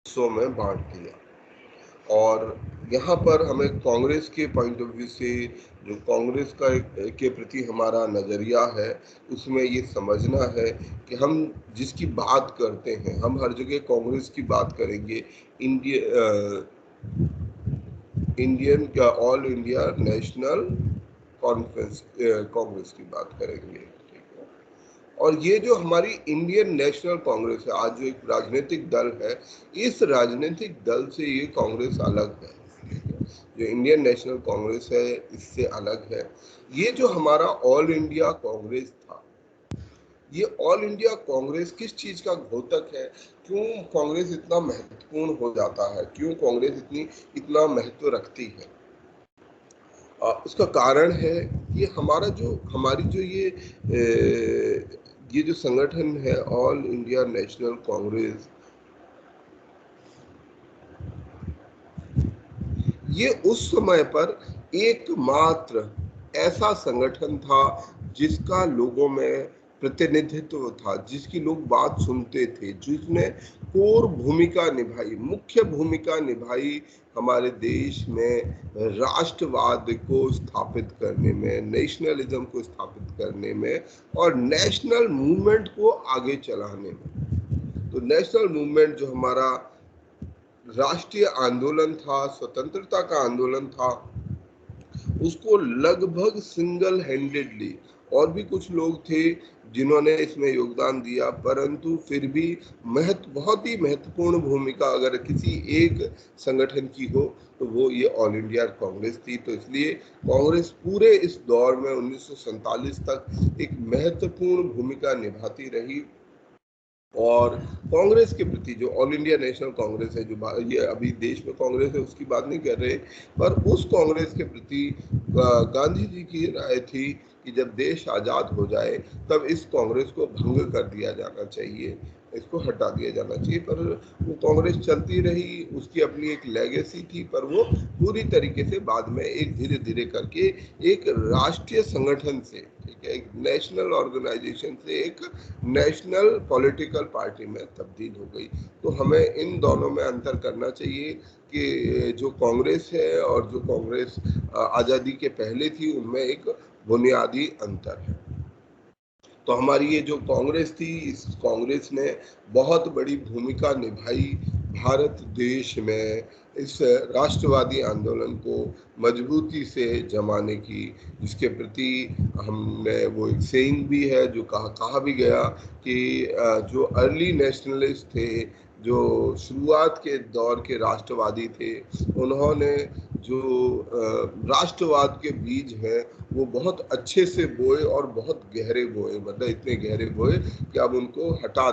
हिस्सों में बांट दिया। और यहाँ पर हमें कांग्रेस के पॉइंट ऑफ व्यू से, जो कांग्रेस के प्रति हमारा नज़रिया है, उसमें ये समझना है कि हम जिसकी बात करते हैं, हम हर जगह कांग्रेस की बात करेंगे। इंडियन का all India national conference Congress की बात करेंगे, ठीक है। और ये जो हमारी इंडियन नेशनल कांग्रेस है, आज जो एक राजनीतिक दल है, इस राजनीतिक दल से ये कांग्रेस अलग है। जो इंडियन नेशनल कांग्रेस है, इससे अलग है। ये जो हमारा ऑल इंडिया कांग्रेस था, ये ऑल इंडिया कांग्रेस किस चीज का घोतक है? क्यों कांग्रेस इतना महत्वपूर्ण हो जाता है? क्यों कांग्रेस इतना महत्व रखती है? उसका कारण है कि हमारी जो ये जो संगठन है, ऑल इंडिया नेशनल कांग्रेस, ये उस समय पर एकमात्र ऐसा संगठन था जिसका लोगों में प्रतिनिधित्व था, जिसकी लोग बात सुनते थे, जिसने कोर भूमिका निभाई, मुख्य भूमिका निभाई हमारे देश में राष्ट्रवाद को स्थापित करने में, नेशनलिज्म को स्थापित करने में और नेशनल मूवमेंट को आगे चलाने में। तो नेशनल मूवमेंट जो हमारा राष्ट्रीय आंदोलन था, स्वतंत्रता का आंदोलन था, उसको लगभग सिंगल हैंडेडली, और भी कुछ लोग थे जिन्होंने इसमें योगदान दिया, परंतु फिर भी बहुत ही महत्वपूर्ण भूमिका अगर किसी एक संगठन की हो तो वो ये ऑल इंडिया कांग्रेस थी। तो इसलिए कांग्रेस पूरे इस दौर में 1947 तक एक महत्वपूर्ण भूमिका निभाती रही। और कांग्रेस के प्रति जो ऑल इंडिया नेशनल कांग्रेस है, जो ये अभी देश में कांग्रेस है उसकी बात नहीं कर रहे, पर उस कांग्रेस के प्रति गांधी जी की राय थी कि जब देश आज़ाद हो जाए तब इस कांग्रेस को भंग कर दिया जाना चाहिए, इसको हटा दिया जाना चाहिए। पर वो कांग्रेस चलती रही, उसकी अपनी एक लेगेसी थी, पर वो पूरी तरीके से बाद में एक धीरे धीरे करके एक राष्ट्रीय संगठन से, ठीक है, एक नेशनल ऑर्गेनाइजेशन से एक नेशनल पॉलिटिकल पार्टी में तब्दील हो गई। तो हमें इन दोनों में अंतर करना चाहिए कि जो कांग्रेस है और जो कांग्रेस आज़ादी के पहले थी, उनमें एक बुनियादी अंतर है। तो हमारी ये जो कांग्रेस थी, इस कांग्रेस ने बहुत बड़ी भूमिका निभाई भारत देश में इस राष्ट्रवादी आंदोलन को मजबूती से जमाने की, जिसके प्रति हमने वो एक सेइंग भी है जो कहा भी गया कि जो अर्ली नेशनलिस्ट थे, जो शुरुआत के दौर के राष्ट्रवादी थे, उन्होंने जो राष्ट्रवाद के बीज हैं वो बहुत अच्छे से बोए और बहुत गहरे बोए, मतलब इतने गहरे बोए कि अब उनको हटा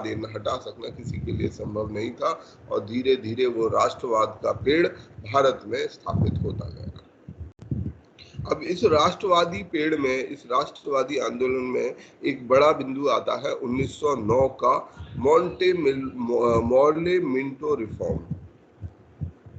सकना किसी के लिए संभव नहीं था। और धीरे धीरे वो राष्ट्रवाद का पेड़ भारत में स्थापित होता गया। अब इस राष्ट्रवादी पेड़ में, इस राष्ट्रवादी आंदोलन में एक बड़ा बिंदु आता है 1909 का मॉर्ले मिंटो रिफॉर्म।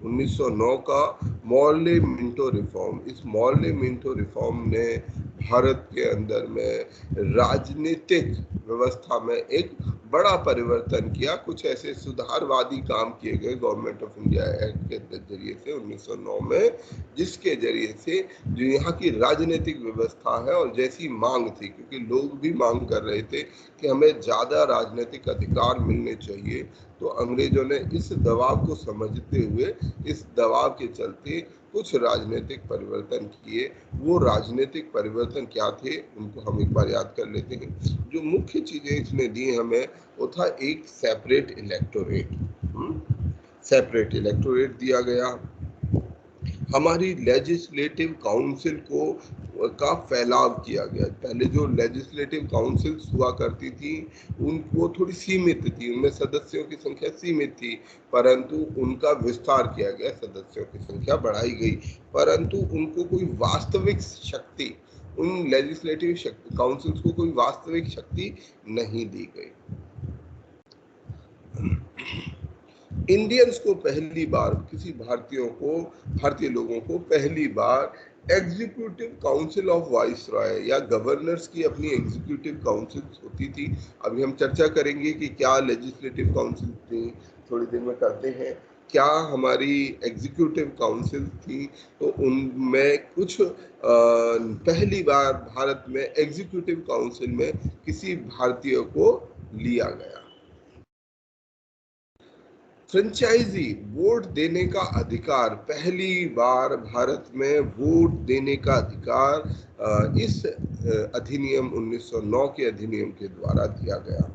1909 का मॉर्ले मिंटो रिफॉर्म। इस मॉर्ले मिंटो रिफॉर्म ने भारत के अंदर में राजनीतिक व्यवस्था में एक बड़ा परिवर्तन किया। कुछ ऐसे सुधारवादी काम किए गए गवर्नमेंट ऑफ इंडिया एक्ट के जरिए से 1909 में, जिसके जरिए से जो यहाँ की राजनीतिक व्यवस्था है और जैसी मांग थी, क्योंकि लोग भी मांग कर रहे थे कि हमें ज़्यादा राजनीतिक अधिकार मिलने चाहिए, तो अंग्रेजों ने इस दबाव को समझते हुए, इस दबाव के चलते कुछ राजनीतिक परिवर्तन किए। वो राजनीतिक परिवर्तन क्या थे उनको हम एक बार याद कर लेते हैं। जो मुख्य चीजें इसने दी हमें, वो था एक सेपरेट इलेक्टोरेट। सेपरेट इलेक्टोरेट दिया गया। हमारी लेजिस्लेटिव काउंसिल को का फैलाव किया गया। पहले जो लेजिस्लेटिव काउंसिल्स हुआ करती थी उनको थोड़ी सीमित थी, उनमें सदस्यों की संख्या सीमित थी, परंतु उनका विस्तार किया गया, सदस्यों की संख्या बढ़ाई गई, परंतु उनको कोई वास्तविक शक्ति, उन लेजिस्लेटिव काउंसिल्स को कोई वास्तविक शक्ति नहीं दी गई। इंडियंस को पहली बार, किसी भारतीय लोगों को पहली बार एग्जीक्यूटिव काउंसिल ऑफ वाइसरॉय या गवर्नर्स की अपनी एग्जीक्यूटिव काउंसिल होती थी। अभी हम चर्चा करेंगे कि क्या लेजिस्लेटिव काउंसिल थी, थोड़ी देर में करते हैं। क्या हमारी एग्जीक्यूटिव काउंसिल थी, तो उनमें कुछ पहली बार भारत में एग्जीक्यूटिव काउंसिल में किसी भारतीय को लिया गया। फ्रेंचाइजी वोट देने का अधिकार, पहली बार भारत में वोट देने का अधिकार इस अधिनियम 1909 के अधिनियम के द्वारा दिया गया।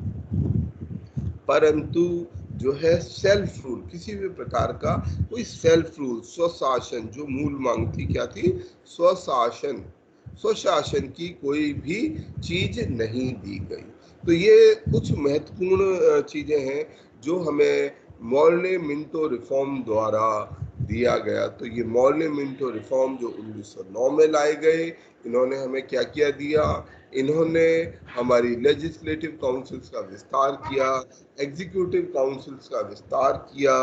परंतु जो है सेल्फ रूल, किसी भी प्रकार का कोई सेल्फ रूल, स्वशासन, जो मूल मांग थी क्या थी, स्वशासन, स्वशासन की कोई भी चीज नहीं दी गई। तो ये कुछ महत्वपूर्ण चीजें हैं जो हमें मॉर्ले मिंटो रिफॉर्म द्वारा दिया गया। तो ये मॉर्ले मिंटो रिफॉर्म जो 1909 में लाए गए, इन्होंने हमें क्या क्या दिया, इन्होंने हमारी लेजिस्लेटिव काउंसिल्स का विस्तार किया, एग्जीक्यूटिव काउंसिल्स का विस्तार किया,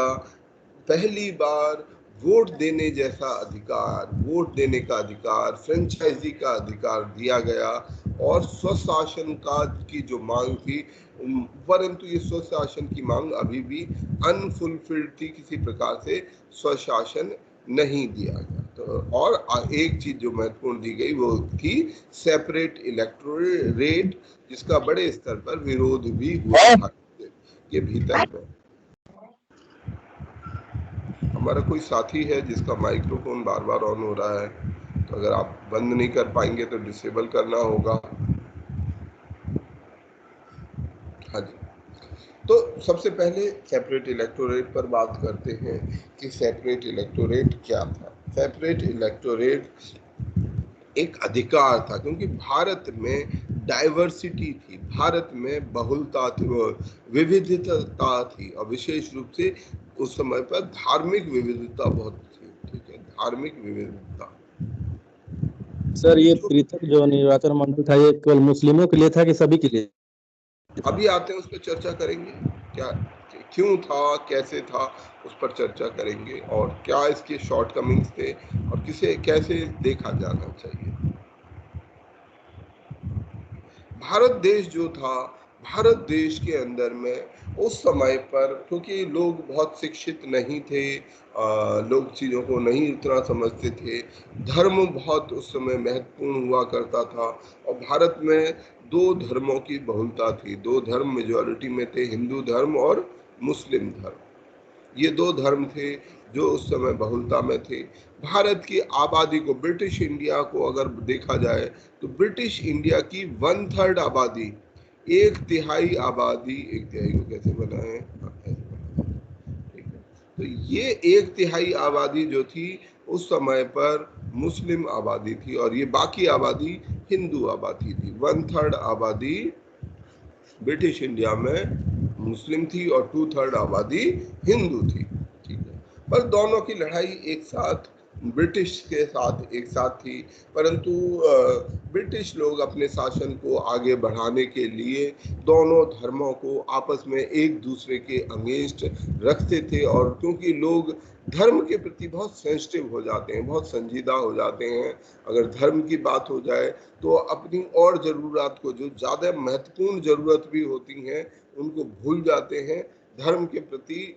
पहली बार वोट देने जैसा अधिकार, वोट देने का अधिकार, फ्रेंचाइजी का अधिकार दिया गया, और स्वशासन का की जो मांग थी, परंतु ये स्वशासन की मांग अभी भी अनफुलफिल्ड थी, किसी प्रकार से स्वशासन नहीं दिया गया। तो और एक चीज जो महत्वपूर्ण दी गई वो थी सेपरेट इलेक्टोरेट, जिसका बड़े स्तर पर विरोध भी हुआ भारत के भीतर में। हमारा कोई साथी है जिसका माइक्रोफोन बार बार ऑन हो रहा है, तो अगर आप बंद नहीं कर पाएंगे तो डिसेबल करना होगा। हाँ जी, तो सबसे पहले सेपरेट इलेक्टोरेट पर बात करते हैं कि सेपरेट इलेक्टोरेट क्या था। सेपरेट इलेक्टोरेट एक अधिकार था, क्योंकि भारत में डाइवर्सिटी थी, भारत में बहुलता थी, विविधता थी, और विशेष रूप से उस समय पर धार्मिक विविधता बहुत थी। ठीक है, धार्मिक विविधता। सर ये पृथक जो निर्वाचन मंडल था, ये केवल मुस्लिमों के लिए था कि सभी के लिए? अभी आते हैं, उस पर चर्चा करेंगे, क्या क्यों था, कैसे था, उस पर चर्चा करेंगे, और क्या इसके शॉर्टकमिंग्स थे, और किसे कैसे देखा जाना चाहिए। भारत देश जो था, भारत देश के अंदर में उस समय पर, क्योंकि लोग बहुत शिक्षित नहीं थे, लोग चीज़ों को नहीं उतना समझते थे, धर्म बहुत उस समय महत्वपूर्ण हुआ करता था, और भारत में दो धर्मों की बहुलता थी, दो धर्म मेजॉरिटी में थे, हिंदू धर्म और मुस्लिम धर्म। ये दो धर्म थे जो उस समय बहुलता में थे। भारत की आबादी को, ब्रिटिश इंडिया को अगर देखा जाए, तो ब्रिटिश इंडिया की 1/3 आबादी, एक तिहाई आबादी, एक तिहाई को कैसे बनाए, ठीक है, तो ये एक तिहाई आबादी जो थी उस समय पर मुस्लिम आबादी थी, और ये बाकी आबादी हिंदू आबादी थी। 1/3 आबादी ब्रिटिश इंडिया में मुस्लिम थी और 2/3 आबादी हिंदू थी। ठीक है, पर दोनों की लड़ाई एक साथ ब्रिटिश के साथ एक साथ थी, परंतु ब्रिटिश लोग अपने शासन को आगे बढ़ाने के लिए दोनों धर्मों को आपस में एक दूसरे के अगेंस्ट रखते थे, और क्योंकि लोग धर्म के प्रति बहुत सेंसिटिव हो जाते हैं, बहुत संजीदा हो जाते हैं, अगर धर्म की बात हो जाए तो अपनी और ज़रूरत को, जो ज़्यादा महत्वपूर्ण ज़रूरत भी होती हैं, उनको भूल जाते हैं, धर्म के प्रति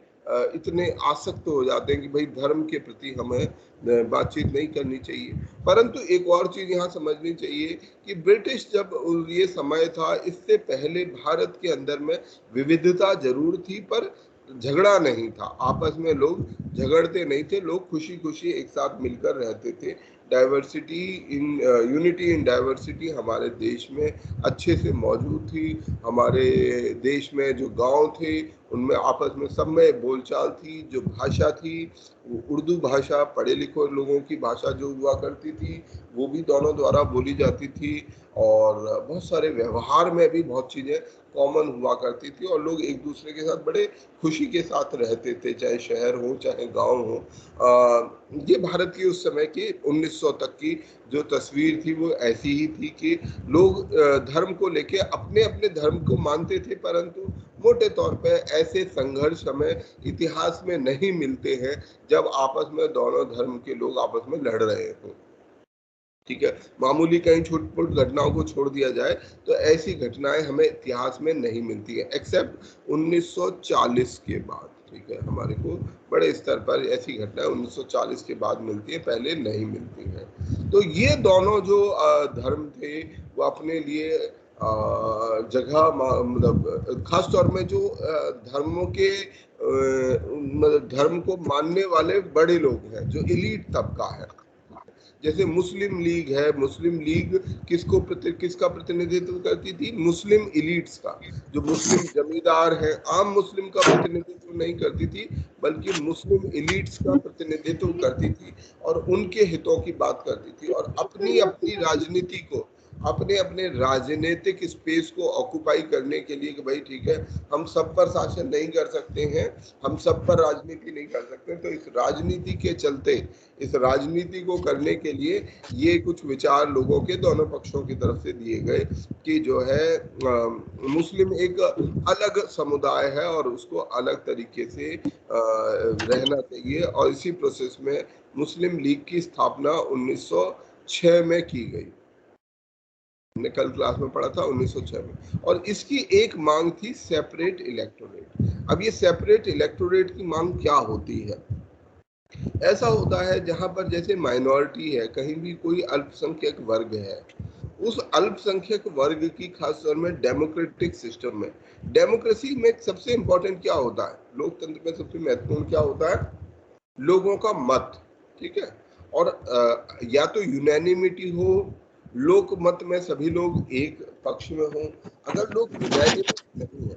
इतने आसक्त हो जाते हैं कि भाई धर्म के प्रति हमें बातचीत नहीं करनी चाहिए। परंतु एक और चीज़ यहाँ समझनी चाहिए कि ब्रिटिश जब ये समय था, इससे पहले भारत के अंदर में विविधता जरूर थी, पर झगड़ा नहीं था, आपस में लोग झगड़ते नहीं थे, लोग खुशी खुशी एक साथ मिलकर रहते थे। Diversity in unity in diversity हमारे देश में अच्छे से मौजूद थी। हमारे देश में जो गांव थे उनमें आपस में सब में बोलचाल थी, जो भाषा थी वो उर्दू भाषा, पढ़े लिखे लोगों की भाषा जो हुआ करती थी वो भी दोनों द्वारा बोली जाती थी, और बहुत सारे व्यवहार में भी बहुत चीज़ें कॉमन हुआ करती थी, और लोग एक दूसरे के साथ बड़े खुशी के साथ रहते थे, चाहे शहर हो चाहे गांव हो। ये भारत की उस समय की 1900 तक की जो तस्वीर थी वो ऐसी ही थी कि लोग धर्म को लेके अपने अपने धर्म को मानते थे, परंतु मोटे तौर पे ऐसे संघर्ष हमें इतिहास में नहीं मिलते हैं जब आपस में दोनों धर्म के लोग आपस में लड़ रहे हों। ठीक है, मामूली कहीं छोटी घटनाओं को छोड़ दिया जाए तो ऐसी घटनाएं हमें इतिहास में नहीं मिलती है, एक्सेप्ट 1940 के बाद। ठीक है, हमारे को बड़े स्तर पर ऐसी घटनाएं 1940 के बाद मिलती है, पहले नहीं मिलती हैं। तो ये दोनों जो धर्म थे वो अपने लिए जगह, मतलब खास तौर में जो धर्मों के मतलब धर्म को मानने वाले बड़े लोग हैं, जो एलीट तबका है, जैसे मुस्लिम लीग है। मुस्लिम लीग किसका प्रतिनिधित्व करती थी? मुस्लिम एलिट्स का। जो मुस्लिम जमींदार हैं, आम मुस्लिम का प्रतिनिधित्व नहीं करती थी, बल्कि मुस्लिम एलिट्स का प्रतिनिधित्व करती थी और उनके हितों की बात करती थी, और अपनी अपनी राजनीति को, अपने अपने राजनीतिक स्पेस को ऑक्युपाई करने के लिए कि भाई ठीक है, हम सब पर शासन नहीं कर सकते हैं, हम सब पर राजनीति नहीं कर सकते, तो इस राजनीति के चलते, इस राजनीति को करने के लिए ये कुछ विचार लोगों के दोनों पक्षों की तरफ से दिए गए कि जो है मुस्लिम एक अलग समुदाय है और उसको अलग तरीके से रहना चाहिए, और इसी प्रोसेस में मुस्लिम लीग की स्थापना 1906 में की गई। हमने कल क्लास में पढ़ा था 1906 में, और इसकी एक मांग थी सेपरेट इलेक्टोरेट। अब ये सेपरेट इलेक्टोरेट की मांग क्या होती है? ऐसा होता है जहां पर जैसे माइनॉरिटी है, कहीं भी कोई अल्पसंख्यक वर्ग है, उस अल्पसंख्यक वर्ग की खास तौर में डेमोक्रेटिक सिस्टम में, डेमोक्रेसी में सबसे इंपॉर्टेंट क्या होता है? लोकतंत्र में सबसे महत्वपूर्ण क्या होता है? लोगों का मत, ठीक है, और या तो यूनैनिमिटी हो, लोक मत में सभी लोग एक पक्ष में हो। अगर लोग यूनैनिमिटी नहीं है,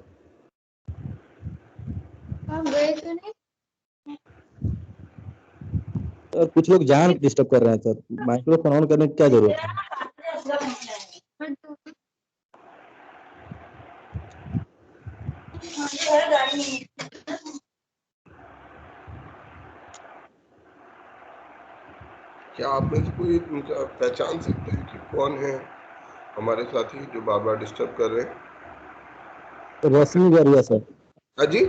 सर कुछ लोग जान डिस्टर्ब कर रहे हैं सर, माइक्रोफोन ऑन करने की क्या जरूरत है? क्या आप में से कोई पहचान सकते हैं कि कौन है हमारे साथी जो बार बार डिस्टर्ब कर रहे हैं? रश्मि गरिया सर। हाँ जी,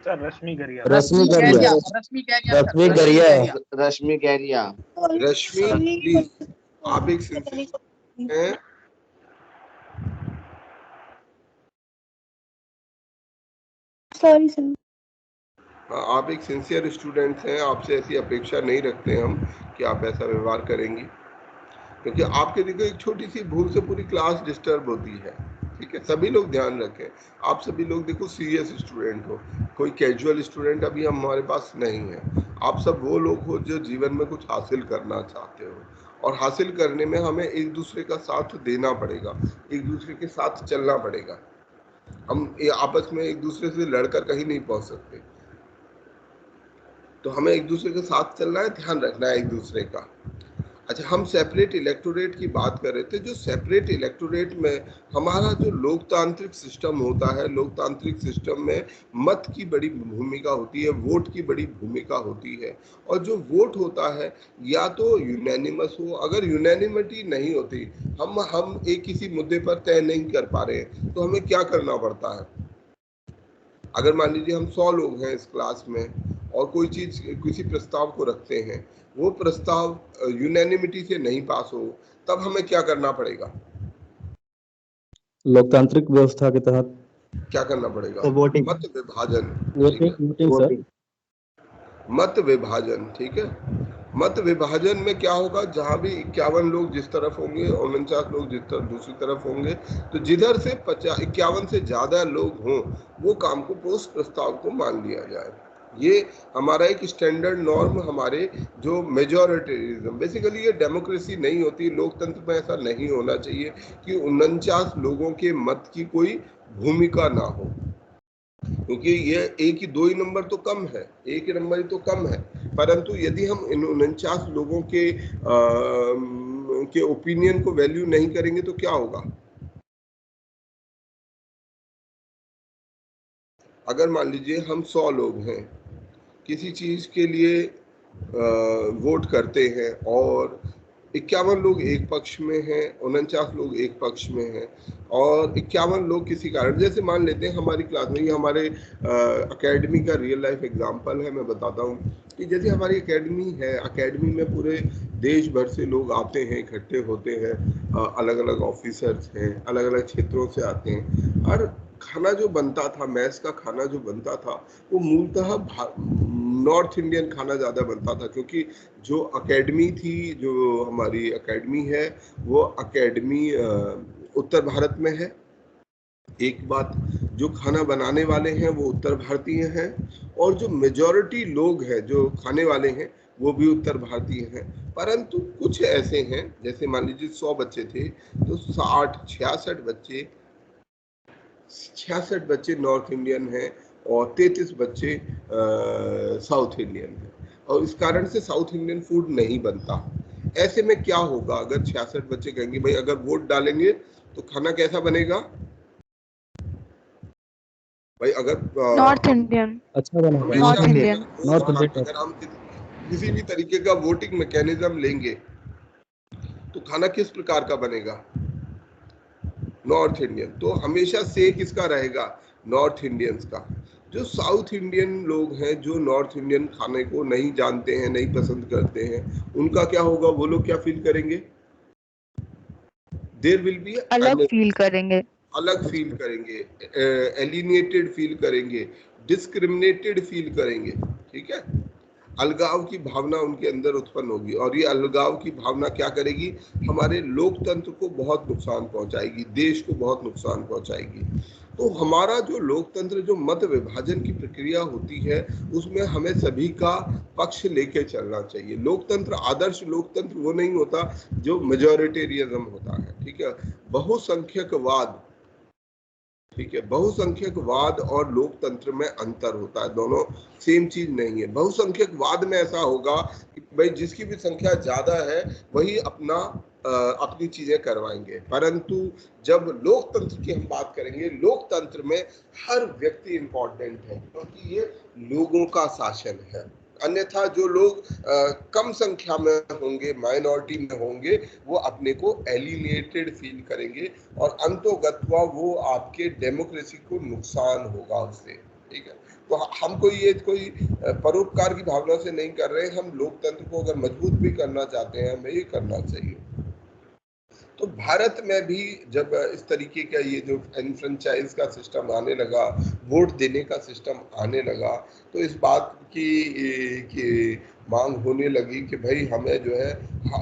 सर रश्मि गरिया। रश्मि गरिया। रश्मि गरिया। रश्मि गरिया। रश्मि गरिया। रश्मि प्लीज, आप एक सिंसियर हैं? Sorry sir. आप एक सिंसियर स्टूडेंट हैं, आपसे ऐसी अपेक्षा नहीं रखते हम कि आप ऐसा व्यवहार करेंगी, क्योंकि आपके देखो एक छोटी सी भूल से पूरी क्लास डिस्टर्ब होती है, ठीक है? सभी लोग ध्यान रखें, आप सभी लोग देखो सीरियस स्टूडेंट हो, कोई कैजुअल स्टूडेंट अभी हमारे पास नहीं है। आप सब वो लोग हो जो जीवन में कुछ हासिल करना चाहते हो, और हासिल करने में हमें एक दूसरे का साथ देना पड़ेगा, एक दूसरे के साथ चलना पड़ेगा। हम आपस में एक दूसरे से लड़कर कहीं नहीं पहुंच सकते, तो हमें एक दूसरे के साथ चलना है, ध्यान रखना है एक दूसरे का। अच्छा, हम सेपरेट इलेक्टोरेट की बात कर रहे थे। जो सेपरेट इलेक्टोरेट में हमारा जो लोकतांत्रिक सिस्टम होता है, लोकतांत्रिक सिस्टम में मत की बड़ी भूमिका होती है, वोट की बड़ी भूमिका होती है, और जो वोट होता है या तो यूनैनिमस हो, अगर यूनैनिमिटी नहीं होती, हम एक किसी मुद्दे पर तय नहीं कर पा रहे हैं, तो हमें क्या करना पड़ता है? अगर मान लीजिए हम 100 लोग हैं इस क्लास में और कोई चीज, किसी प्रस्ताव को रखते हैं, वो प्रस्ताव यूनैनिमिटी से नहीं पास हो, तब हमें क्या करना पड़ेगा? लोकतांत्रिक व्यवस्था के तहत क्या करना पड़ेगा? तो वोटिंग, मत विभाजन। वोटिंग सर, मत विभाजन, ठीक है। मत विभाजन में क्या होगा? जहां भी 51 लोग जिस तरफ होंगे, 49 लोग जिस तरफ दूसरी तरफ होंगे, तो जिधर से 51 से ज्यादा लोग हों, वो काम को, उस प्रस्ताव को मान लिया जाए। ये हमारा एक स्टैंडर्ड नॉर्म, हमारे जो मेजॉरिटेरिज्म, बेसिकली ये डेमोक्रेसी नहीं होती, लोकतंत्र में ऐसा नहीं होना चाहिए कि 49 लोगों के मत की कोई भूमिका ना हो, क्योंकि ये एक ही 2 ही नंबर तो कम है, एक ही नंबर ही तो कम है। परंतु यदि हम इन 49 लोगों के ओपिनियन को वैल्यू नहीं करेंगे तो क्या होगा? अगर मान लीजिए हम 100 लोग हैं, किसी चीज के लिए वोट करते हैं, और 51 लोग एक पक्ष में हैं, 49 लोग एक पक्ष में हैं, और 51 लोग किसी कारण, जैसे मान लेते हैं हमारी क्लास में, ये हमारे एकेडमी का रियल लाइफ एग्जांपल है, मैं बताता हूँ कि जैसे हमारी एकेडमी है, एकेडमी में पूरे देश भर से लोग आते हैं, इकट्ठे होते हैं, अलग अलग ऑफिसर्स हैं, अलग अलग क्षेत्रों से आते हैं, और खाना जो बनता था, मैस का खाना जो बनता था, वो मूलतः नॉर्थ इंडियन खाना ज़्यादा बनता था, क्योंकि जो एकेडमी थी, जो हमारी एकेडमी है, वो एकेडमी उत्तर भारत में है। एक बात, जो खाना बनाने वाले हैं वो उत्तर भारतीय हैं, और जो मेजॉरिटी लोग हैं जो खाने वाले हैं वो भी उत्तर भारतीय हैं। परंतु कुछ ऐसे हैं, जैसे मान लीजिए 100 बच्चे थे तो 66 बच्चे नॉर्थ इंडियन हैं और 33 बच्चे साउथ इंडियन हैं, और इस कारण से साउथ इंडियन फूड नहीं बनता। ऐसे में क्या होगा, अगर 66 बच्चे कहेंगे भाई अगर वोट डालेंगे तो खाना कैसा बनेगा भाई, अगर नॉर्थ इंडियन। अच्छा बनेगा। हमेशा नॉर्थ इंडियन। नॉर्थ इंडियन अगर हम किसी भी तरीके का वोटिंग मैकेनिज्म लेंगे तो खाना किस प्रकार का बनेगा, नॉर्थ इंडियन। तो हमेशा से किसका रहेगा, नॉर्थ इंडियंस का। जो साउथ इंडियन लोग हैं, जो नॉर्थ इंडियन खाने को नहीं जानते हैं, नहीं पसंद करते हैं, उनका क्या होगा, वो लोग क्या फील करेंगे, देयर विल बी अलग फील करेंगे। अलग फील करेंगे, एलिनेटेड फील करेंगे, डिस्क्रिमिनेटेड फील करेंगे। ठीक है, अलगाव की भावना उनके अंदर उत्पन्न होगी, और ये अलगाव की भावना क्या करेगी, हमारे लोकतंत्र को बहुत नुकसान पहुंचाएगी, देश को बहुत नुकसान पहुंचाएगी। तो हमारा जो लोकतंत्र, जो मत विभाजन की प्रक्रिया होती है, उसमें हमें सभी का पक्ष लेके चलना चाहिए। लोकतंत्र, आदर्श लोकतंत्र वो नहीं होता जो मेजॉरिटेरियनिज्म होता है। ठीक है, बहुसंख्यकवाद, ठीक है, बहुसंख्यकवाद और लोकतंत्र में अंतर होता है, दोनों सेम चीज नहीं है। बहुसंख्यकवाद में ऐसा होगा कि भाई जिसकी भी संख्या ज्यादा है वही अपनी चीजें करवाएंगे। परंतु जब लोकतंत्र की हम बात करेंगे, लोकतंत्र में हर व्यक्ति इंपॉर्टेंट है, क्योंकि ये लोगों का शासन है। अन्यथा जो लोग कम संख्या में होंगे, माइनॉरिटी में होंगे, वो अपने को एलिनेटेड फील करेंगे, और अंतोगत्वा वो आपके डेमोक्रेसी को नुकसान होगा उससे। ठीक है, तो हम कोई परोपकार की भावना से नहीं कर रहे हैं। हम लोकतंत्र को अगर मजबूत भी करना चाहते हैं, हमें ये करना चाहिए। तो भारत में भी जब इस तरीके का ये जो फ्रेंचाइज का सिस्टम आने लगा, वोट देने का सिस्टम आने लगा, तो इस बात की मांग होने लगी कि भाई हमें जो है,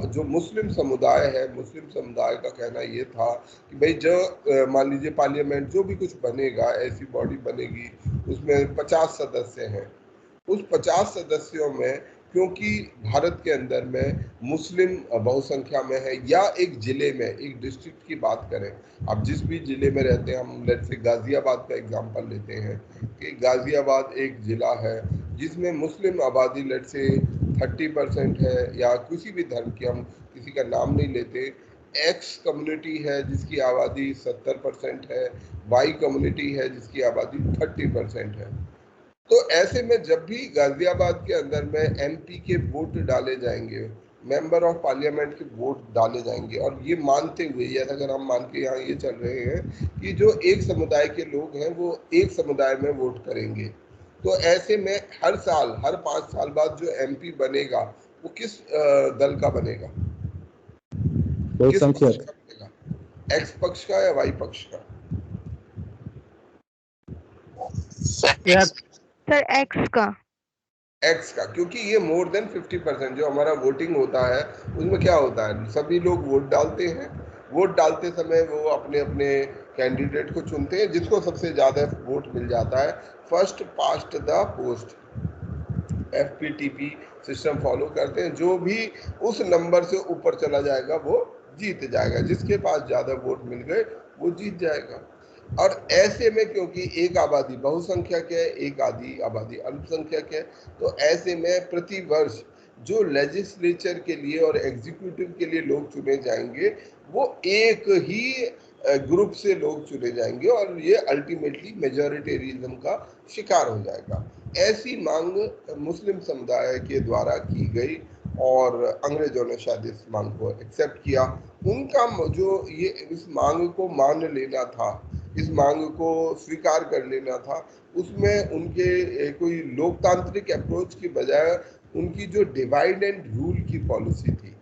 जो मुस्लिम समुदाय है, मुस्लिम समुदाय का कहना ये था कि भाई जो मान लीजिए पार्लियामेंट जो भी कुछ बनेगा, ऐसी बॉडी बनेगी उसमें 50 सदस्य हैं। उस 50 सदस्यों में, क्योंकि भारत के अंदर में मुस्लिम बहुसंख्या में है, या एक जिले में, एक डिस्ट्रिक्ट की बात करें, अब जिस भी जिले में रहते हैं, हम लेट्स से गाजियाबाद का एग्जांपल लेते हैं कि गाजियाबाद एक जिला है जिसमें मुस्लिम आबादी लेट्स से 30% है, या किसी भी धर्म की, हम किसी का नाम नहीं लेते, एक्स कम्युनिटी है जिसकी आबादी 70% है, वाई कम्युनिटी है जिसकी आबादी 30% है। तो ऐसे में जब भी गाजियाबाद के अंदर में एमपी के वोट डाले जाएंगे, मेंबर ऑफ पार्लियामेंट के वोट डाले जाएंगे, और ये मानते हुए, या अगर हम मान के यहाँ ये चल रहे हैं कि जो एक समुदाय के लोग हैं वो एक समुदाय में वोट करेंगे, तो ऐसे में हर साल, हर 5 साल बाद जो एमपी बनेगा वो किस दल का बनेगा, किस पक्ष का बनेगा, एक्स पक्ष का या वाई पक्ष का? सर एक्स का। एक्स का, क्योंकि ये मोर देन 50%, जो हमारा वोटिंग होता है उसमें क्या होता है, सभी लोग वोट डालते हैं। वोट डालते समय वो अपने अपने कैंडिडेट को चुनते हैं, जिसको सबसे ज्यादा वोट मिल जाता है, first past the post, FPTP system follow करते हैं। जो भी उस नंबर से ऊपर चला जाएगा वो जीत जाएगा, जिसके पास ज्यादा वोट मिल गए वो जीत जाएगा। और ऐसे में क्योंकि एक आबादी बहुसंख्यक है, एक आबादी अल्पसंख्यक है, तो ऐसे में प्रति वर्ष जो लेजिस्लेचर के लिए और एग्जीक्यूटिव के लिए लोग चुने जाएंगे, वो एक ही ग्रुप से लोग चुने जाएंगे, और ये अल्टीमेटली मेजॉरिटेरिज्म का शिकार हो जाएगा। ऐसी मांग मुस्लिम समुदाय के द्वारा की गई, और अंग्रेजों ने शायद इस मांग को एक्सेप्ट किया। उनका जो ये इस मांग को मान लेना था, इस मांग को स्वीकार कर लेना था, उसमें उनके कोई लोकतांत्रिक अप्रोच की बजाय उनकी जो डिवाइड एंड रूल की पॉलिसी थी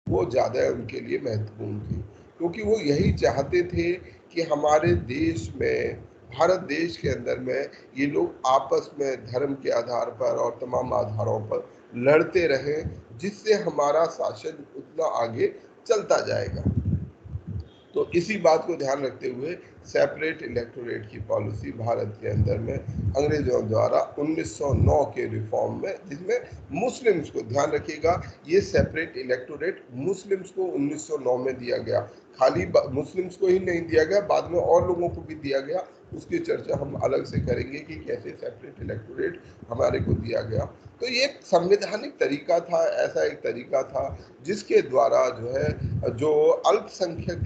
वो ज़्यादा उनके लिए महत्वपूर्ण थी, क्योंकि वो यही चाहते थे कि हमारे देश में भारत देश के अंदर में ये लोग आपस में धर्म के आधार पर और तमाम आधारों पर लड़ते रहे, जिससे हमारा शासन उतना आगे चलता जाएगा। तो इसी बात को ध्यान रखते हुए सेपरेट इलेक्टोरेट की पॉलिसी भारत के अंदर में अंग्रेजों द्वारा 1909 के रिफॉर्म में, जिसमें मुस्लिम्स को, ध्यान रखिएगा, ये सेपरेट इलेक्टोरेट मुस्लिम्स को 1909 में दिया गया। खाली मुस्लिम्स को ही नहीं दिया गया, बाद में और लोगों को भी दिया गया। उसकी चर्चा हम अलग से करेंगे कि कैसे सेपरेट इलेक्टोरेट हमारे को दिया गया। तो ये एक संवैधानिक तरीका था, ऐसा एक तरीका था जिसके द्वारा जो है जो अल्पसंख्यक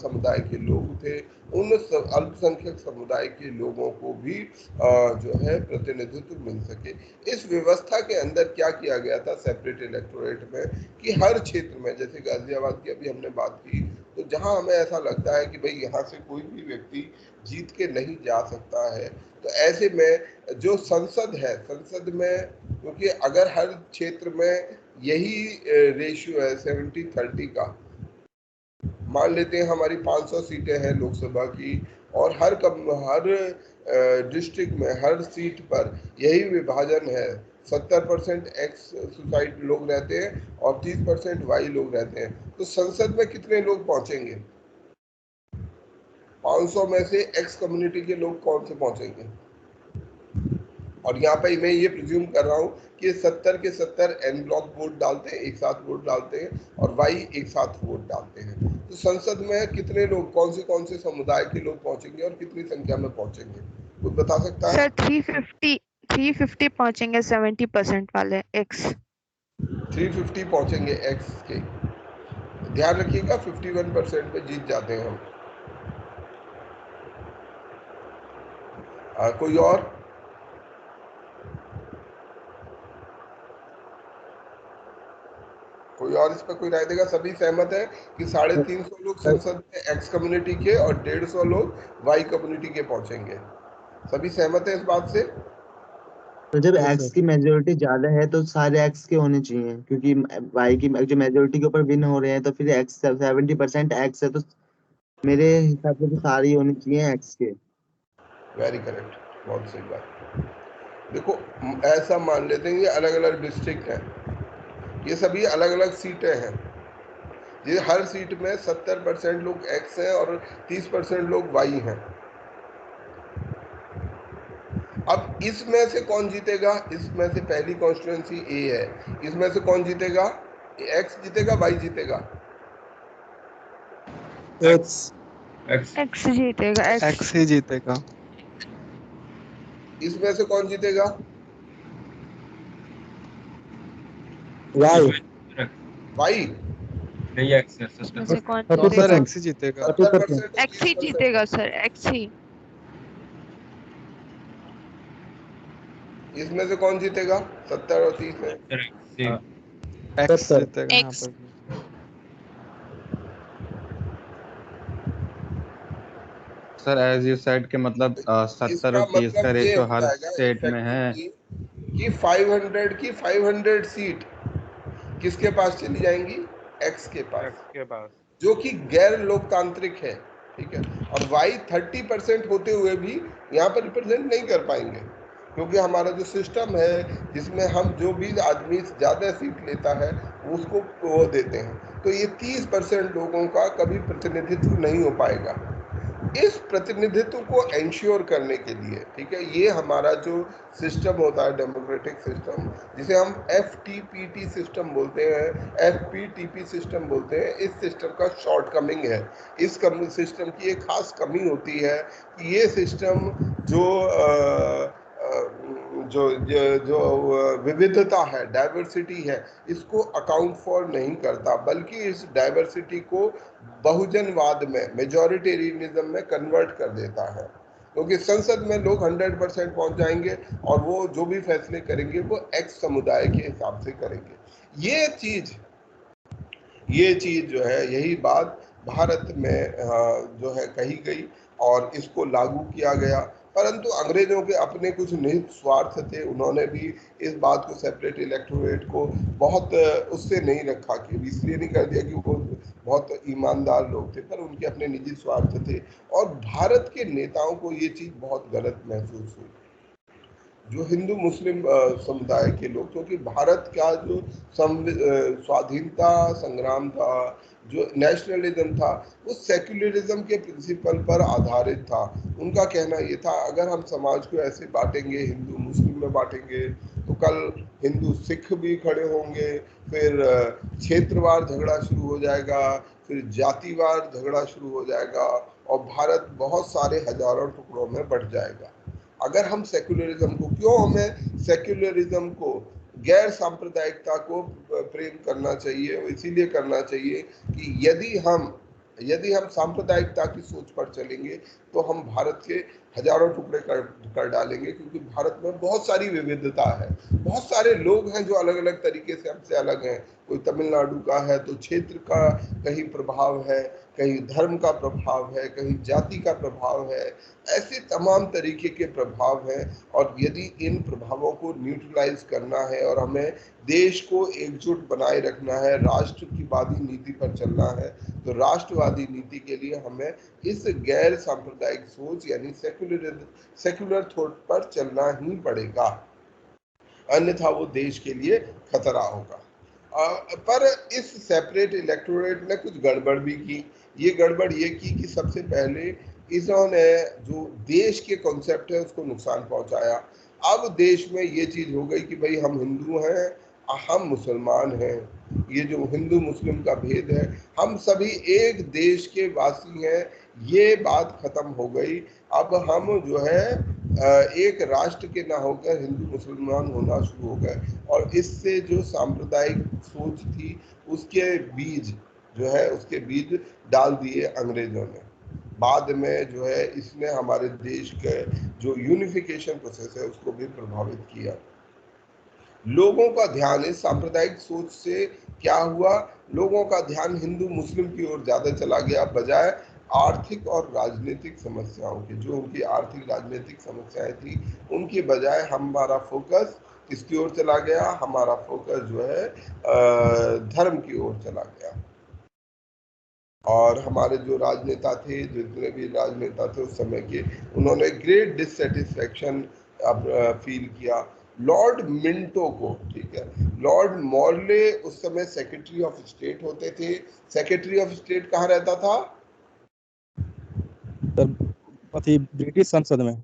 समुदाय के लोग थे, उन अल्पसंख्यक समुदाय के लोगों को भी जो है प्रतिनिधित्व मिल सके। इस व्यवस्था के अंदर क्या किया गया था सेपरेट इलेक्टोरेट में कि हर क्षेत्र में, जैसे गाजियाबाद की अभी हमने बात की, तो जहां हमें ऐसा लगता है कि भाई यहाँ से कोई भी व्यक्ति जीत के नहीं जा सकता है, तो ऐसे में जो संसद है, संसद में, क्योंकि अगर हर क्षेत्र में यही रेशियो है 70-30 का, मान लेते हैं हमारी 500 सीटें हैं लोकसभा की, और हर डिस्ट्रिक्ट में हर सीट पर यही विभाजन है, 70% एक्स सोसाइटी लोग रहते हैं और 30% वाई लोग रहते हैं, तो संसद में कितने लोग पहुंचेंगे? 500 में से एक्स कम्युनिटी के लोग कौन से पहुंचेंगे? और यहाँ पे मैं ये प्रिज्यूम कर रहा हूँ कि 70 के 70 एन ब्लॉक वोट डालते हैं, एक साथ वोट डालते हैं, और वाई एक साथ वोट डालते हैं। तो संसद में कितने लोग, कौन से समुदाय के लोग पहुंचेंगे और कितनी संख्या में पहुंचेंगे, कुछ बता सकता है? सर 350 पहुंचेंगे 70% वाले एक्स। 350 पहुंचेंगे एक्स के। ध्यान रखिएगा 51% पे जीत जाते हैं हम। कोई और? कोई और इस पर कोई राय देगा? सभी सहमत है कि 350 लोग संसद में एक्स कम्युनिटी के और 150 लोग वाई कम्युनिटी के पहुंचेंगे? सभी सहमत है इस बात से? तो जब एक्स की मेजोरिटी ज्यादा है तो सारे एक्स के होने चाहिए, क्योंकि वाई की जो मेजोरिटी के ऊपर विन हो रहे हैं, तो फिर एक्स 70% एक्स है, तो मेरे हिसाब से तो सारी होनी चाहिए एक्स के। वेरी करेक्ट, बहुत सही बात। देखो ऐसा मान लेते हैं ये अलग अलग डिस्ट्रिक्ट हैं, ये सभी अलग अलग सीटें हैं, ये हर सीट में 70% लोग एक्स हैं और 30% लोग वाई हैं। अब इसमें से कौन जीतेगा? इसमें से पहली कॉन्स्टिट्यूएंसी ए है, इसमें से कौन जीतेगा? एक्स जीतेगा, वाई जीतेगा? एक्स जीतेगा, एक्स ही जीतेगा। इसमें से कौन जीतेगा? वाई। वाई? नहीं एक्स है इसमें से कौन तो सर जीतेगा? एक्स ही जीतेगा। 70% एक्स ही जीतेगा सर, एक्स ही। इसमें से कौन जीतेगा? 70 और 30 में एक्स जीतेगा यहाँ एक्स। पर भी। सर एज यू सेड के मतलब 70 और 30 का रेशियो हर स्टेट में है कि 500 की 500 सीट किसके पास चली जाएंगी? एक्स के पास, जो कि गैर लोकतांत्रिक है, ठीक है। और वाई 30% होते हुए भी यहाँ पर रिप्रेजेंट नहीं कर पाएंगे, क्योंकि हमारा जो सिस्टम है जिसमें हम जो भी आदमी ज़्यादा सीट लेता है उसको वो देते हैं, तो ये 30% लोगों का कभी प्रतिनिधित्व नहीं हो पाएगा। इस प्रतिनिधित्व को एंश्योर करने के लिए, ठीक है, ये हमारा जो सिस्टम होता है डेमोक्रेटिक सिस्टम, जिसे हम FTPT सिस्टम बोलते हैं, FPTP सिस्टम बोलते हैं, इस सिस्टम का शॉर्टकमिंग है। इस सिस्टम की एक खास कमी होती है कि ये सिस्टम जो विविधता है, डाइवर्सिटी है, इसको अकाउंट फॉर नहीं करता, बल्कि इस डाइवर्सिटी को बहुजनवाद में, मेजॉरिटेरियनिज्म में कन्वर्ट कर देता है, क्योंकि संसद में लोग 100% पहुंच जाएंगे और वो जो भी फैसले करेंगे वो एक्स समुदाय के हिसाब से करेंगे। ये चीज जो है, यही बात भारत में जो है कही गई और इसको लागू किया गया। परंतु अंग्रेजों के अपने कुछ निहित स्वार्थ थे, उन्होंने भी इस बात को सेपरेट इलेक्टोरेट को बहुत उससे नहीं रखा, कि इसलिए नहीं कर दिया कि वो बहुत ईमानदार लोग थे, पर उनके अपने निजी स्वार्थ थे। और भारत के नेताओं को ये चीज बहुत गलत महसूस हुई, जो हिंदू मुस्लिम समुदाय के लोग, क्योंकि भारत का जो स्वाधीनता संग्राम था, जो नेशनलिज्म था, वो सेक्युलरिज्म के प्रिंसिपल पर आधारित था। उनका कहना ये था, अगर हम समाज को ऐसे बांटेंगे, हिंदू मुस्लिम में बांटेंगे, तो कल हिंदू सिख भी खड़े होंगे, फिर क्षेत्रवार झगड़ा शुरू हो जाएगा, फिर जातिवार झगड़ा शुरू हो जाएगा, और भारत बहुत सारे हजारों टुकड़ों में बंट जाएगा। अगर हम सेक्युलरिज्म को, क्यों हमें सेक्युलरिज्म को, गैर सांप्रदायिकता को प्रेम करना चाहिए? इसीलिए करना चाहिए कि यदि हम सांप्रदायिकता की सोच पर चलेंगे तो हम भारत के हजारों टुकड़े कर डालेंगे, क्योंकि भारत में बहुत सारी विविधता है, बहुत सारे लोग हैं जो अलग अलग तरीके से हमसे अलग हैं। कोई तमिलनाडु का है तो क्षेत्र का कहीं प्रभाव है, कहीं धर्म का प्रभाव है, कहीं जाति का प्रभाव है, ऐसे तमाम तरीके के प्रभाव हैं। और यदि इन प्रभावों को न्यूट्रलाइज करना है और हमें देश को एकजुट बनाए रखना है, राष्ट्रवादी नीति पर चलना है, तो राष्ट्रवादी नीति के लिए हमें इस गैर सांप्रदायिक सोच यानी सेक्युलर थॉट पर चलना ही पड़ेगा, अन्यथा वो देश के लिए खतरा होगा। पर इस सेपरेट इलेक्टोरेट ने कुछ गड़बड़ भी की। ये गड़बड़ ये की कि सबसे पहले इन्होंने जो देश के कॉन्सेप्ट है उसको नुकसान पहुंचाया। अब देश में ये चीज हो गई कि भाई हम हिंदू हैं, हम मुसलमान हैं, ये जो हिंदू मुस्लिम का भेद है, हम सभी एक देश के वासी हैं, ये बात खत्म हो गई। अब हम जो है एक राष्ट्र के ना होकर हिंदू मुसलमान होना शुरू हो गए, और इससे जो सांप्रदायिक सोच थी उसके बीज जो है उसके बीज डाल दिए अंग्रेजों ने। बाद में जो है इसने हमारे देश के जो यूनिफिकेशन प्रोसेस है उसको भी प्रभावित किया। लोगों का ध्यान इस सांप्रदायिक सोच से क्या हुआ, लोगों का ध्यान हिंदू मुस्लिम की ओर ज्यादा चला गया, बजाय आर्थिक और राजनीतिक समस्याओं के। जो उनकी आर्थिक राजनीतिक समस्याएं थी उनके बजाय हमारा फोकस किसकी ओर चला गया, हमारा फोकस जो है धर्म की ओर चला गया। और हमारे जो राजनेता थे, जितने भी राजनेता थे उस समय के, उन्होंने ग्रेट डिससेटिस्फैक्शन फील किया। लॉर्ड मिंटो को, ठीक है, लॉर्ड मॉर्ले उस समय सेक्रेटरी ऑफ स्टेट होते थे। सेक्रेटरी ऑफ स्टेट कहाँ रहता था? ब्रिटिश संसद में।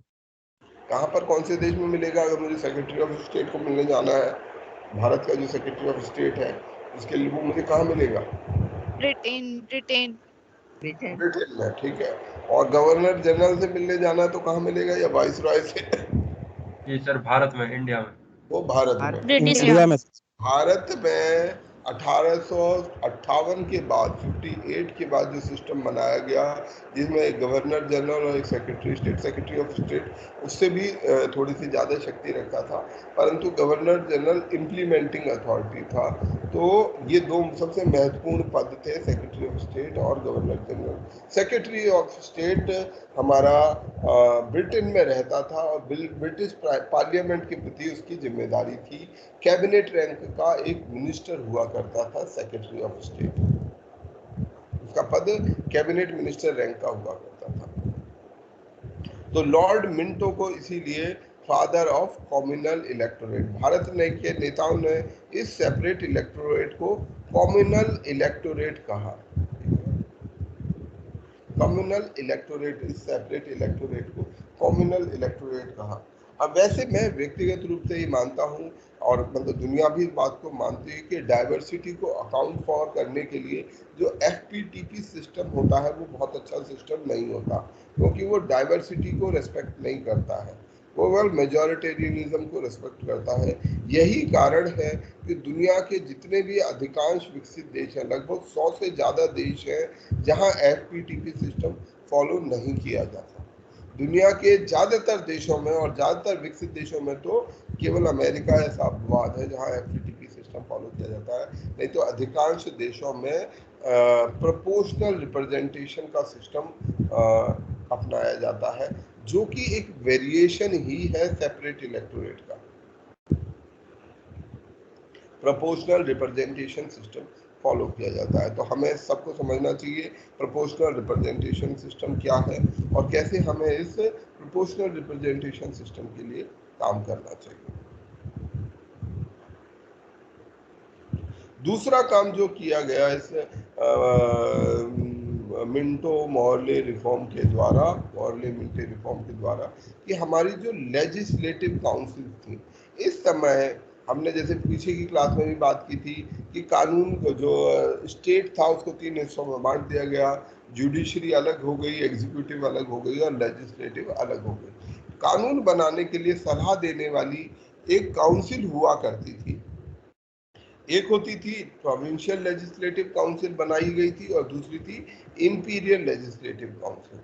कहाँ पर, कौन से देश में मिलेगा? अगर मुझे सेक्रेटरी ऑफ स्टेट को मिलने जाना है, भारत का जो सेक्रेटरी ऑफ स्टेट है उसके लिए वो मुझे कहाँ मिलेगा? ब्रिटेन में, ठीक है। और गवर्नर जनरल से मिलने जाना है तो कहाँ मिलेगा, या वाइस रॉय से? जी सर, भारत में, इंडिया में। वो भारत में, इंडिया में। भारत में 1858 के बाद, 58 के बाद जो सिस्टम बनाया गया, जिसमें एक गवर्नर जनरल और एक सेक्रेटरी ऑफ स्टेट, उससे भी थोड़ी सी ज़्यादा शक्ति रखता था, परंतु गवर्नर जनरल इम्प्लीमेंटिंग अथॉरिटी था। तो ये दो सबसे महत्वपूर्ण पद थे, सेक्रेटरी ऑफ स्टेट और governor general. Secretary of state हमारा ब्रिटेन में रहता था और ब्रिटिश पार्लियामेंट के प्रति उसकी जिम्मेदारी थी। कैबिनेट रैंक का एक मिनिस्टर हुआ करता था सेक्रेटरी ऑफ स्टेट, उसका पद कैबिनेट मिनिस्टर रैंक का हुआ करता था। तो लॉर्ड मिंटो को इसीलिए father of communal electorate, Bharat के नेताओं ने इस सेपरेट इलेक्टोरेट को कम्युनल इलेक्टोरेट कहा। कम्युनल इलेक्टोरेट, इस सेपरेट इलेक्टोरेट को कम्युनल इलेक्टोरेट कहा। अब वैसे मैं व्यक्तिगत रूप से ये मानता हूँ, और मतलब दुनिया भी इस बात को मानती है, कि डाइवर्सिटी को अकाउंट फॉर करने के लिए जो FPTP सिस्टम होता है वो बहुत अच्छा सिस्टम नहीं होता, क्योंकि वो डाइवर्सिटी को रेस्पेक्ट नहीं करता है, वो केवल मेजॉरिटेरियनिज्म को रेस्पेक्ट करता है। यही कारण है कि दुनिया के जितने भी अधिकांश विकसित देश हैं, लगभग 100 से ज़्यादा देश हैं जहां FPTP सिस्टम फॉलो नहीं किया जाता। दुनिया के ज़्यादातर देशों में और ज़्यादातर विकसित देशों में तो केवल अमेरिका ऐसा अपवाद है जहां FPTP सिस्टम फॉलो किया जाता है, नहीं तो अधिकांश देशों में प्रोपोर्शनल रिप्रेजेंटेशन का सिस्टम अपनाया जाता है, जो कि एक वेरिएशन ही है सेपरेट इलेक्टोरेट का। प्रोपोर्शनल रिप्रेजेंटेशन सिस्टम फॉलो किया जाता है। तो हमें सबको समझना चाहिए प्रोपोर्शनल रिप्रेजेंटेशन सिस्टम क्या है और कैसे हमें इस प्रोपोर्शनल रिप्रेजेंटेशन सिस्टम के लिए काम करना चाहिए। दूसरा काम जो किया गया इस मिंटो-मोर्ले रिफॉर्म के द्वारा, मोर्ले-मिंटो रिफॉर्म के द्वारा, कि हमारी जो लेजिस्लेटिव काउंसिल थी, इस समय हमने जैसे पीछे की क्लास में भी बात की थी कि कानून को जो स्टेट था उसको 3 हिस्सों में बांट दिया गया। जुडिशरी अलग हो गई, एग्जीक्यूटिव अलग हो गई और लेजिस्लेटिव अलग हो गई। कानून बनाने के लिए सलाह देने वाली एक काउंसिल हुआ करती थी। एक होती थी प्रोविंशियल लेजिस्लेटिव काउंसिल बनाई गई थी और दूसरी थी imperial legislative council.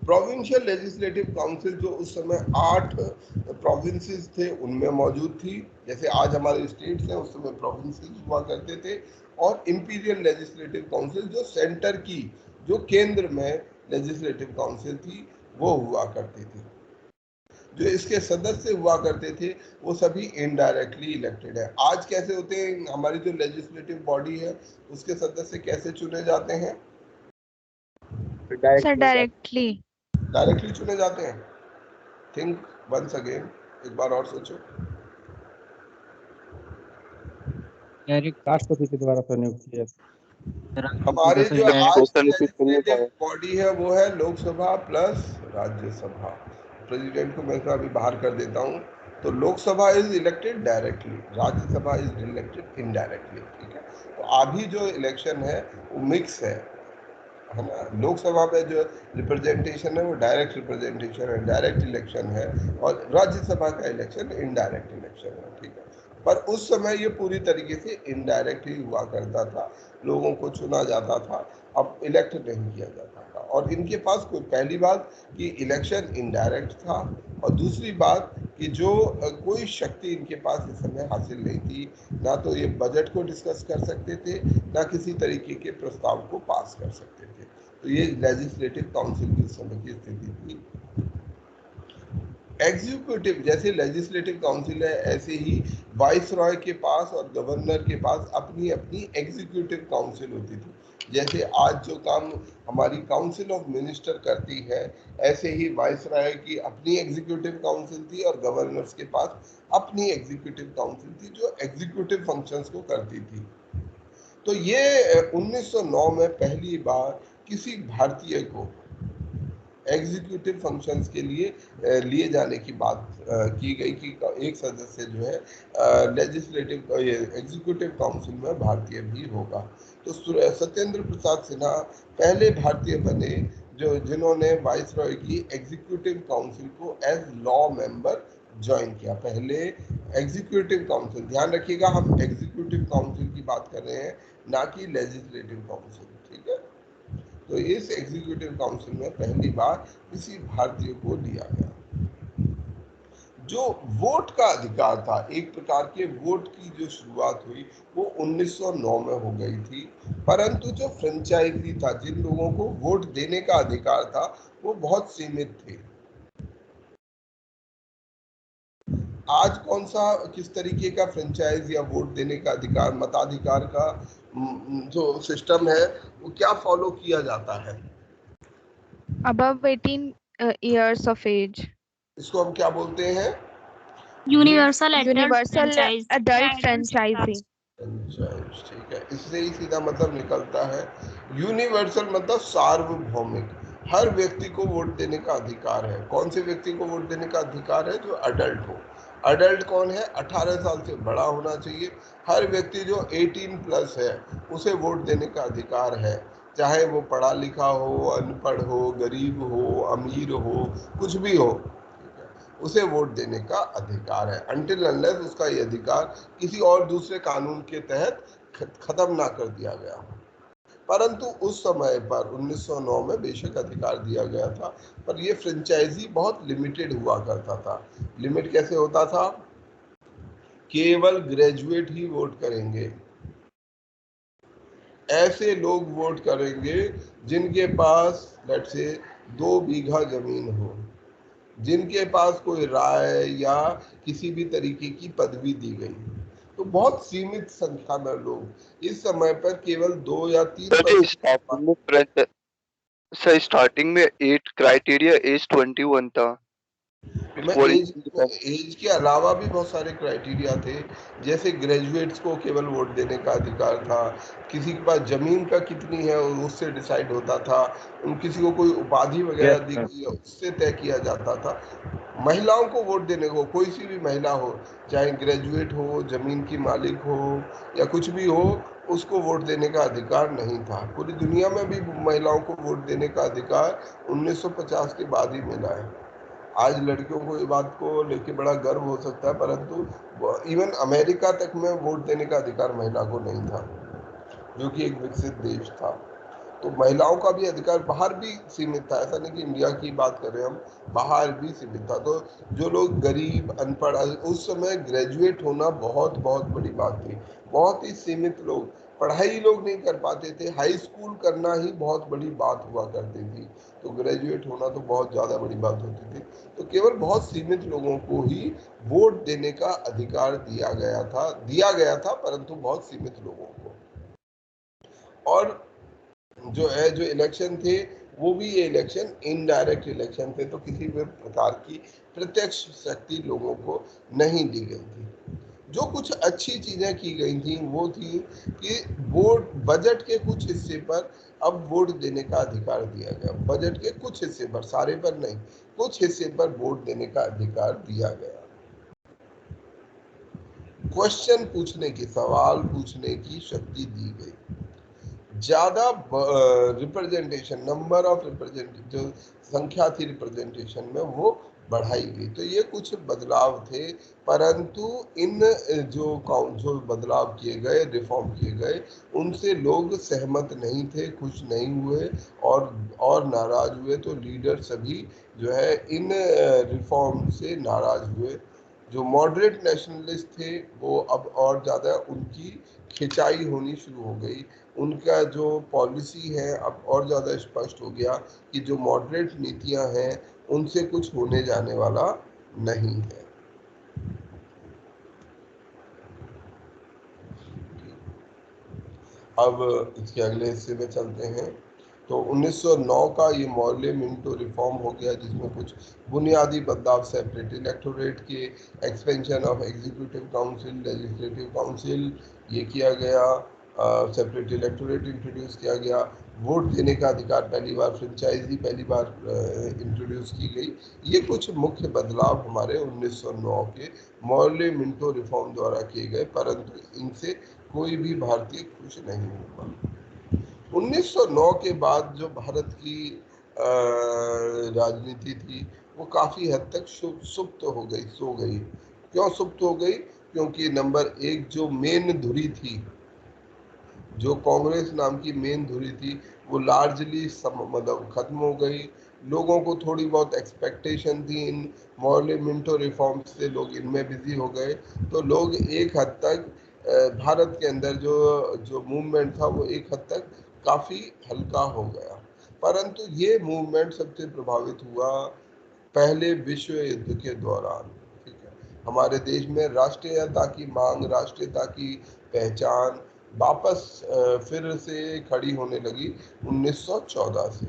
Provincial legislative council जो उस समय 8 प्रोविंसेस थे उनमें मौजूद थी, जैसे आज हमारे स्टेट्स हैं उस समय प्रोविंसेस हुआ करते थे। और इंपीरियल लेजिस्लेटिव काउंसिल जो सेंटर की, जो केंद्र में लेजिस्लेटिव काउंसिल थी वो हुआ करती थी। जो इसके सदस्य हुआ करते थे वो सभी इनडायरेक्टली इलेक्टेड है। आज कैसे होते हैं, हमारी जो लेजिस्लेटिव बॉडी है उसके सदस्य कैसे चुने जाते हैं? सर डायरेक्टली चुने जाते हैं। थिंक वंस अगेन, एक बार और सोचो। राष्ट्रपति के द्वारा नियुक्त किया। हमारे जो आज लेजिस्लेटिव बॉडी है वो है लोकसभा प्लस राज्यसभा। प्रेसिडेंट को मैं अभी बाहर कर देता हूँ। तो Lok Sabha is elected directly, Rajya Sabha is elected indirectly. ठीक है, तो अभी जो इलेक्शन है वो मिक्स है ना। लोकसभा में जो रिप्रेजेंटेशन है वो डायरेक्ट रिप्रेजेंटेशन है, डायरेक्ट इलेक्शन है, और राज्यसभा का इलेक्शन इनडायरेक्ट इलेक्शन है। ठीक है, पर उस समय ये पूरी तरीके से इनडायरेक्ट ही हुआ करता था, लोगों को चुना जाता था, अब इलेक्ट नहीं किया जाता था। और इनके पास कोई, पहली बात कि इलेक्शन इनडायरेक्ट था, और दूसरी बात कि जो कोई शक्ति इनके पास इस समय हासिल नहीं थी, ना तो ये बजट को डिस्कस कर सकते थे, ना किसी तरीके के प्रस्ताव को पास कर सकते थे। तो ये लेजिस्लेटिव काउंसिल की समय की स्थिति थी। एग्जीक्यूटिव, जैसे लेजिस्लेटिव काउंसिल है ऐसे ही वाइसरॉय के पास और गवर्नर के पास अपनी अपनी एग्जीक्यूटिव काउंसिल होती थी। जैसे आज जो काम हमारी काउंसिल ऑफ मिनिस्टर करती है, ऐसे ही वाइसरॉय की अपनी एग्जीक्यूटिव काउंसिल थी और गवर्नर्स के पास अपनी एग्जीक्यूटिव काउंसिल थी जो एग्जीक्यूटिव फंक्शंस को करती थी। तो ये 1909 में पहली बार किसी भारतीय को एग्जीक्यूटिव फंक्शंस के लिए जाने की बात की गई कि एक सदस्य जो है लेजिस्लेटिव एग्जीक्यूटिव काउंसिल में भारतीय भी होगा। तो सत्येंद्र प्रसाद सिन्हा पहले भारतीय बने जिन्होंने वाइसरॉय की एग्जीक्यूटिव काउंसिल को एज लॉ मेंबर ज्वाइन किया। पहले एग्जीक्यूटिव काउंसिल, ध्यान रखिएगा हम एग्जीक्यूटिव काउंसिल की बात कर रहे हैं, ना कि लेजिस्लेटिव काउंसिल। ठीक है, तो इस एग्जीक्यूटिव काउंसिल में पहली बार किसी भारतीय को लिया गया। जो वोट का अधिकार था, एक प्रकार के वोट की जो शुरुआत हुई वो 1909 में हो गई थी, परंतु जो फ्रेंचाइजी था, जिन लोगों को वोट देने का अधिकार था, वो बहुत सीमित थे। आज कौन सा, किस तरीके का फ्रेंचाइज या वोट देने का अधिकार, मताधिकार का जो सिस्टम है वो क्या फॉलो किया जाता है? above 18 years of age. इसको हम क्या बोलते हैं? Universal adult franchising. ठीक है, इससे ही सीधा मतलब निकलता है यूनिवर्सल मतलब सार्वभौमिक। हर व्यक्ति को वोट देने का अधिकार है। कौन से व्यक्ति को वोट देने का अधिकार है? जो अडल्ट हो। अडल्ट कौन है? 18 साल से बड़ा होना चाहिए। हर व्यक्ति जो 18 प्लस है उसे वोट देने का अधिकार है, चाहे वो पढ़ा लिखा हो, अनपढ़ हो, गरीब हो, अमीर हो, कुछ भी हो, उसे वोट देने का अधिकार है, अनटिल अनलेस उसका ये अधिकार किसी और दूसरे कानून के तहत खत्म ना कर दिया गया हो। परंतु उस समय पर 1909 में बेशक अधिकार दिया गया था, पर ये फ्रेंचाइजी बहुत लिमिटेड हुआ करता था। लिमिट कैसे होता था? केवल ग्रेजुएट ही वोट करेंगे, ऐसे लोग वोट करेंगे जिनके पास लेट्स से 2 बीघा जमीन हो, जिनके पास कोई राय या किसी भी तरीके की पदवी दी गई। तो बहुत सीमित संख्या में लोग, इस समय पर केवल 2 या 3%। सर स्टार्टिंग में 8 क्राइटेरिया एज 21 था। मैं एज के अलावा भी बहुत सारे क्राइटेरिया थे, जैसे ग्रेजुएट्स को केवल वोट देने का अधिकार था, किसी के पास जमीन का कितनी है उससे डिसाइड होता था, किसी को कोई उपाधि वगैरह दी गई है उससे तय किया जाता था। महिलाओं को वोट देने को, कोई सी भी महिला हो, चाहे ग्रेजुएट हो, जमीन की मालिक हो या कुछ भी हो, उसको वोट देने का अधिकार नहीं था। पूरी दुनिया में भी महिलाओं को वोट देने का अधिकार 1950 के बाद ही मिला है। आज लड़कियों को ये बात को लेके बड़ा गर्व हो सकता है, परंतु इवन अमेरिका तक में वोट देने का अधिकार महिला को नहीं था, जो कि एक विकसित देश था। तो महिलाओं का भी अधिकार बाहर भी सीमित था, ऐसा नहीं कि इंडिया की बात करें हम, बाहर भी सीमित था। तो जो लोग गरीब, अनपढ़, उस समय ग्रेजुएट होना बहुत बहुत बड़ी बात थी। बहुत ही सीमित लोग, पढ़ाई लोग नहीं कर पाते थे, हाई स्कूल करना ही बहुत बड़ी बात हुआ करती थी, तो ग्रेजुएट होना तो बहुत ज़्यादा बड़ी बात होती थी। तो केवल बहुत सीमित लोगों को ही वोट देने का अधिकार दिया गया था, परंतु बहुत सीमित लोगों को। और जो इलेक्शन थे वो भी ये इलेक्शन इनडायरेक्ट इलेक्शन थे, तो किसी भी प्रकार की प्रत्यक्ष शक्ति लोगों को नहीं दी गई थी। जो कुछ अच्छी चीजें की गई थी वो थी कि वोट, बजट के कुछ हिस्से पर अब वोट देने का अधिकार दिया गया। बजट के कुछ हिस्से पर, सारे पर नहीं, कुछ हिस्से पर वोट देने का अधिकार दिया गया। क्वेश्चन पूछने की, सवाल पूछने की शक्ति दी गई। ज्यादा रिप्रेजेंटेशन, नंबर ऑफ रिप्रेजेंटेशन, जो संख्या थी रिप्रेजेंटेशन में, वो बढ़ाई गई। तो ये कुछ बदलाव थे, परंतु इन जो बदलाव किए गए, रिफॉर्म किए गए, उनसे लोग सहमत नहीं थे, खुश नहीं हुए और नाराज हुए। तो लीडर सभी जो है इन रिफॉर्म से नाराज हुए। जो मॉडरेट नेशनलिस्ट थे वो अब और ज़्यादा उनकी खिंचाई होनी शुरू हो गई। उनका जो पॉलिसी है अब और ज़्यादा स्पष्ट हो गया कि जो मॉडरेट नीतियां हैं उनसे कुछ होने जाने वाला नहीं है। अब इसके अगले हिस्से में चलते हैं। तो 1909 का ये मॉर्ले मिंटो रिफॉर्म हो गया, जिसमें कुछ बुनियादी बदलाव, सेपरेट इलेक्टोरेट के, expansion of executive council, legislative council, ये किया गया। सेपरेट इलेक्टोरेट इंट्रोड्यूस किया गया। वोट देने का अधिकार पहली बार, फ्रेंचाइजी पहली बार इंट्रोड्यूस की गई। ये कुछ मुख्य बदलाव हमारे 1909 के मॉर्ले मिंटो रिफॉर्म द्वारा किए गए, परंतु इनसे कोई भी भारतीय खुश नहीं हुआ। 1909 के बाद जो भारत की राजनीति थी वो काफ़ी हद तक सुप्त हो गई, सो गई। क्यों सुप्त हो गई? क्योंकि नंबर एक, जो मेन धुरी थी, जो कांग्रेस नाम की मेन धुरी थी, वो लार्जली मतलब खत्म हो गई। लोगों को थोड़ी बहुत एक्सपेक्टेशन थी इन मॉर्ले मिंटो रिफॉर्म्स से, लोग इनमें बिजी हो गए। तो लोग एक हद तक भारत के अंदर जो मूवमेंट था वो एक हद तक काफ़ी हल्का हो गया। परंतु ये मूवमेंट सबसे प्रभावित हुआ पहले विश्व युद्ध के दौरान। ठीक है, हमारे देश में राष्ट्रीयता की मांग, राष्ट्रीयता की पहचान वापस फिर से खड़ी होने लगी 1914 से,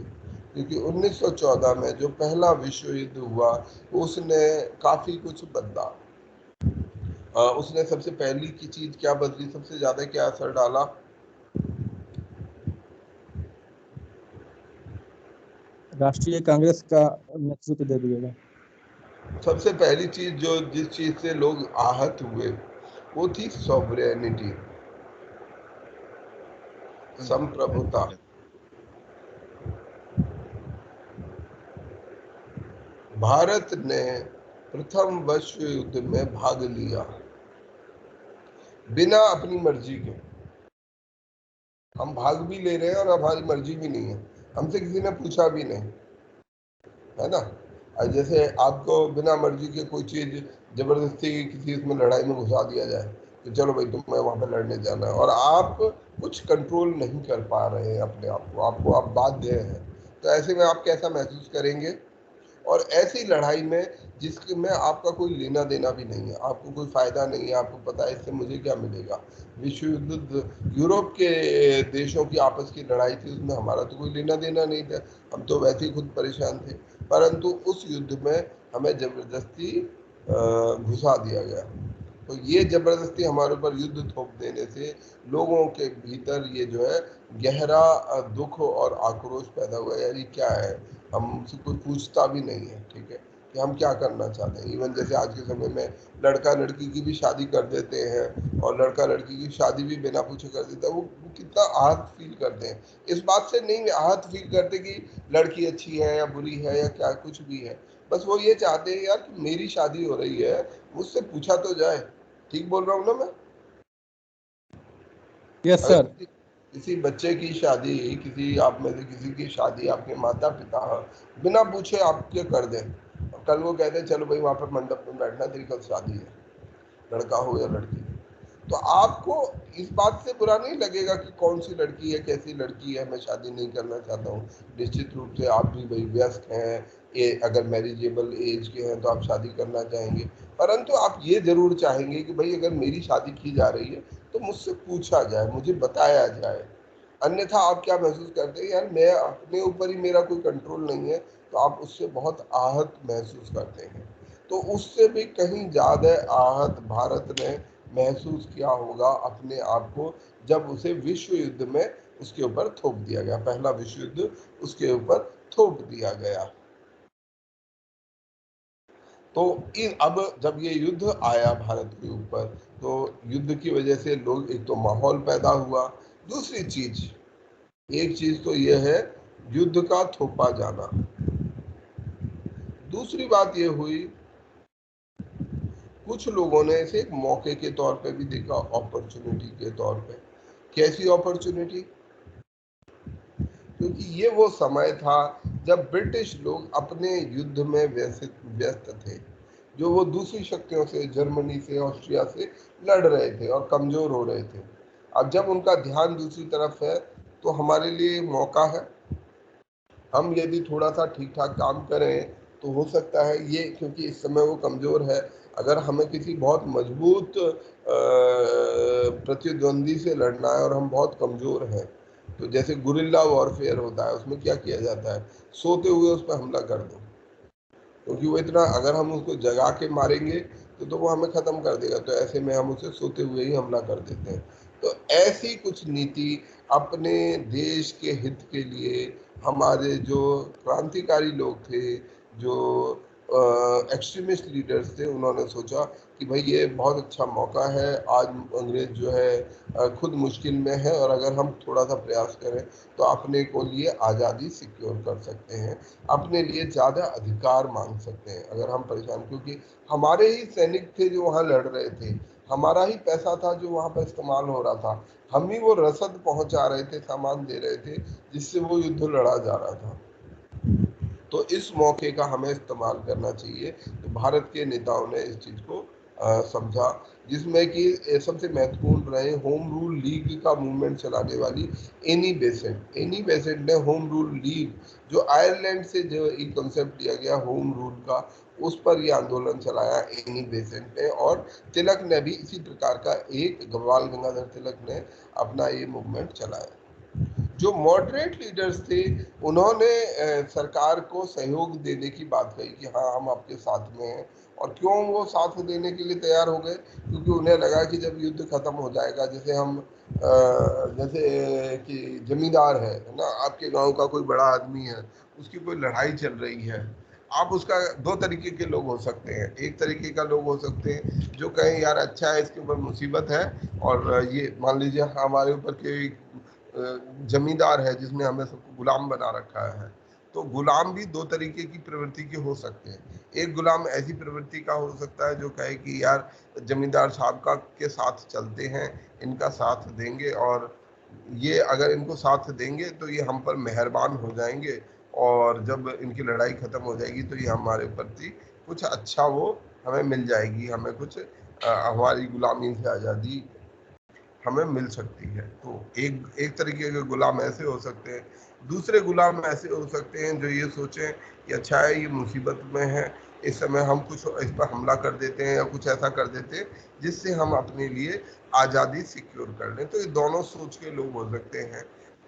क्योंकि 1914 में जो पहला विश्व युद्ध हुआ उसने काफ़ी कुछ बदला। उसने सबसे पहली की चीज क्या बदली, सबसे ज्यादा क्या असर डाला? राष्ट्रीय कांग्रेस का नेतृत्व दे दिएगा। सबसे पहली चीज जिस चीज से लोग आहत हुए वो थी सॉवरेनिटी, संप्रभुता। भारत ने प्रथम विश्व युद्ध में भाग लिया बिना अपनी मर्जी के। हम भाग भी ले रहे हैं और हमारी मर्जी भी नहीं है, हमसे किसी ने पूछा भी नहीं, है ना। जैसे आपको बिना मर्जी के कोई चीज जबरदस्ती किसी इसमें लड़ाई में घुसा दिया जाए कि चलो भाई तुम्हें वहां पर लड़ने जाना है, और आप कुछ कंट्रोल नहीं कर पा रहे हैं अपने आप को, आप बाध्य हैं, तो ऐसे में आप कैसा महसूस करेंगे? और ऐसी लड़ाई में जिसके में आपका कोई लेना देना भी नहीं है, आपको कोई फायदा नहीं है, आपको पता है इससे मुझे क्या मिलेगा। विश्व युद्ध यूरोप के देशों की आपस की लड़ाई थी, उसमें हमारा तो कोई लेना देना नहीं था, हम तो वैसे ही खुद परेशान थे, परंतु उस युद्ध में हमें जबरदस्ती घुसा दिया गया। तो ये जबरदस्ती हमारे ऊपर युद्ध थोप देने से लोगों के भीतर ये जो है गहरा दुख और आक्रोश पैदा हुआ, यार ये क्या है, हमसे कोई पूछता भी नहीं है, ठीक है, कि हम क्या करना चाहते हैं। इवन जैसे आज के समय में लड़का लड़की की भी शादी कर देते हैं और लड़का लड़की की शादी भी बिना पूछे कर देता है, वो कितना आहत फील करते हैं। इस बात से नहीं आहत फील करते कि लड़की अच्छी है या बुरी है या क्या कुछ भी है, बस वो ये चाहते हैं यार कि मेरी शादी हो रही है, मुझसे पूछा तो जाए। ठीक बोल रहा हूँ ना मैं? Yes sir. किसी बच्चे की शादी, किसी आप में से किसी की शादी आपके माता पिता बिना पूछे आपके कर दें, कल वो कहते हैं चलो भाई वहाँ पर मंडप में बैठना, तेरी कल शादी है, लड़का हो या लड़की, तो आपको इस बात से बुरा नहीं लगेगा कि कौन सी लड़की है, कैसी लड़की है, मैं शादी नहीं करना चाहता हूँ। निश्चित रूप से आप भी भाई व्यस्त हैं, अगर मैरिजेबल एज के हैं तो आप शादी करना चाहेंगे, परंतु आप ये जरूर चाहेंगे कि भाई अगर मेरी शादी की जा रही है तो मुझसे पूछा जाए, मुझे बताया जाए। अन्यथा आप क्या महसूस करते हैं, यार मैं अपने ऊपर ही मेरा कोई कंट्रोल नहीं है, तो आप उससे बहुत आहत महसूस करते हैं। तो उससे भी कहीं ज़्यादा आहत भारत ने महसूस किया होगा अपने आप को जब उसे विश्व युद्ध में उसके ऊपर थोप दिया गया, पहला विश्व युद्ध उसके ऊपर थोप दिया गया। तो अब जब ये युद्ध आया भारत के ऊपर, तो युद्ध की वजह से लोग, एक तो माहौल पैदा हुआ, दूसरी चीज, एक चीज तो ये है युद्ध का थोपा जाना, दूसरी बात ये हुई कुछ लोगों ने इसे एक मौके के तौर पे भी देखा, अपॉर्चुनिटी के तौर पे। कैसी अपॉर्चुनिटी? क्योंकि ये वो समय था जब ब्रिटिश लोग अपने युद्ध में व्यस्त थे, जो वो दूसरी शक्तियों से, जर्मनी से, ऑस्ट्रिया से लड़ रहे थे और कमजोर हो रहे थे। अब जब उनका ध्यान दूसरी तरफ है तो हमारे लिए मौका है, हम यदि थोड़ा सा ठीक ठाक काम करें तो हो सकता है ये, क्योंकि इस समय वो कमजोर है, अगर हमें किसी बहुत मजबूत प्रतिद्वंदी से लड़ना है और हम बहुत कमजोर हैं, तो जैसे गुरिल्ला वॉरफेयर होता है, उसमें क्या किया जाता है, सोते हुए उस पर हमला कर दो, क्योंकि वो इतना, अगर हम उसको जगा के मारेंगे तो वो हमें खत्म कर देगा, तो ऐसे में हम उसे सोते हुए ही हमला कर देते हैं। तो ऐसी कुछ नीति अपने देश के हित के लिए हमारे जो क्रांतिकारी लोग थे, जो एक्सट्रीमिस्ट लीडर्स थे, उन्होंने सोचा कि भाई ये बहुत अच्छा मौका है, आज अंग्रेज जो है खुद मुश्किल में है, और अगर हम थोड़ा सा प्रयास करें तो अपने को लिए आज़ादी सिक्योर कर सकते हैं, अपने लिए ज़्यादा अधिकार मांग सकते हैं अगर हम परेशान, क्योंकि हमारे ही सैनिक थे जो वहाँ लड़ रहे थे, हमारा ही पैसा था जो वहाँ पर इस्तेमाल हो रहा था, हम ही वो रसद पहुँचा रहे थे, सामान दे रहे थे जिससे वो युद्ध लड़ा जा रहा था। तो इस मौके का हमें इस्तेमाल करना चाहिए। तो भारत के नेताओं ने इस चीज़ को समझा, जिसमें कि सबसे महत्वपूर्ण रहे होम रूल लीग का मूवमेंट चलाने वाली एनी बेसेंट। एनी बेसेंट ने होम रूल लीग, जो आयरलैंड से जो एक कंसेप्ट लिया गया होम रूल का, उस पर ये आंदोलन चलाया एनी बेसेंट ने, और तिलक ने भी इसी प्रकार का एक, बाल गंगाधर तिलक ने अपना ये मूवमेंट चलाया। जो मॉडरेट लीडर्स थे उन्होंने सरकार को सहयोग देने की बात कही कि हाँ हम आपके साथ में हैं, और क्यों वो साथ देने के लिए तैयार हो गए, क्योंकि उन्हें लगा कि जब युद्ध खत्म हो जाएगा, जैसे हम जैसे कि जमींदार है ना, आपके गांव का कोई बड़ा आदमी है, उसकी कोई लड़ाई चल रही है, आप उसका, दो तरीके के लोग हो सकते हैं, एक तरीके का लोग हो सकते हैं जो कहें यार अच्छा है, इसके ऊपर मुसीबत है, और ये मान लीजिए हमारे ऊपर कोई जमींदार है जिसने हमें सबको गुलाम बना रखा है, तो गुलाम भी दो तरीके की प्रवृत्ति के हो सकते हैं। एक गुलाम ऐसी प्रवृत्ति का हो सकता है जो कहे कि यार जमींदार साहब का के साथ चलते हैं, इनका साथ देंगे, और ये अगर इनको साथ देंगे तो ये हम पर मेहरबान हो जाएंगे, और जब इनकी लड़ाई खत्म हो जाएगी तो ये हमारे प्रति कुछ अच्छा वो हमें मिल जाएगी, हमें कुछ हमारी गुलामी से आज़ादी हमें मिल सकती है। तो एक तरीके के गुलाम ऐसे हो सकते हैं, दूसरे गुलाम ऐसे हो सकते हैं जो ये सोचें कि अच्छा है, ये मुसीबत में है, इस समय हम कुछ इस पर हमला कर देते हैं या कुछ ऐसा कर देते हैं जिससे हम अपने लिए आज़ादी सिक्योर कर लें। तो ये दोनों सोच के लोग हो सकते हैं।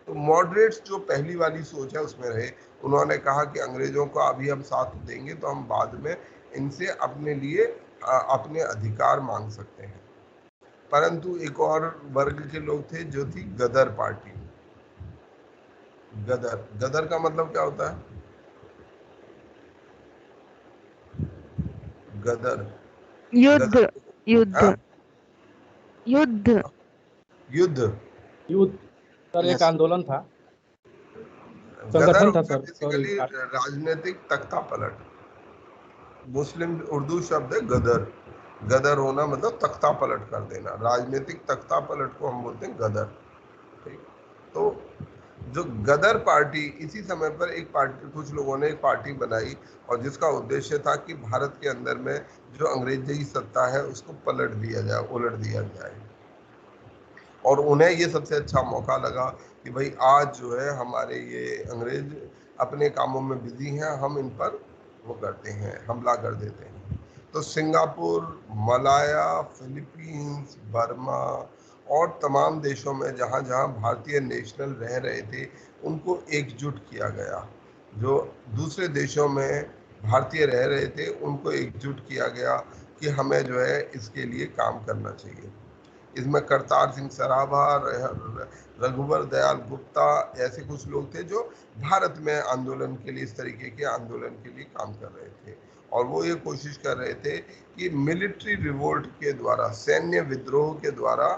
तो मॉडरेट्स जो पहली वाली सोच है उसमें रहे, उन्होंने कहा कि अंग्रेजों को अभी हम साथ देंगे तो हम बाद में इनसे अपने लिए अपने अधिकार मांग सकते हैं। परंतु एक और वर्ग के लोग थे जो थी गदर पार्टी। गदर, गदर का मतलब क्या होता है? गदर, युद्ध, युद्ध, हाँ? युद्ध, युद्ध, युद्ध सर एक आंदोलन था, गदर संगठन था होता सर, सॉरी। बेसिकली राजनीतिक तख्ता पलट। मुस्लिम उर्दू शब्द है गदर। गदर होना मतलब तख्ता पलट कर देना। राजनीतिक तख्ता पलट को हम बोलते हैं गदर। ठीक। तो जो गदर पार्टी, इसी समय पर एक पार्टी, कुछ लोगों ने एक पार्टी बनाई और जिसका उद्देश्य था कि भारत के अंदर में जो अंग्रेजी सत्ता है उसको पलट दिया जाए, उलट दिया जाए। और उन्हें ये सबसे अच्छा मौका लगा कि भाई आज जो है हमारे ये अंग्रेज अपने कामों में बिजी हैं, हम इन पर वो करते हैं, हमला कर देते हैं। तो सिंगापुर, मलाया, फिलीपींस, बर्मा और तमाम देशों में जहाँ जहाँ भारतीय नेशनल रह रहे थे उनको एकजुट किया गया। जो दूसरे देशों में भारतीय रह रहे थे उनको एकजुट किया गया कि हमें जो है इसके लिए काम करना चाहिए। इसमें करतार सिंह सराभा, रघुवर दयाल गुप्ता ऐसे कुछ लोग थे जो भारत में आंदोलन के लिए, इस तरीके के आंदोलन के लिए काम कर रहे थे। और वो ये कोशिश कर रहे थे कि मिलिट्री रिवोल्ट के द्वारा, सैन्य विद्रोह के द्वारा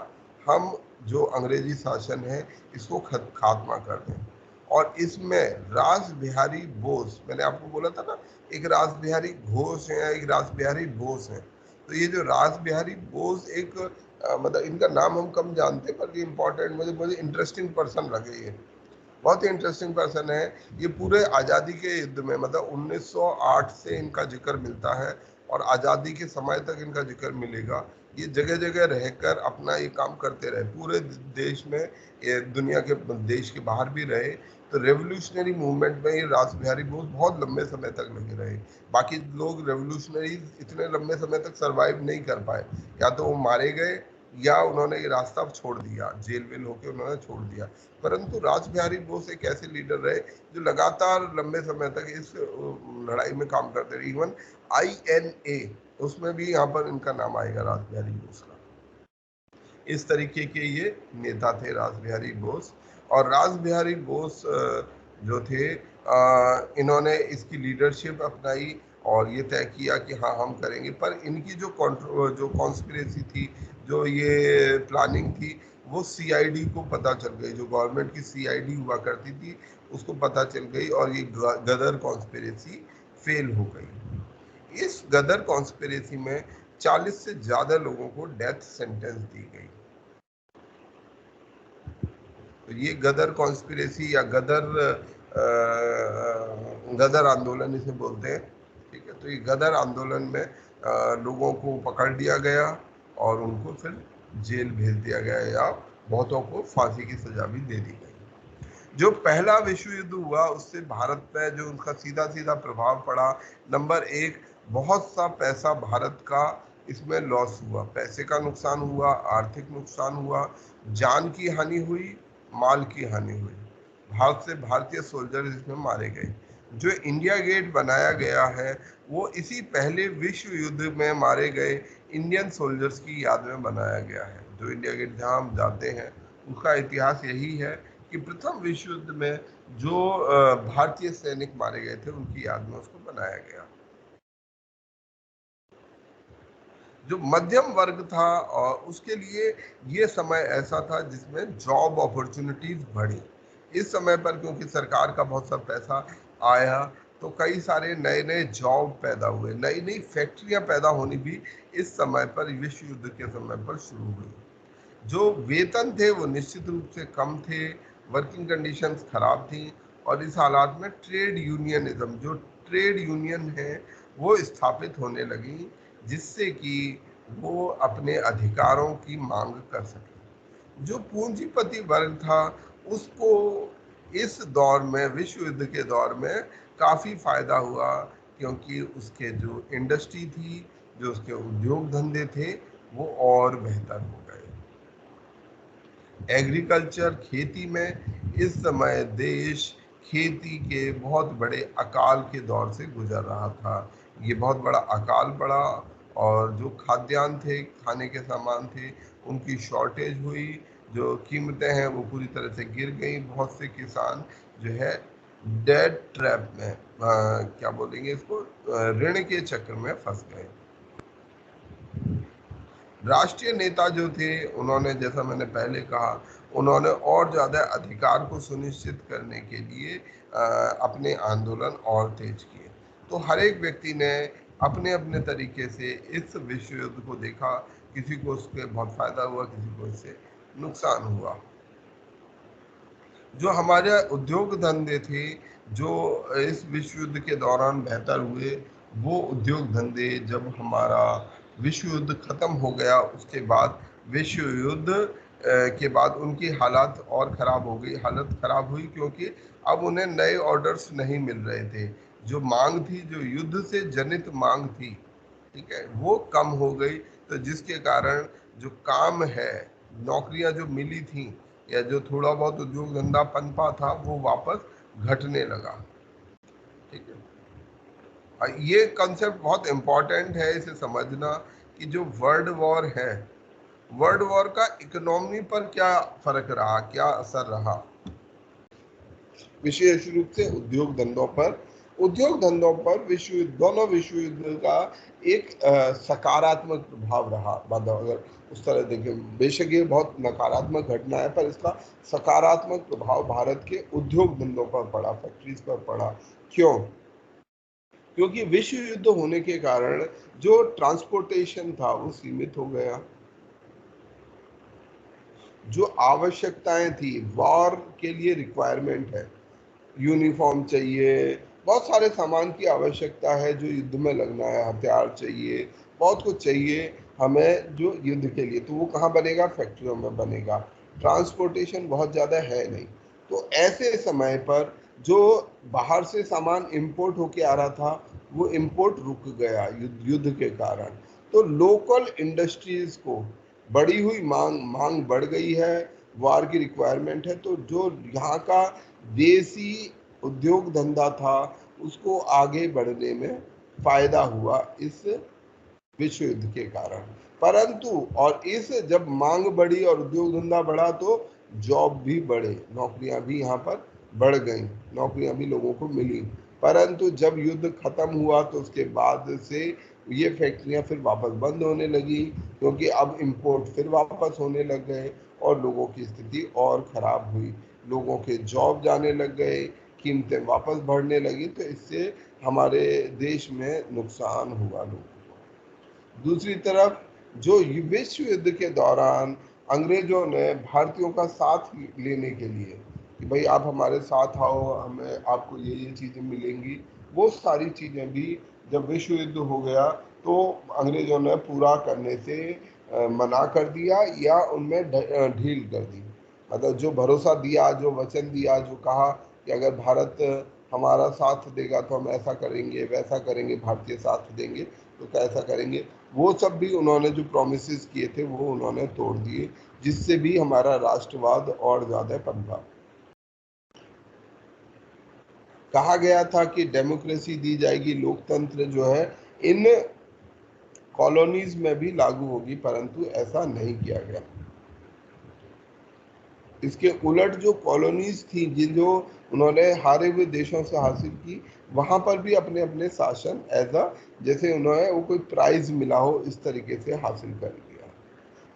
हम जो अंग्रेजी शासन है इसको खात्मा कर दें। और इसमें रास बिहारी बोस, मैंने आपको बोला था ना, एक रास बिहारी घोष है, एक रास बिहारी बोस है। तो ये जो रास बिहारी बोस एक मतलब इनका नाम हम कम जानते पर ये इम्पोर्टेंट, मुझे इंटरेस्टिंग पर्सन लगे। ये बहुत ही इंटरेस्टिंग पर्सन है। ये पूरे आज़ादी के युद्ध में, मतलब 1908 से इनका जिक्र मिलता है और आज़ादी के समय तक इनका जिक्र मिलेगा। ये जगह जगह रहकर अपना ये काम करते रहे, पूरे देश में, ये दुनिया के देश के बाहर भी रहे। तो रेवोल्यूशनरी मूवमेंट में ये रास बिहारी बोस बहुत लंबे समय तक लगे रहे। बाकी लोग रेवोल्यूशनरी इतने लंबे समय तक सरवाइव नहीं कर पाए, या तो वो मारे गए या उन्होंने ये रास्ता छोड़ दिया, जेल वेल होकर उन्होंने छोड़ दिया। परंतु रास बिहारी बोस एक ऐसे लीडर रहे जो लगातार लंबे समय तक इस लड़ाई में काम करते रहे। इवन INA उसमें भी यहाँ पर इनका नाम आएगा, रास बिहारी बोस का। इस तरीके के ये नेता थे रास बिहारी बोस। और रास बिहारी बोस जो थे, इन्होंने इसकी लीडरशिप अपनाई और ये तय किया कि हाँ हम करेंगे। पर इनकी जो कॉन्स्पिरेसी थी, जो ये प्लानिंग थी, वो CID को पता चल गई। जो गवर्नमेंट की CID हुआ करती थी उसको पता चल गई और ये गदर कॉन्स्पिरेसी फेल हो गई। इस गदर कॉन्स्पिरेसी में 40 से ज्यादा लोगों को डेथ सेंटेंस दी गई। तो ये गदर कॉन्स्पिरेसी या गदर आंदोलन इसे बोलते हैं। ठीक है। तो ये गदर आंदोलन में लोगों को पकड़ लिया गया और उनको फिर जेल भेज दिया गया या बहुतों को फांसी की सजा भी दे दी गई। जो पहला विश्व युद्ध हुआ उससे भारत पे जो उनका सीधा सीधा प्रभाव पड़ा, नंबर 1, बहुत सा पैसा भारत का इसमें लॉस हुआ, पैसे का नुकसान हुआ, आर्थिक नुकसान हुआ, जान की हानि हुई, माल की हानि हुई। भारत से भारतीय सोल्जर इसमें मारे गए। जो इंडिया गेट बनाया गया है वो इसी पहले विश्व युद्ध में मारे गए इंडियन सोल्जर्स की याद में बनाया गया है। जो इंडिया गेट जहाँ हम जाते हैं उसका इतिहास यही है कि प्रथम विश्व युद्ध में जो भारतीय सैनिक मारे गए थे उनकी याद में उसको बनाया गया। जो मध्यम वर्ग था और उसके लिए ये समय ऐसा था जिसमें जॉब अपॉर्चुनिटीज बढ़ी। इस समय पर क्योंकि सरकार का बहुत सा पैसा आया तो कई सारे नए नए जॉब पैदा हुए, नई नई फैक्ट्रियां पैदा होनी भी इस समय पर, विश्व युद्ध के समय पर शुरू हुई। जो वेतन थे वो निश्चित रूप से कम थे, वर्किंग कंडीशंस खराब थी और इस हालात में ट्रेड यूनियनिज्म, जो ट्रेड यूनियन है वो स्थापित होने लगी जिससे कि वो अपने अधिकारों की मांग कर सके। जो पूंजीपति वर्ग था उसको इस दौर में, विश्व युद्ध के दौर में काफी फायदा हुआ, क्योंकि उसके जो इंडस्ट्री थी, जो उसके उद्योग धंधे थे, वो और बेहतर हो गए। एग्रीकल्चर, खेती में इस समय देश खेती के बहुत बड़े अकाल के दौर से गुजर रहा था। ये बहुत बड़ा अकाल पड़ा और जो खाद्यान्न थे, खाने के सामान थे, उनकी शॉर्टेज हुई, जो कीमतें हैं वो पूरी तरह से गिर गई। बहुत से किसान जो है डेड ट्रैप में, क्या बोलेंगे इसको, ऋण के चक्र में फंस गए। राष्ट्रीय नेता जो थे, उन्होंने, जैसा मैंने पहले कहा, उन्होंने और ज्यादा अधिकार को सुनिश्चित करने के लिए अपने आंदोलन और तेज किए। तो हर एक व्यक्ति ने अपने अपने तरीके से इस विश्व युद्ध को देखा। किसी को उसके बहुत फायदा हुआ, किसी को इससे नुकसान हुआ। जो हमारे उद्योग धंधे थे, जो इस विश्व युद्ध के दौरान बेहतर हुए, वो उद्योग धंधे जब हमारा विश्व युद्ध खत्म हो गया, उसके बाद विश्व युद्ध के बाद उनकी हालत और खराब हो गई। हालत खराब हुई क्योंकि अब उन्हें नए ऑर्डर्स नहीं मिल रहे थे। जो मांग थी, जो युद्ध से जनित मांग थी, ठीक है, वो कम हो गई। तो जिसके कारण जो काम है, नौकरियां जो मिली थी या जो थोड़ा बहुत उद्योग धंधा पनपा था, वो वापस घटने लगा। ठीक है, ये कंसेप्ट बहुत इंपॉर्टेंट है इसे समझना कि जो वर्ल्ड वॉर है, वर्ल्ड वॉर का इकोनॉमी पर क्या फर्क रहा, क्या असर रहा, विशेष रूप से उद्योग धंधों पर। उद्योग धंधों पर दोनों विश्व युद्ध का एक सकारात्मक प्रभाव रहा। अगर उस तरह देखें, बेशक ये बहुत नकारात्मक घटना है, पर इसका सकारात्मक प्रभाव भारत के उद्योग धंधों पर पड़ा, फैक्ट्रीज पर पड़ा। क्यों? क्योंकि विश्व युद्ध होने के कारण जो ट्रांसपोर्टेशन था वो सीमित हो गया। जो आवश्यकताएं थी, वॉर के लिए रिक्वायरमेंट है, यूनिफॉर्म चाहिए, बहुत सारे सामान की आवश्यकता है जो युद्ध में लगना है, हथियार चाहिए, बहुत कुछ चाहिए हमें जो युद्ध के लिए। तो वो कहाँ बनेगा? फैक्ट्रियों में बनेगा। ट्रांसपोर्टेशन बहुत ज़्यादा है नहीं। तो ऐसे समय पर जो बाहर से सामान इंपोर्ट होके आ रहा था, वो इंपोर्ट रुक गया युद्ध के कारण। तो लोकल इंडस्ट्रीज को बढ़ी हुई मांग बढ़ गई है, वार की रिक्वायरमेंट है। तो जो यहाँ का देसी उद्योग धंधा था, उसको आगे बढ़ने में फायदा हुआ इस विश्व युद्ध के कारण। परंतु और इस जब मांग बढ़ी और उद्योग धंधा बढ़ा, तो जॉब भी बढ़े, नौकरियां भी यहाँ पर बढ़ गई, नौकरियां भी लोगों को मिली। परंतु जब युद्ध खत्म हुआ तो उसके बाद से ये फैक्ट्रियां फिर वापस बंद होने लगी, क्योंकि अब इंपोर्ट फिर वापस होने लग गए और लोगों की स्थिति और खराब हुई। लोगों के जॉब जाने लग गए, कीमतें वापस बढ़ने लगी। तो इससे हमारे देश में नुकसान हुआ लोगों को। दूसरी तरफ जो विश्व युद्ध के दौरान अंग्रेजों ने भारतीयों का साथ लेने के लिए कि भाई आप हमारे साथ आओ, हमें आपको ये चीज़ें मिलेंगी, वो सारी चीज़ें भी जब विश्व युद्ध हो गया तो अंग्रेजों ने पूरा करने से मना कर दिया या उनमें ढील कर दी। मतलब जो भरोसा दिया, जो वचन दिया, जो कहा कि अगर भारत हमारा साथ देगा तो हम ऐसा करेंगे, वैसा करेंगे, भारतीय साथ देंगे तो कैसा करेंगे, वो सब भी उन्होंने जो प्रोमिसेस किए थे वो उन्होंने तोड़ दिए, जिससे भी हमारा राष्ट्रवाद और ज्यादा पनपा। कहा गया था कि डेमोक्रेसी दी जाएगी, लोकतंत्र जो है इन कॉलोनीज में भी लागू होगी, परंतु ऐसा नहीं किया गया। इसके उलट जो कॉलोनीज थी, जो उन्होंने हारे हुए देशों से हासिल की, वहां पर भी अपने अपने शासन जैसे उन्हें वो कोई प्राइज मिला हो, इस तरीके से हासिल कर लिया।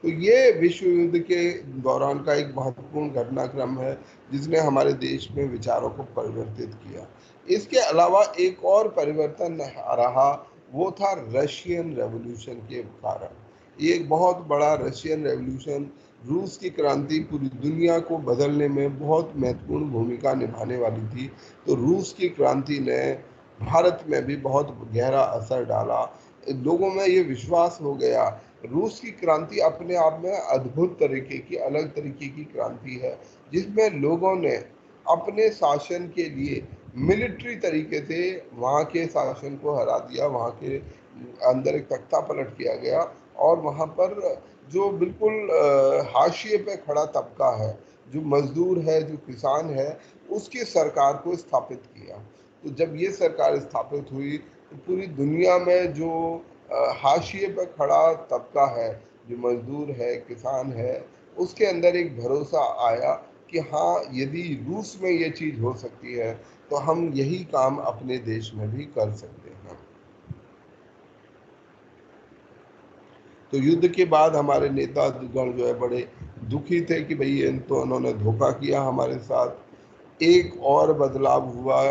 तो ये विश्व युद्ध के दौरान का एक महत्वपूर्ण घटनाक्रम है जिसने हमारे देश में विचारों को परिवर्तित किया। इसके अलावा एक और परिवर्तन रहा, वो था रशियन रेवोल्यूशन के कारण। ये एक बहुत बड़ा रशियन रेवोल्यूशन, रूस की क्रांति पूरी दुनिया को बदलने में बहुत महत्वपूर्ण भूमिका निभाने वाली थी। तो रूस की क्रांति ने भारत में भी बहुत गहरा असर डाला। लोगों में ये विश्वास हो गया, रूस की क्रांति अपने आप में अद्भुत तरीके की, अलग तरीके की क्रांति है, जिसमें लोगों ने अपने शासन के लिए मिलिट्री तरीके से वहाँ के शासन को हरा दिया, वहाँ के अंदर एक तख्ता पलट किया गया और वहाँ पर जो बिल्कुल हाशिए पे खड़ा तबका है, जो मजदूर है, जो किसान है, उसकी सरकार को स्थापित किया। तो जब ये सरकार स्थापित हुई तो पूरी दुनिया में जो हाशिए पे खड़ा तबका है, जो मजदूर है, किसान है, उसके अंदर एक भरोसा आया कि हाँ, यदि रूस में ये चीज़ हो सकती है तो हम यही काम अपने देश में भी कर सकते हैं। तो युद्ध के बाद हमारे नेता गण जो है बड़े दुखी थे कि भाई तो उन्होंने धोखा किया हमारे साथ। एक और बदलाव हुआ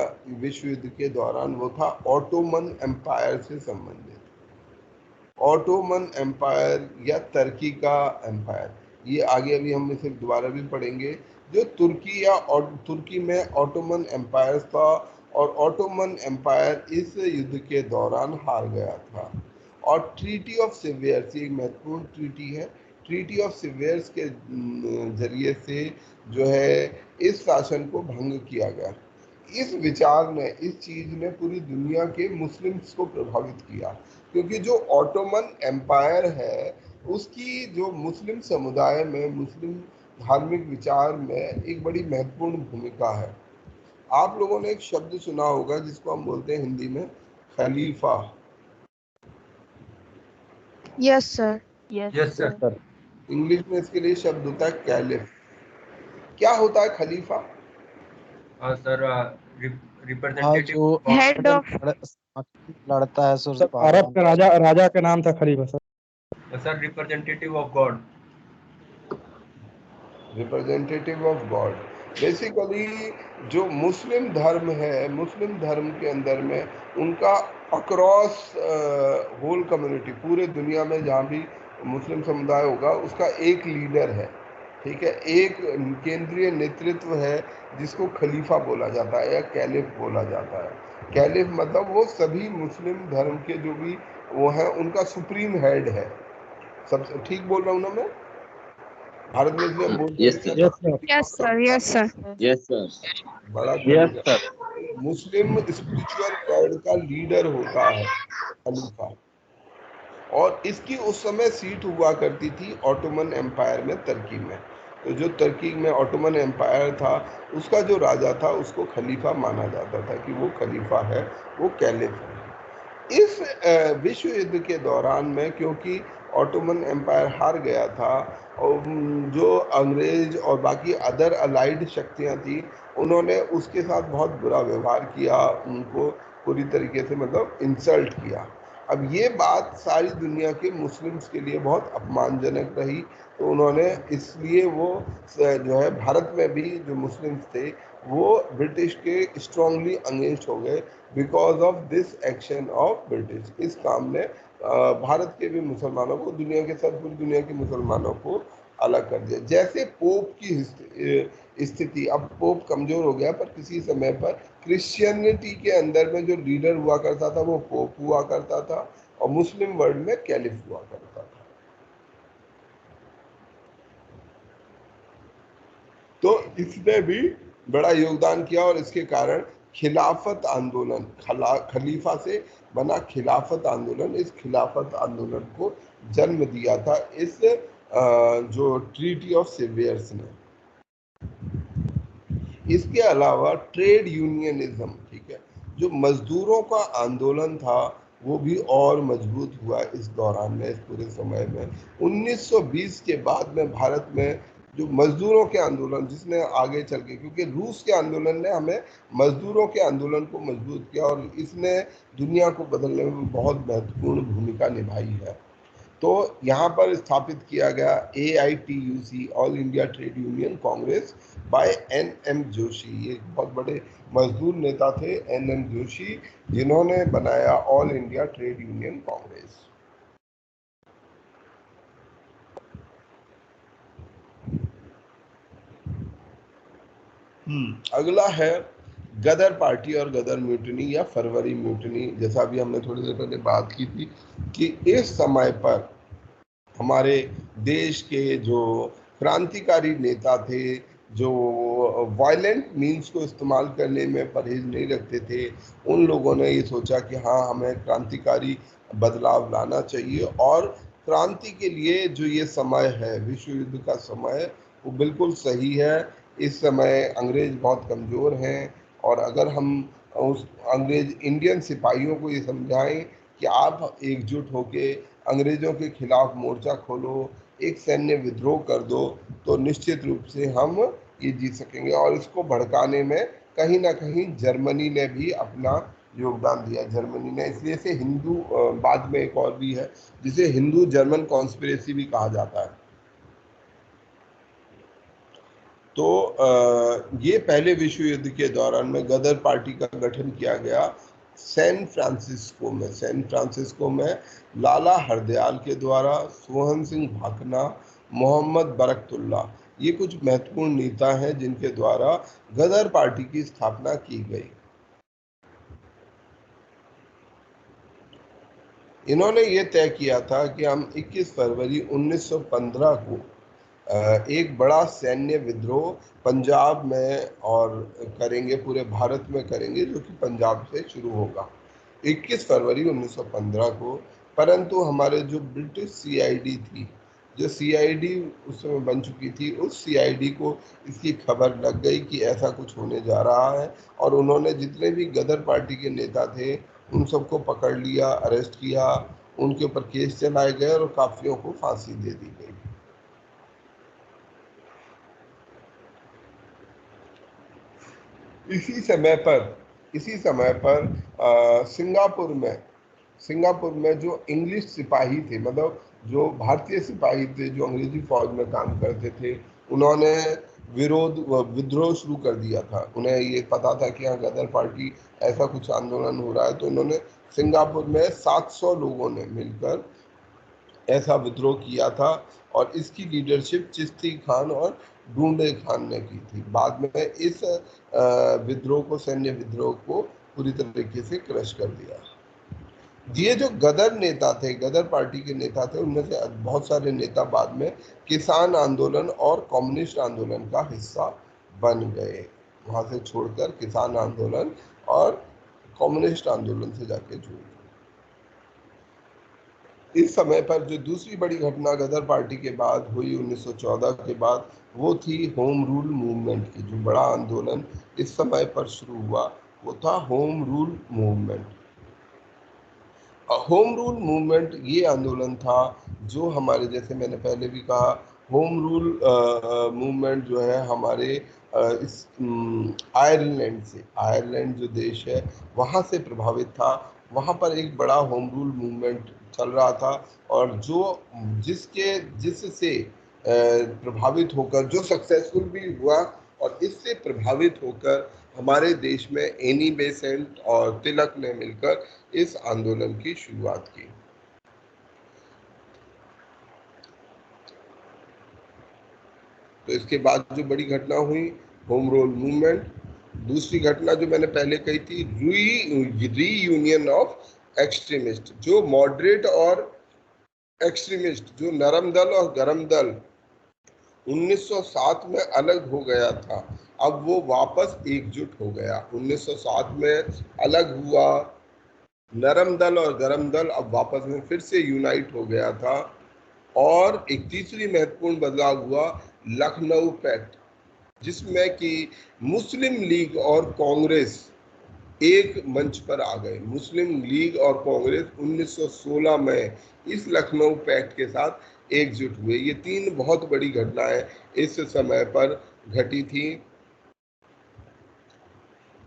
विश्व युद्ध के दौरान, वो था ऑटोमन एम्पायर से संबंधित। ऑटोमन एम्पायर या तुर्की का एम्पायर, ये आगे अभी हम इसे दोबारा भी पढ़ेंगे। जो तुर्की या तुर्की में ऑटोमन एम्पायर था और ऑटोमन एम्पायर इस युद्ध के दौरान हार गया था। और ट्रीटी ऑफ सिवियर्स एक महत्वपूर्ण ट्रीटी है। ट्रीटी ऑफ सिवियर्स के जरिए से जो है इस शासन को भंग किया गया। इस विचार ने, इस चीज ने पूरी दुनिया के मुस्लिम्स को प्रभावित किया, क्योंकि जो ऑटोमन एम्पायर है उसकी जो मुस्लिम समुदाय में, मुस्लिम धार्मिक विचार में एक बड़ी महत्वपूर्ण भूमिका है। आप लोगों ने एक शब्द सुना होगा जिसको हम बोलते हैं हिंदी में खलीफा। Yes sir. Yes sir. English में इसके लिए शब्द होता है कैलिफ। क्या होता है खलीफा? सर जो हेड ऑफ लड़ता है सर अरब का राजा का नाम था खलीफा sir representative of God. Representative of God. Basically जो मुस्लिम धर्म है, मुस्लिम धर्म के अंदर में उनका अक्रॉस होल कम्युनिटी, पूरे दुनिया में जहाँ भी मुस्लिम समुदाय होगा उसका एक लीडर है, ठीक है, एक केंद्रीय नेतृत्व है जिसको खलीफा बोला जाता है या कैलिफ बोला जाता है। कैलिफ मतलब वो सभी मुस्लिम धर्म के जो भी वो हैं उनका सुप्रीम हेड है। सब ठीक बोल रहा हूँ ना मैं? भारत में इसलिए हम बोलते हैं कि yes sir. Yes sir. Yes sir. बड़ा मुस्लिम स्पिरिचुअल वर्ल्ड का लीडर होता है खलीफा। और इसकी उस समय सीट हुआ करती थी ऑटोमन एम्पायर में, तुर्की में। तो जो तुर्की में ऑटोमन एम्पायर था उसका जो राजा था उसको खलीफा माना जाता था कि वो खलीफा है, वो कैलिफ है। इस विश्व युद्ध के दौरान में क्योंकि ऑटोमन एम्पायर हार गया था और जो अंग्रेज और बाकी अदर अलाइड शक्तियां थी उन्होंने उसके साथ बहुत बुरा व्यवहार किया, उनको पूरी तरीके से मतलब इंसल्ट किया। अब ये बात सारी दुनिया के मुस्लिम्स के लिए बहुत अपमानजनक रही, तो उन्होंने इसलिए वो जो है भारत में भी जो मुस्लिम्स थे वो ब्रिटिश के स्ट्रांगली अगेंस्ट हो गए because of this action of British. इस काम ने भारत के भी मुसलमानों को, दुनिया के सब, पूरी दुनिया के मुसलमानों को अलग कर दिया। जैसे पोप की स्थिति, अब पोप कमजोर हो गया, पर किसी समय पर क्रिश्चियनिटी के अंदर में जो लीडर हुआ करता था वो पोप हुआ करता था और मुस्लिम वर्ल्ड में कैलिफ हुआ करता था। तो इसने भी बड़ा योगदान किया और इसके कारण खिलाफत आंदोलन, खलीफा से बना खिलाफत आंदोलन, इस खिलाफत आंदोलन को जन्म दिया था इस जो ट्रीटी ऑफ सिवियर्स ने। इसके अलावा ट्रेड यूनियनिज्म, ठीक है, जो मजदूरों का आंदोलन था वो भी और मजबूत हुआ इस दौरान में, इस पूरे समय में। 1920 के बाद में भारत में जो मजदूरों के आंदोलन, जिसने आगे चल के, क्योंकि रूस के आंदोलन ने हमें मजदूरों के आंदोलन को मजबूत किया और इसने दुनिया को बदलने में बहुत महत्वपूर्ण भूमिका निभाई है। तो यहाँ पर स्थापित किया गया AITUC, All India Trade Union Congress, by NM Joshi. ये बहुत बड़े मजदूर नेता थे NM जोशी, जिन्होंने बनाया all India Trade Union Congress. अगला है गदर पार्टी और गदर म्यूटनी या फरवरी म्यूटनी। जैसा भी हमने थोड़ी देर पहले बात की थी कि इस समय पर हमारे देश के जो क्रांतिकारी नेता थे जो वायलेंट मीन्स को इस्तेमाल करने में परहेज नहीं रखते थे, उन लोगों ने ये सोचा कि हाँ, हमें क्रांतिकारी बदलाव लाना चाहिए और क्रांति के लिए जो ये समय है, विश्व युद्ध का समय, वो बिल्कुल सही है। इस समय अंग्रेज बहुत कमज़ोर हैं और अगर हम उस अंग्रेज इंडियन सिपाहियों को ये समझाएं कि आप एकजुट होके अंग्रेज़ों के खिलाफ मोर्चा खोलो, एक सैन्य विद्रोह कर दो, तो निश्चित रूप से हम ये जीत सकेंगे। और इसको भड़काने में कहीं ना कहीं जर्मनी ने भी अपना योगदान दिया। जर्मनी ने, इसलिए से हिंदू, बाद में एक और भी है जिसे हिंदू जर्मन कॉन्स्पिरेसी भी कहा जाता है। तो ये पहले विश्व युद्ध के दौरान में गदर पार्टी का गठन किया गया सैन फ्रांसिस्को में। सैन फ्रांसिस्को में लाला हरदयाल के द्वारा, सोहन सिंह भाकना, मोहम्मद बरकतुल्ला, ये कुछ महत्वपूर्ण नेता हैं जिनके द्वारा गदर पार्टी की स्थापना की गई। इन्होंने ये तय किया था कि हम 21 फरवरी 1915 को एक बड़ा सैन्य विद्रोह पंजाब में और करेंगे, पूरे भारत में करेंगे, जो कि पंजाब से शुरू होगा 21 फरवरी 1915 को। परंतु हमारे जो ब्रिटिश सीआईडी थी, जो सीआईडी उस समय बन चुकी थी, उस सीआईडी को इसकी खबर लग गई कि ऐसा कुछ होने जा रहा है और उन्होंने जितने भी गदर पार्टी के नेता थे उन सबको पकड़ लिया, अरेस्ट किया, उनके ऊपर केस चलाए गए और काफियों को फांसी दे दी गई। इसी समय पर सिंगापुर में जो इंग्लिश सिपाही थे, मतलब जो भारतीय सिपाही थे जो अंग्रेजी फौज में काम करते थे, उन्होंने विद्रोह शुरू कर दिया था। उन्हें ये पता था कि यहाँ गदर पार्टी ऐसा कुछ आंदोलन हो रहा है, तो उन्होंने सिंगापुर में 700 लोगों ने मिलकर ऐसा विद्रोह किया था और इसकी लीडरशिप चिश्ती खान और ढूंढे खान ने की थी। बाद में इस विद्रोह को, सैन्य विद्रोह को पूरी तरीके से क्रश कर दिया। ये जो गदर नेता थे, गदर पार्टी के नेता थे, उनमें से बहुत सारे नेता बाद में किसान आंदोलन और कम्युनिस्ट आंदोलन का हिस्सा बन गए। वहां से छोड़कर किसान आंदोलन और कम्युनिस्ट आंदोलन से जाके जुड़ गए। इस समय पर जो दूसरी बड़ी घटना गदर पार्टी के बाद हुई 1914 के बाद, वो थी होम रूल मूवमेंट की। जो बड़ा आंदोलन इस समय पर शुरू हुआ वो था home rule movement. Home rule movement ये आंदोलन था जो हमारे, जैसे मैंने पहले भी कहा, होम रूल मूवमेंट जो है हमारे इस आयरलैंड से, आयरलैंड जो देश है वहाँ से प्रभावित था। वहाँ पर एक बड़ा होम रूल मूवमेंट चल रहा था और जिससे प्रभावित होकर, जो सक्सेसफुल भी हुआ और इससे प्रभावित होकर हमारे देश में एनी बेसेंट और तिलक ने मिलकर इस आंदोलन की शुरुआत की। तो इसके बाद जो बड़ी घटना हुई होम रूल मूवमेंट। दूसरी घटना जो मैंने पहले कही थी, रीयूनियन ऑफ एक्सट्रीमिस्ट। जो मॉडरेट और एक्सट्रीमिस्ट, जो नरम दल और गरम दल 1907 में अलग हो गया था, अब वो वापस एकजुट हो गया। 1907 में अलग हुआ नरम दल और गरम दल, अब वापस में फिर से यूनाइट हो गया था। और एक तीसरी महत्वपूर्ण बदलाव हुआ लखनऊ पैक्ट, जिसमें कि मुस्लिम लीग और कांग्रेस एक मंच पर आ गए। मुस्लिम लीग और कांग्रेस 1916 में इस लखनऊ पैक्ट के साथ एकजुट हुए। ये तीन बहुत बड़ी घटनाएं इस समय पर घटी थी।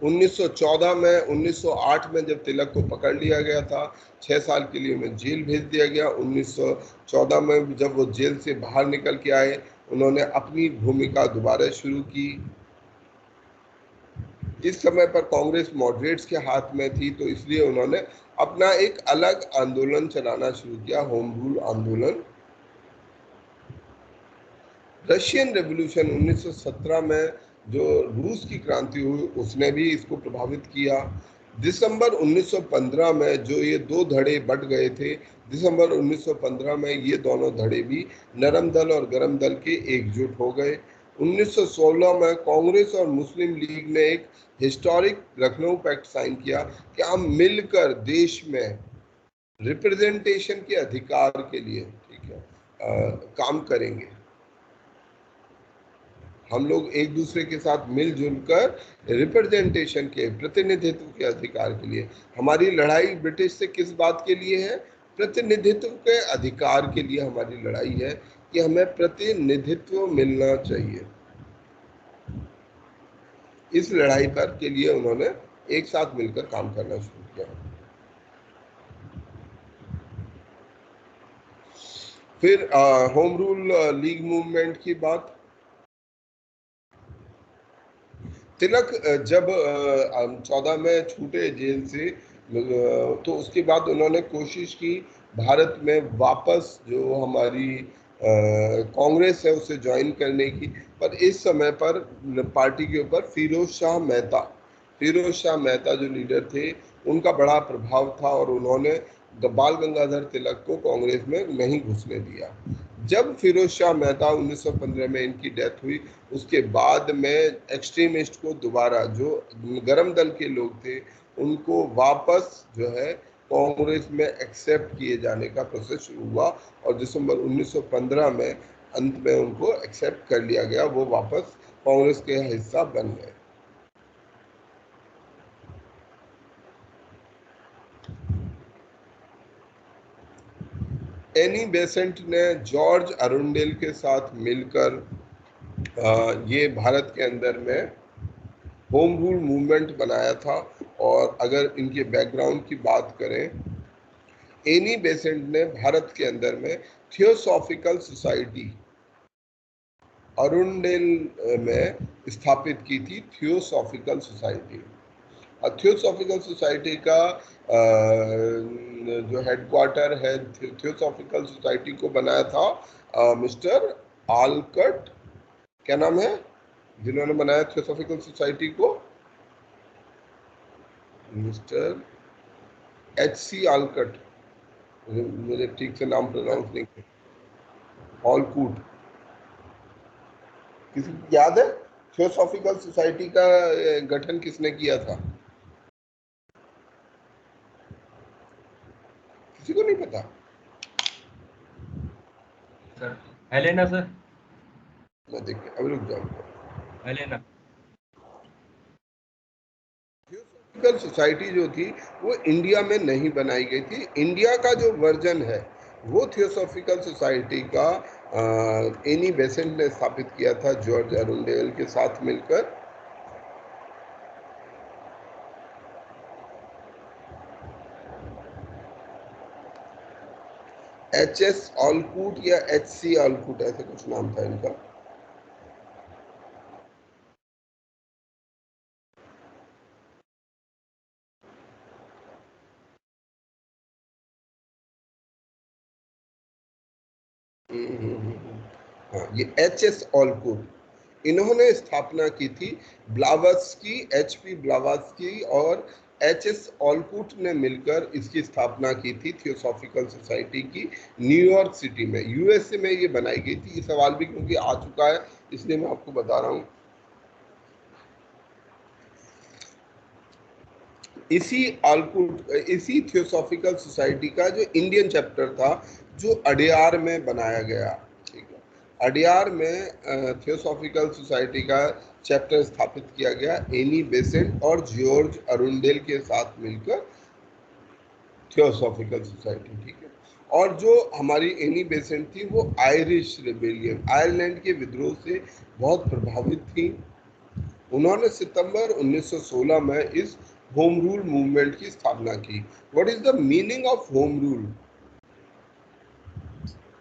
1914 में, 1908 में जब तिलक को पकड़ लिया गया था, 6 साल के लिए उन्हें जेल भेज दिया गया। 1914 में जब वो जेल से बाहर निकल के आए, उन्होंने अपनी भूमिका दोबारा शुरू की। इस समय पर कांग्रेस मॉडरेट्स के हाथ में थी, तो इसलिए उन्होंने अपना एक अलग आंदोलन चलाना शुरू किया, होम रूल आंदोलन। रशियन रेवोल्यूशन 1917 में जो रूस की क्रांति हुई, उसने भी इसको प्रभावित किया। दिसंबर 1915 में जो ये दो धड़े बट गए थे, दिसंबर 1915 में ये दोनों धड़े भी नरम दल और गरम दल के एकजुट हो गए। 1916 में कांग्रेस और मुस्लिम लीग ने एक हिस्टोरिक लखनऊ पैक्ट साइन किया कि हम मिलकर देश में रिप्रेजेंटेशन के अधिकार के लिए, ठीक है, काम करेंगे। हम लोग एक दूसरे के साथ मिलजुल कर रिप्रेजेंटेशन के, प्रतिनिधित्व के अधिकार के लिए। हमारी लड़ाई ब्रिटिश से किस बात के लिए है? प्रतिनिधित्व के अधिकार के लिए हमारी लड़ाई है कि हमें प्रतिनिधित्व मिलना चाहिए। इस लड़ाई पर के लिए उन्होंने एक साथ मिलकर काम करना शुरू किया। फिर होम रूल लीग मूवमेंट की बात। तिलक जब 14 में छूटे जेल से, तो उसके बाद उन्होंने कोशिश की भारत में वापस जो हमारी कांग्रेस है उसे ज्वाइन करने की, पर इस समय पर पार्टी के ऊपर फिरोज शाह मेहता जो लीडर थे उनका बड़ा प्रभाव था और उन्होंने बाल गंगाधर तिलक को कांग्रेस में नहीं घुसने दिया। जब फिरोज शाह मेहता 1915 में इनकी डेथ हुई, उसके बाद में एक्सट्रीमिस्ट को दोबारा, जो गरम दल के लोग थे, उनको वापस जो है कांग्रेस में एक्सेप्ट किए जाने का प्रोसेस शुरू हुआ और दिसंबर 1915 में अंत में उनको एक्सेप्ट कर लिया गया। वो वापस कांग्रेस के हिस्सा बन गए। एनी बेसेंट ने जॉर्ज अरुंडेल के साथ मिलकर ये भारत के अंदर में होम रूल मूवमेंट बनाया था। और अगर इनके बैकग्राउंड की बात करें, एनी बेसेंट ने भारत के अंदर में थियोसॉफिकल सोसाइटी अरुंडेल में स्थापित की थी। थियोसॉफिकल सोसाइटी, थियोसॉफिकल सोसाइटी का जो हेडक्वार्टर है, थियोसॉफिकल सोसाइटी को बनाया था मिस्टर आलकट। क्या नाम है जिन्होंने बनाया थियोसॉफिकल सोसाइटी को? Mister H.C. आलकट। मुझे ठीक से नाम प्रोनाउंस नहीं किया। ऑलकूट। किसी को याद है थियोसॉफिकल सोसाइटी का गठन किसने किया था? किसी को नहीं पता? सर हेलेना सर, मैं देखिए अभी रुक जाऊँ। हेलेना थियोसॉफिकल सोसाइटी जो थी वो इंडिया में नहीं बनाई गई थी। इंडिया का जो वर्जन है वो थियोसॉफिकल सोसाइटी का एनी बेसेंट ने स्थापित किया था जॉर्ज अरुंडेल के साथ मिलकर। H.S. ऑलकूट या H.C. ऑलकूट ऐसे कुछ नाम था इनका। हाँ, ये H.S. ऑलकूट, इन्होंने स्थापना की थी। Blavatsky, H.P. ब्लावत्स्की और H.S. ऑलकूट ने मिलकर इसकी स्थापना की थी थियोसॉफिकल सोसाइटी की, न्यूयॉर्क सिटी में, यूएसए में ये बनाई गई थी। ये सवाल भी क्योंकि आ चुका है इसलिए मैं आपको बता रहा हूँ। इसी थियोसॉफिकल सोसाइटी का जो इंडियन चैप्टर था जो अडियार में बनाया गया, ठीक है, अडियार में थियोसॉफिकल सोसाइटी का चैप्टर स्थापित किया गया एनी बेसेंट और जॉर्ज अरुंडेल के साथ मिलकर थियोसॉफिकल सोसाइटी, ठीक है। और जो हमारी एनी बेसेंट थी वो आयरिश रिबेलियन, आयरलैंड के विद्रोह से बहुत प्रभावित थी। उन्होंने सितंबर 1916 में इस होम रूल मूवमेंट की स्थापना की। What is the meaning of home rule?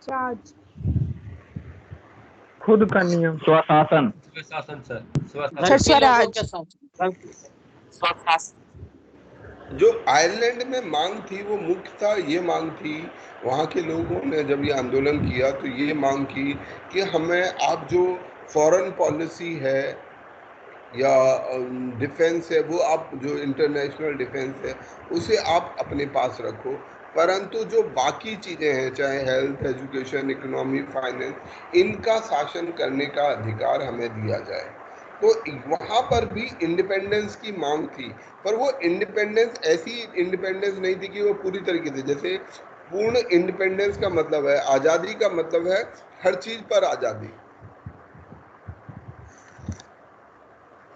Charge, खुद का नियम, स्वशासन। स्वशासन सर, सर स्वराज, जो आयरलैंड में मांग थी वो मुख्यतः ये मांग थी, वहाँ के लोगों ने जब ये आंदोलन किया तो ये मांग की कि हमें आप जो फॉरेन पॉलिसी है या डिफेंस है, वो आप जो इंटरनेशनल डिफेंस है उसे आप अपने पास रखो, परंतु जो बाकी चीजें हैं, चाहे हेल्थ, एजुकेशन, इकोनॉमी, फाइनेंस, इनका शासन करने का अधिकार हमें दिया जाए। तो वहां पर भी इंडिपेंडेंस की मांग थी, पर वो इंडिपेंडेंस ऐसी इंडिपेंडेंस नहीं थी कि वो पूरी तरीके से, जैसे पूर्ण इंडिपेंडेंस का मतलब है, आजादी का मतलब है हर चीज पर आजादी।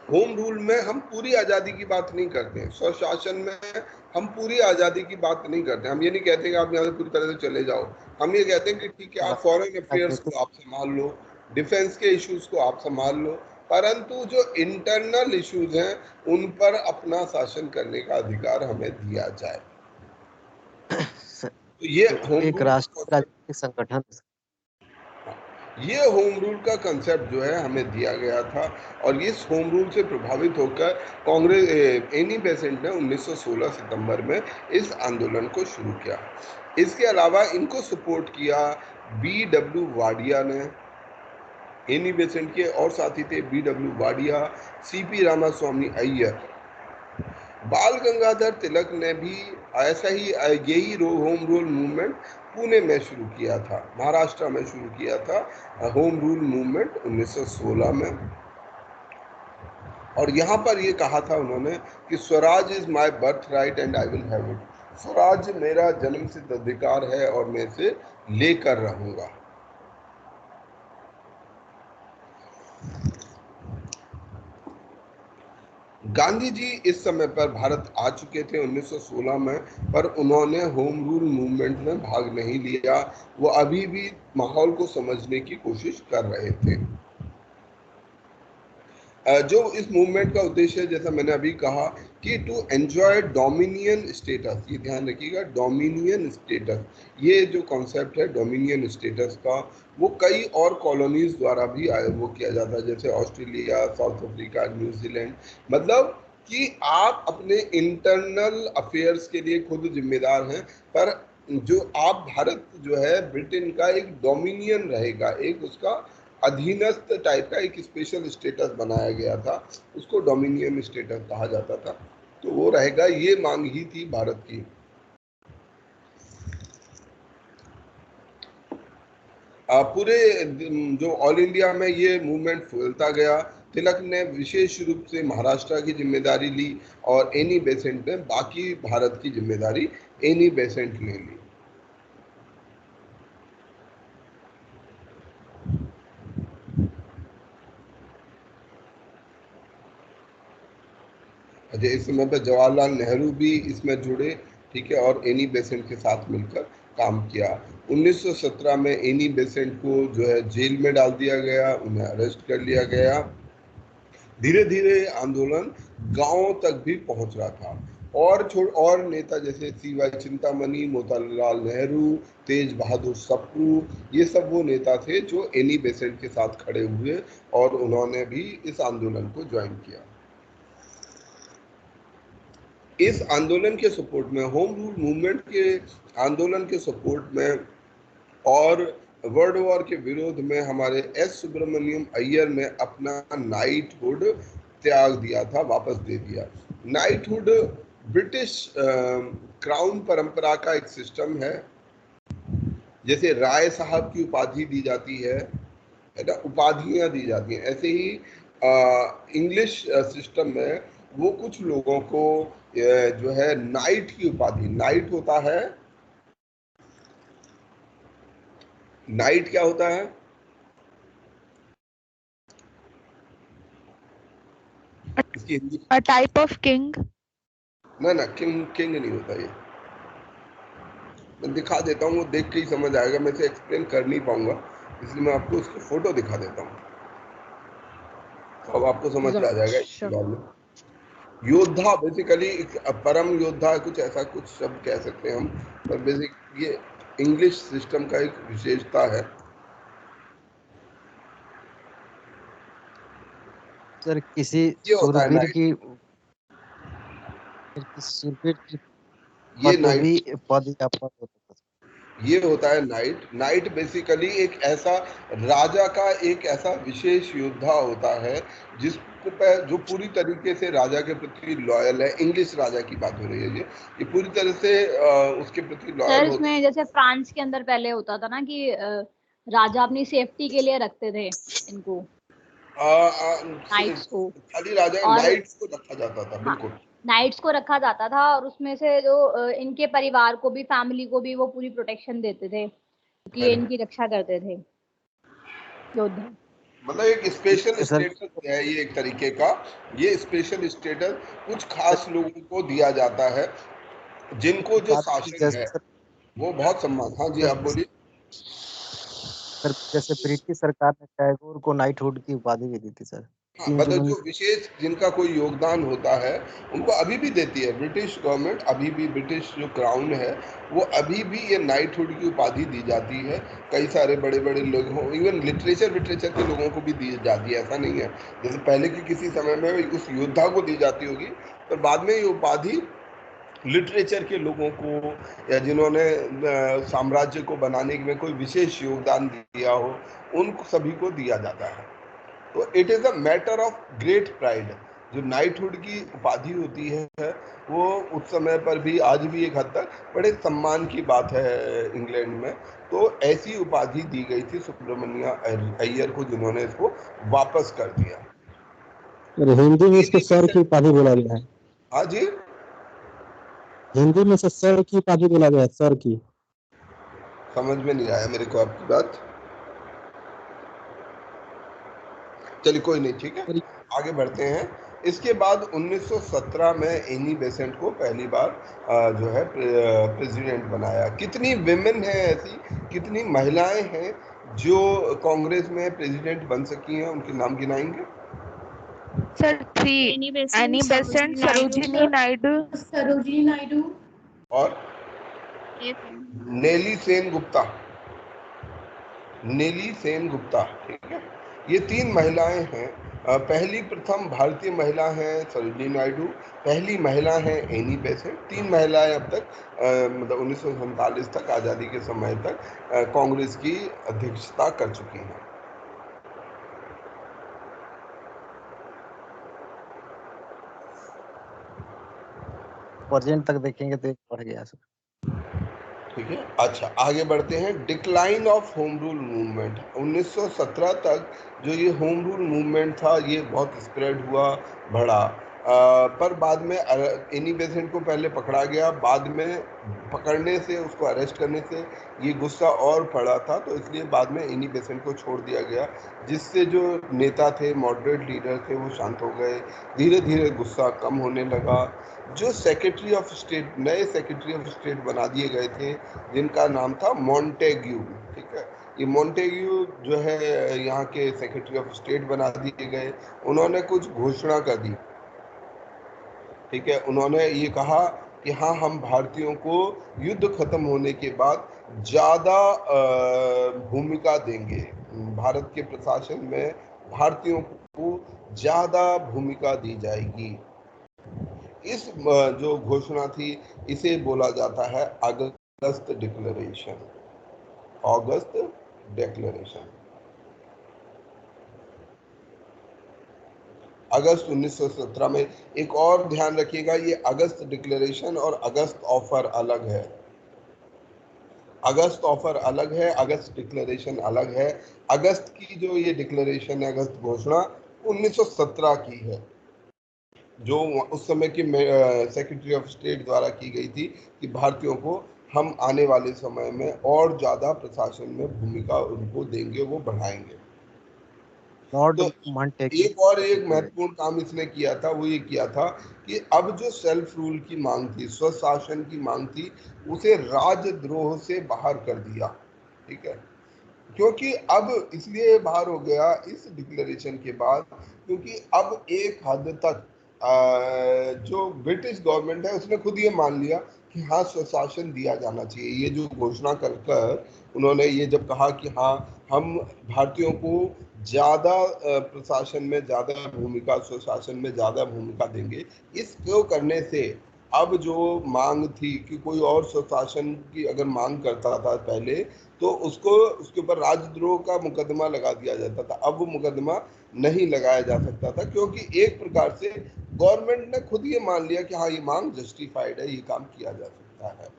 होम रूल में हम पूरी आजादी की बात नहीं करते हैं, स्वशासन में हम पूरी आजादी की बात नहीं करते। हम ये नहीं कहते कि आप यहाँ से पूरी तरह से चले जाओ, हम ये कहते हैं कि ठीक है, आप फॉरेन अफेयर्स को आप संभाल लो, डिफेंस के इश्यूज को आप संभाल लो, परंतु जो इंटरनल इश्यूज हैं उन पर अपना शासन करने का अधिकार हमें दिया जाए। तो ये होम एक रूल राष्ट्रीय संगठन, ये होम रूल का कंसेप्ट जो है हमें दिया गया था, और इस होम रूल से प्रभावित होकर कांग्रेस एनी बेसेंट ने 1916 सितंबर में इस आंदोलन को शुरू किया। इसके अलावा इनको सपोर्ट किया B.W. वाडिया ने। एनी बेसेंट के और साथी थे B.W. वाडिया, C.P. रामास्वामी अय्यर। बाल गंगाधर तिलक ने भी ऐसा ही यही होम रूल मूवमेंट पुणे में शुरू किया था, महाराष्ट्र में शुरू किया था होम रूल मूवमेंट 1916 में। और यहाँ पर ये कहा था उन्होंने कि Swaraj is my birth right and I will have it. Swaraj मेरा जन्मसिद्ध अधिकार है और मैं इसे लेकर रहूंगा। गांधी जी इस समय पर भारत आ चुके थे 1916 में, पर उन्होंने होम रूल मूवमेंट में भाग नहीं लिया। वो अभी भी माहौल को समझने की कोशिश कर रहे थे। जो इस मूवमेंट का उद्देश्य है, जैसा मैंने अभी कहा कि टू एंजॉय डोमिनियन स्टेटस, ये ध्यान रखिएगा, डोमिनियन स्टेटस, ये जो कॉन्सेप्ट है डोमिनियन स्टेटस का, वो कई और कॉलोनीज द्वारा भी वो किया जाता है, जैसे ऑस्ट्रेलिया, साउथ अफ्रीका, न्यूजीलैंड। मतलब कि आप अपने इंटरनल अफेयर्स के लिए खुद जिम्मेदार हैं, पर जो आप भारत जो है ब्रिटेन का एक डोमिनियन रहेगा, एक उसका अधीनस्थ टाइप का एक स्पेशल स्टेटस बनाया गया था, उसको डोमिनियन स्टेटस कहा जाता था, तो वो रहेगा। ये मांग ही थी भारत की। पूरे जो ऑल इंडिया में ये मूवमेंट फैलता गया। तिलक ने विशेष रूप से महाराष्ट्र की जिम्मेदारी ली और एनी बेसेंट ने बाकी भारत की जिम्मेदारी एनी बेसेंट ने ली। अच्छा, इस समय पर जवाहरलाल नेहरू भी इसमें जुड़े, ठीक है, और एनी बेसेंट के साथ मिलकर काम किया। 1917 में एनी बेसेंट को जो है जेल में डाल दिया गया, उन्हें अरेस्ट कर लिया गया। धीरे धीरे आंदोलन गांवों तक भी पहुंच रहा था, और नेता जैसे C.Y. चिंतामणि, मोतीलाल नेहरू, तेज बहादुर सप्रू, ये सब वो नेता थे जो एनी बेसेंट के साथ खड़े हुए और उन्होंने भी इस आंदोलन को ज्वाइन किया। इस आंदोलन के सपोर्ट में, होम रूल मूवमेंट के आंदोलन के सपोर्ट में और वर्ल्ड वॉर के विरोध में हमारे S. सुब्रमण्यम अय्यर ने अपना नाइटहुड त्याग दिया था, वापस दे दिया। नाइटहुड ब्रिटिश क्राउन परंपरा का एक सिस्टम है, जैसे राय साहब की उपाधि दी जाती है ना, उपाधियां दी जाती हैं, ऐसे ही इंग्लिश सिस्टम में वो कुछ लोगों को जो है नाइट की उपाधि, नाइट होता है, नाइट क्या होता है? इसकी Hindi A type of king. ना, किंग नहीं होता ये। मैं दिखा देता हूँ, वो देख के ही समझ आएगा, मैं इसे एक्सप्लेन कर नहीं पाऊंगा, इसलिए मैं आपको उसकी फोटो दिखा देता हूँ, अब आपको समझ आ जाएगा इसके बारे में। योद्धा बेसिकली परम योद्धा, कुछ ऐसा कुछ शब्द कह सकते हैं हम, पर बेसिक ये इंग्लिश सिस्टम का एक विशेषता है। सर किसी ये होता है सूरवीर नाइट, की ये पदवी नाइट, पद या पद होता है। ये होता है नाइट। नाइट बेसिकली एक ऐसा राजा का एक ऐसा विशेष योद्धा होता है जिसको जो पूरी तरीके से राजा के प्रति लॉयल है। इंग्लिश राजा की बात हो रही है ये पूरी तरह से उसके प्रति सर लॉयल होता इसमें जैसे फ्रांस के अंदर पहले होता था ना कि राजा अपनी सेफ्टी के लिए रखते थे इनको नाइट्स को, खाली राजा और नाइट्स को रखा जाता था। हाँ, बिल्कुल नाइट्स को रखा जाता था और उसमें से जो इनके परिवार को भी, फैमिली को भी वो पूरी प्रोटेक्शन देते थे कि ये इनकी रक्षा करते थे योद्धा। मतलब एक स्पेशल सर स्टेटस है ये एक तरीके का। ये स्पेशल स्टेटस कुछ खास लोगों को दिया जाता है जिनको जो शासन है सर वो बहुत सम्मान। हाँ जी आप बोलिए। सर जैसे ब्रिटिश सरकार ने टैगोर को नाइटहुड की उपाधि भी दी थी सर। हाँ, मतलब जो विशेष जिनका कोई योगदान होता है उनको अभी भी देती है ब्रिटिश गवर्नमेंट। अभी भी ब्रिटिश जो क्राउन है वो अभी भी ये नाइटहुड की उपाधि दी जाती है। कई सारे बड़े बड़े लोग हों, इवन लिटरेचर के लोगों को भी दी जाती है। ऐसा नहीं है जैसे पहले के किसी समय में उस योद्धा को दी जाती होगी, पर बाद में ये उपाधि लिटरेचर के लोगों को या जिन्होंने साम्राज्य को बनाने में कोई विशेष योगदान दिया हो उन सभी को दिया जाता है। तो it is a matter of great pride. जो नाइटहुड की उपाधि होती है वो उस समय पर भी आज भी एक हद तक बड़े सम्मान की बात है इंग्लैंड में। तो ऐसी उपाधि दी गई थी सुब्रमण्य अय्यर को जिन्होंने इसको वापस कर दिया। हिंदी में इसको सर की उपाधि बोला गया है। हाँ जी, हिंदी में से सर की उपाधि बोला गया है, सर की। समझ में नहीं आया मेरे को आपकी बात। चलिए कोई नहीं, ठीक है आगे बढ़ते हैं। इसके बाद 1917 में एनी बेसेंट को पहली बार जो है प्रेसिडेंट बनाया। कितनी विमेन है ऐसी, कितनी महिलाएं हैं जो कांग्रेस में प्रेसिडेंट बन सकी हैं, उनके नाम गिनाएंगे? Sir 3 Annie Annie Besant, Sarojini Naidu और नेली सेन गुप्ता। नेली सेन गुप्ता, ठीक है। ये 3 महिलाएं हैं। पहली प्रथम भारतीय महिला हैं सरोजिनी नायडू, पहली महिला है एनी बेसेंट। 3 महिलाएं अब तक मतलब 1947 तक, आज़ादी के समय तक कांग्रेस की अध्यक्षता कर चुकी हैं। प्रेजेंट तक देखेंगे तो एक बढ़ गया सर। ठीक है, अच्छा आगे बढ़ते हैं। Decline of home rule movement. 1917 तक जो ये होम रूल मूवमेंट था ये बहुत स्प्रेड हुआ, बढ़ा। पर बाद में एनी बेसेंट को पहले पकड़ा गया, बाद में पकड़ने से, उसको अरेस्ट करने से ये गुस्सा और बढ़ा था, तो इसलिए बाद में एनी बेसेंट को छोड़ दिया गया, जिससे जो नेता थे, मॉडरेट लीडर थे, वो शांत हो गए। धीरे धीरे गुस्सा कम होने लगा। जो सेक्रेटरी ऑफ स्टेट, नए सेक्रेटरी ऑफ स्टेट बना दिए गए थे जिनका नाम था मॉन्टेग्यू, ठीक है। ये मॉन्टेग्यू जो है यहाँ के सेक्रेटरी ऑफ स्टेट बना दिए गए। उन्होंने कुछ घोषणा कर दी, ठीक है। उन्होंने ये कहा कि हाँ, हम भारतीयों को युद्ध खत्म होने के बाद ज़्यादा भूमिका देंगे, भारत के प्रशासन में भारतीयों को ज़्यादा भूमिका दी जाएगी। इस जो घोषणा थी इसे बोला जाता है अगस्त डिक्लेरेशन। अगस्त डिक्लेरेशन अगस्त 1917 में। एक और ध्यान रखिएगा, ये अगस्त डिक्लेरेशन और अगस्त ऑफर अलग है। अगस्त ऑफर अलग है, अगस्त डिक्लेरेशन अलग है। अगस्त की जो ये डिक्लेरेशन है, अगस्त घोषणा 1917 की है, जो उस समय की सेक्रेटरी ऑफ स्टेट द्वारा की गई थी कि भारतीयों को हम आने वाले समय में और ज़्यादा प्रशासन में भूमिका उनको देंगे, वो बढ़ाएंगे। लॉर्ड तो मॉन्टेग्यू एक और एक महत्वपूर्ण काम इसने किया था, वो ये किया था कि अब जो सेल्फ रूल की मांग थी, स्वशासन की मांग थी, उसे राजद्रोह से बाहर कर दिया, ठीक है। क्योंकि अब इसलिए बाहर हो गया इस डिक्लेरेशन के बाद, क्योंकि अब एक हद तक जो ब्रिटिश गवर्नमेंट है उसने खुद ये मान लिया कि हाँ, स्वशासन दिया जाना चाहिए। ये जो घोषणा कर उन्होंने ये जब कहा कि हाँ, हम भारतीयों को ज़्यादा प्रशासन में ज़्यादा भूमिका, स्वशासन में ज़्यादा भूमिका देंगे, इसको करने से अब जो मांग थी कि कोई और स्वशासन की अगर मांग करता था पहले, तो उसको उसके ऊपर राजद्रोह का मुकदमा लगा दिया जाता था। अब वो मुकदमा नहीं लगाया जा सकता था, क्योंकि एक प्रकार से गवर्नमेंट ने खुद ये मान लिया कि हाँ ये मांग जस्टिफाइड है, ये काम किया जा सकता है।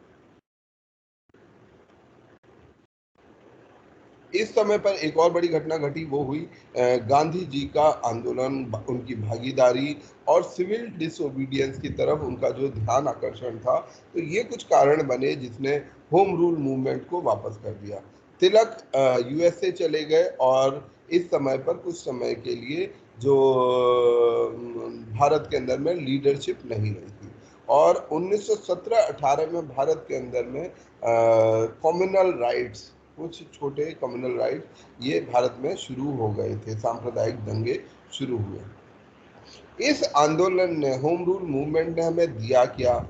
इस समय पर एक और बड़ी घटना घटी, वो हुई गांधी जी का आंदोलन, उनकी भागीदारी और सिविल डिसोबीडियंस की तरफ उनका जो ध्यान आकर्षण था। तो ये कुछ कारण बने जिसने होम रूल मूवमेंट को वापस कर दिया। तिलक यूएसए चले गए और इस समय पर कुछ समय के लिए जो भारत के अंदर में लीडरशिप नहीं रही थी। और 1917-18 में भारत के अंदर में कम्युनल राइट्स, कुछ छोटे कम्युनल राइट्स ये भारत में शुरू हो गए थे, सांप्रदायिक दंगे शुरू हुए। इस आंदोलन ने, होम रूल मूवमेंट ने हमें दिया क्या?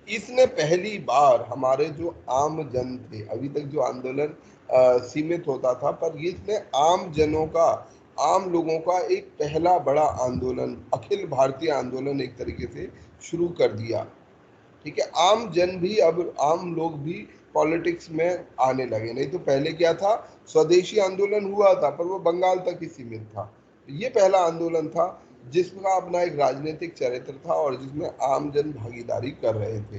इसने पहली बार हमारे जो आम जन थे, अभी तक जो आंदोलन सीमित होता था, पर इसने आम जनों का, आम लोगों का एक पहला बड़ा आंदोलन, अखिल भारतीय आंदोलन एक तरीके से शुरू कर दिया। ठीक है, आम जन भी, अब आम लोग भी पॉलिटिक्स में आने लगे। नहीं तो पहले क्या था, स्वदेशी आंदोलन हुआ था पर वो बंगाल तक ही सीमित था। ये पहला आंदोलन था जिसका अपना एक राजनीतिक चरित्र था और जिसमें आम जन भागीदारी कर रहे थे।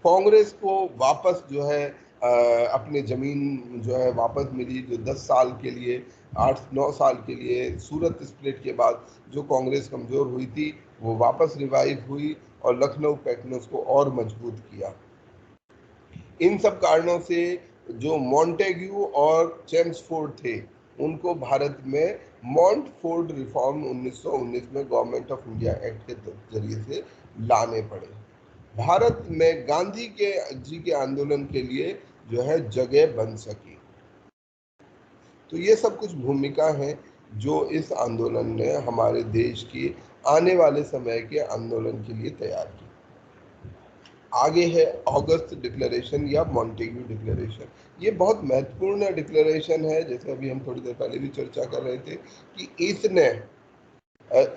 कांग्रेस को वापस जो है अपनी जमीन जो है वापस मिली, जो 10 साल के लिए, 8-9 साल के लिए सूरत स्प्लिट के बाद जो कांग्रेस कमजोर हुई थी, वो वापस रिवाइव हुई और लखनऊ पैक्ट को और मजबूत किया। इन सब कारणों से जो मॉन्टेग्यू और चेम्सफोर्ड थे, उनको भारत में मॉन्टफोर्ड रिफॉर्म 1919 में गवर्नमेंट ऑफ इंडिया एक्ट के जरिए से लाने पड़े। भारत में गांधी जी के आंदोलन के लिए जो है जगह बन सकी। तो ये सब कुछ भूमिका है जो इस आंदोलन ने हमारे देश की आने वाले समय के आंदोलन के लिए तैयार की। आगे है अगस्त डिक्लेरेशन या मॉन्टेग्यू डिक्लेरेशन। ये बहुत महत्वपूर्ण डिक्लेरेशन है, जैसे अभी हम थोड़ी देर पहले भी चर्चा कर रहे थे कि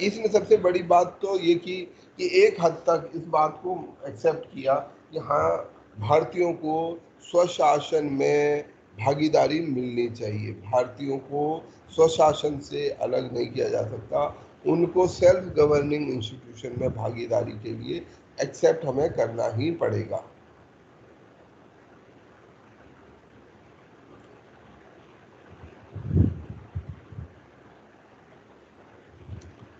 इसने सबसे बड़ी बात तो ये की कि एक हद तक इस बात को एक्सेप्ट किया कि हाँ, भारतीयों को स्वशासन में भागीदारी मिलनी चाहिए, भारतीयों को स्वशासन से अलग नहीं किया जा सकता, उनको सेल्फ गवर्निंग इंस्टीट्यूशन में भागीदारी के लिए एक्सेप्ट हमें करना ही पड़ेगा।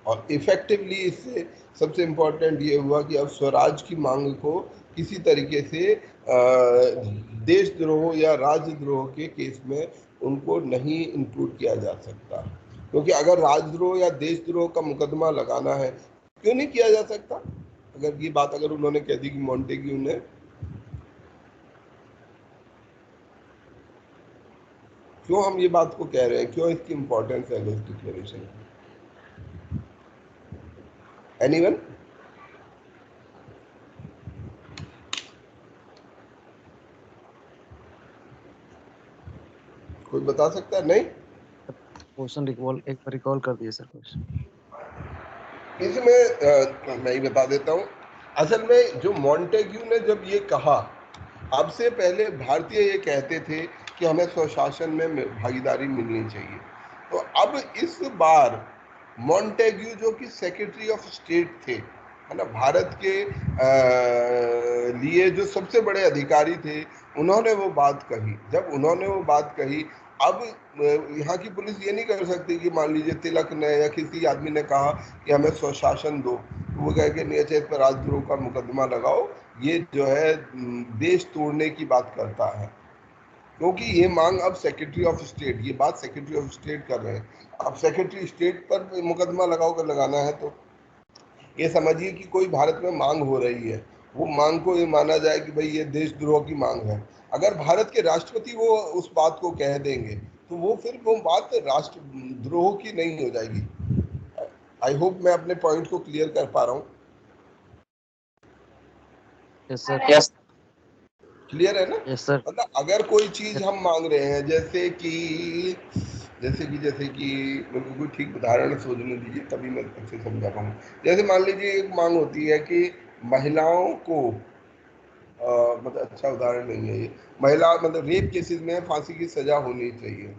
और इफेक्टिवली इससे सबसे इम्पोर्टेंट ये हुआ कि अब स्वराज की मांग को किसी तरीके से देशद्रोह या राजद्रोह के केस में उनको नहीं इंक्लूड किया जा सकता, क्योंकि अगर राजद्रोह या देशद्रोह का मुकदमा लगाना है, क्यों नहीं किया जा सकता? अगर ये बात अगर उन्होंने कह दी कि मॉन्टेग्यू ने, क्यों हम ये बात को कह रहे हैं, क्यों इसकी इंपॉर्टेंस है अगस्त डिक्लेरेशन? एनीवन? कोई बता सकता है? नहीं, क्वेश्चन एक बार रिकॉल कर दिए सर क्वेश्चन। इसमें मैं ही बता देता हूँ। असल में जो मॉन्टेग्यू ने जब ये कहा, अब से पहले भारतीय ये कहते थे कि हमें स्वशासन में भागीदारी मिलनी चाहिए, तो अब इस बार मॉन्टेग्यू जो कि सेक्रेटरी ऑफ स्टेट थे, है ना, भारत के लिए जो सबसे बड़े अधिकारी थे, उन्होंने वो बात कही। जब उन्होंने वो बात कही, अब यहाँ की पुलिस ये नहीं कर सकती कि मान लीजिए तिलक ने या किसी आदमी ने कहा कि हमें स्वशासन दो, तो वो कहे कि नहीं, अच्छा इस पर राजद्रोह का मुकदमा लगाओ, ये जो है देश तोड़ने की बात करता है, क्योंकि ये मांग अब सेक्रेटरी ऑफ स्टेट, ये बात सेक्रेटरी ऑफ स्टेट कर रहे हैं। अब सेक्रेटरी स्टेट पर मुकदमा लगाओ कर लगाना है, तो ये समझिए कि कोई भारत में मांग हो रही है, वो मांग को ये माना जाए कि भाई ये देशद्रोह की मांग है। अगर भारत के राष्ट्रपति वो उस बात को कह देंगे तो वो फिर वो बात राष्ट्रद्रोह की नहीं हो जाएगी। आई होप मैं अपने पॉइंट को क्लियर कर पा रहा हूँ। Yes sir. क्लियर है ना? Yes sir. मतलब अगर कोई चीज हम मांग रहे हैं, जैसे कि जैसे कि मेरे को कोई ठीक उदाहरण सोचने दीजिए, तभी मैं अच्छे से समझा पाऊँ। जैसे मान लीजिए एक मांग होती है कि महिलाओं को मतलब अच्छा उदाहरण नहीं है ये, महिला मतलब रेप केसेस में फांसी की सजा होनी चाहिए,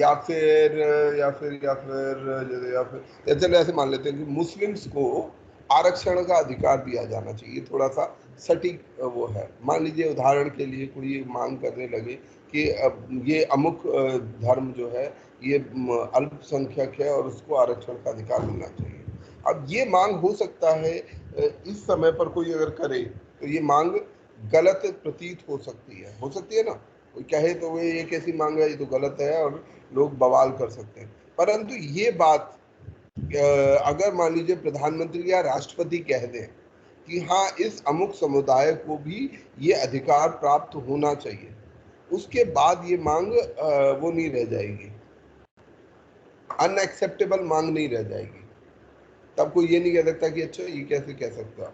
या फिर चलो ऐसे मान लेते हैं कि मुस्लिम्स को आरक्षण का अधिकार दिया जाना चाहिए। थोड़ा सा सटीक वो है। मान लीजिए उदाहरण के लिए कोई मांग करने लगे कि अब ये अमुक धर्म जो है ये अल्पसंख्यक है और उसको आरक्षण का अधिकार मिलना चाहिए। अब ये मांग हो सकता है इस समय पर कोई अगर करे तो ये मांग गलत प्रतीत हो सकती है ना। कोई कहे तो ये कैसी मांग है, ये तो गलत है, और लोग बवाल कर सकते हैं। परंतु ये बात अगर मान लीजिए प्रधानमंत्री या राष्ट्रपति कह दें कि हाँ इस अमुक समुदाय को भी ये अधिकार प्राप्त होना चाहिए, उसके बाद ये मांग वो नहीं रह जाएगी, अनएक्सेप्टेबल मांग नहीं रह जाएगी। तब कोई ये नहीं कह सकता कि अच्छा ये कैसे कह सकता।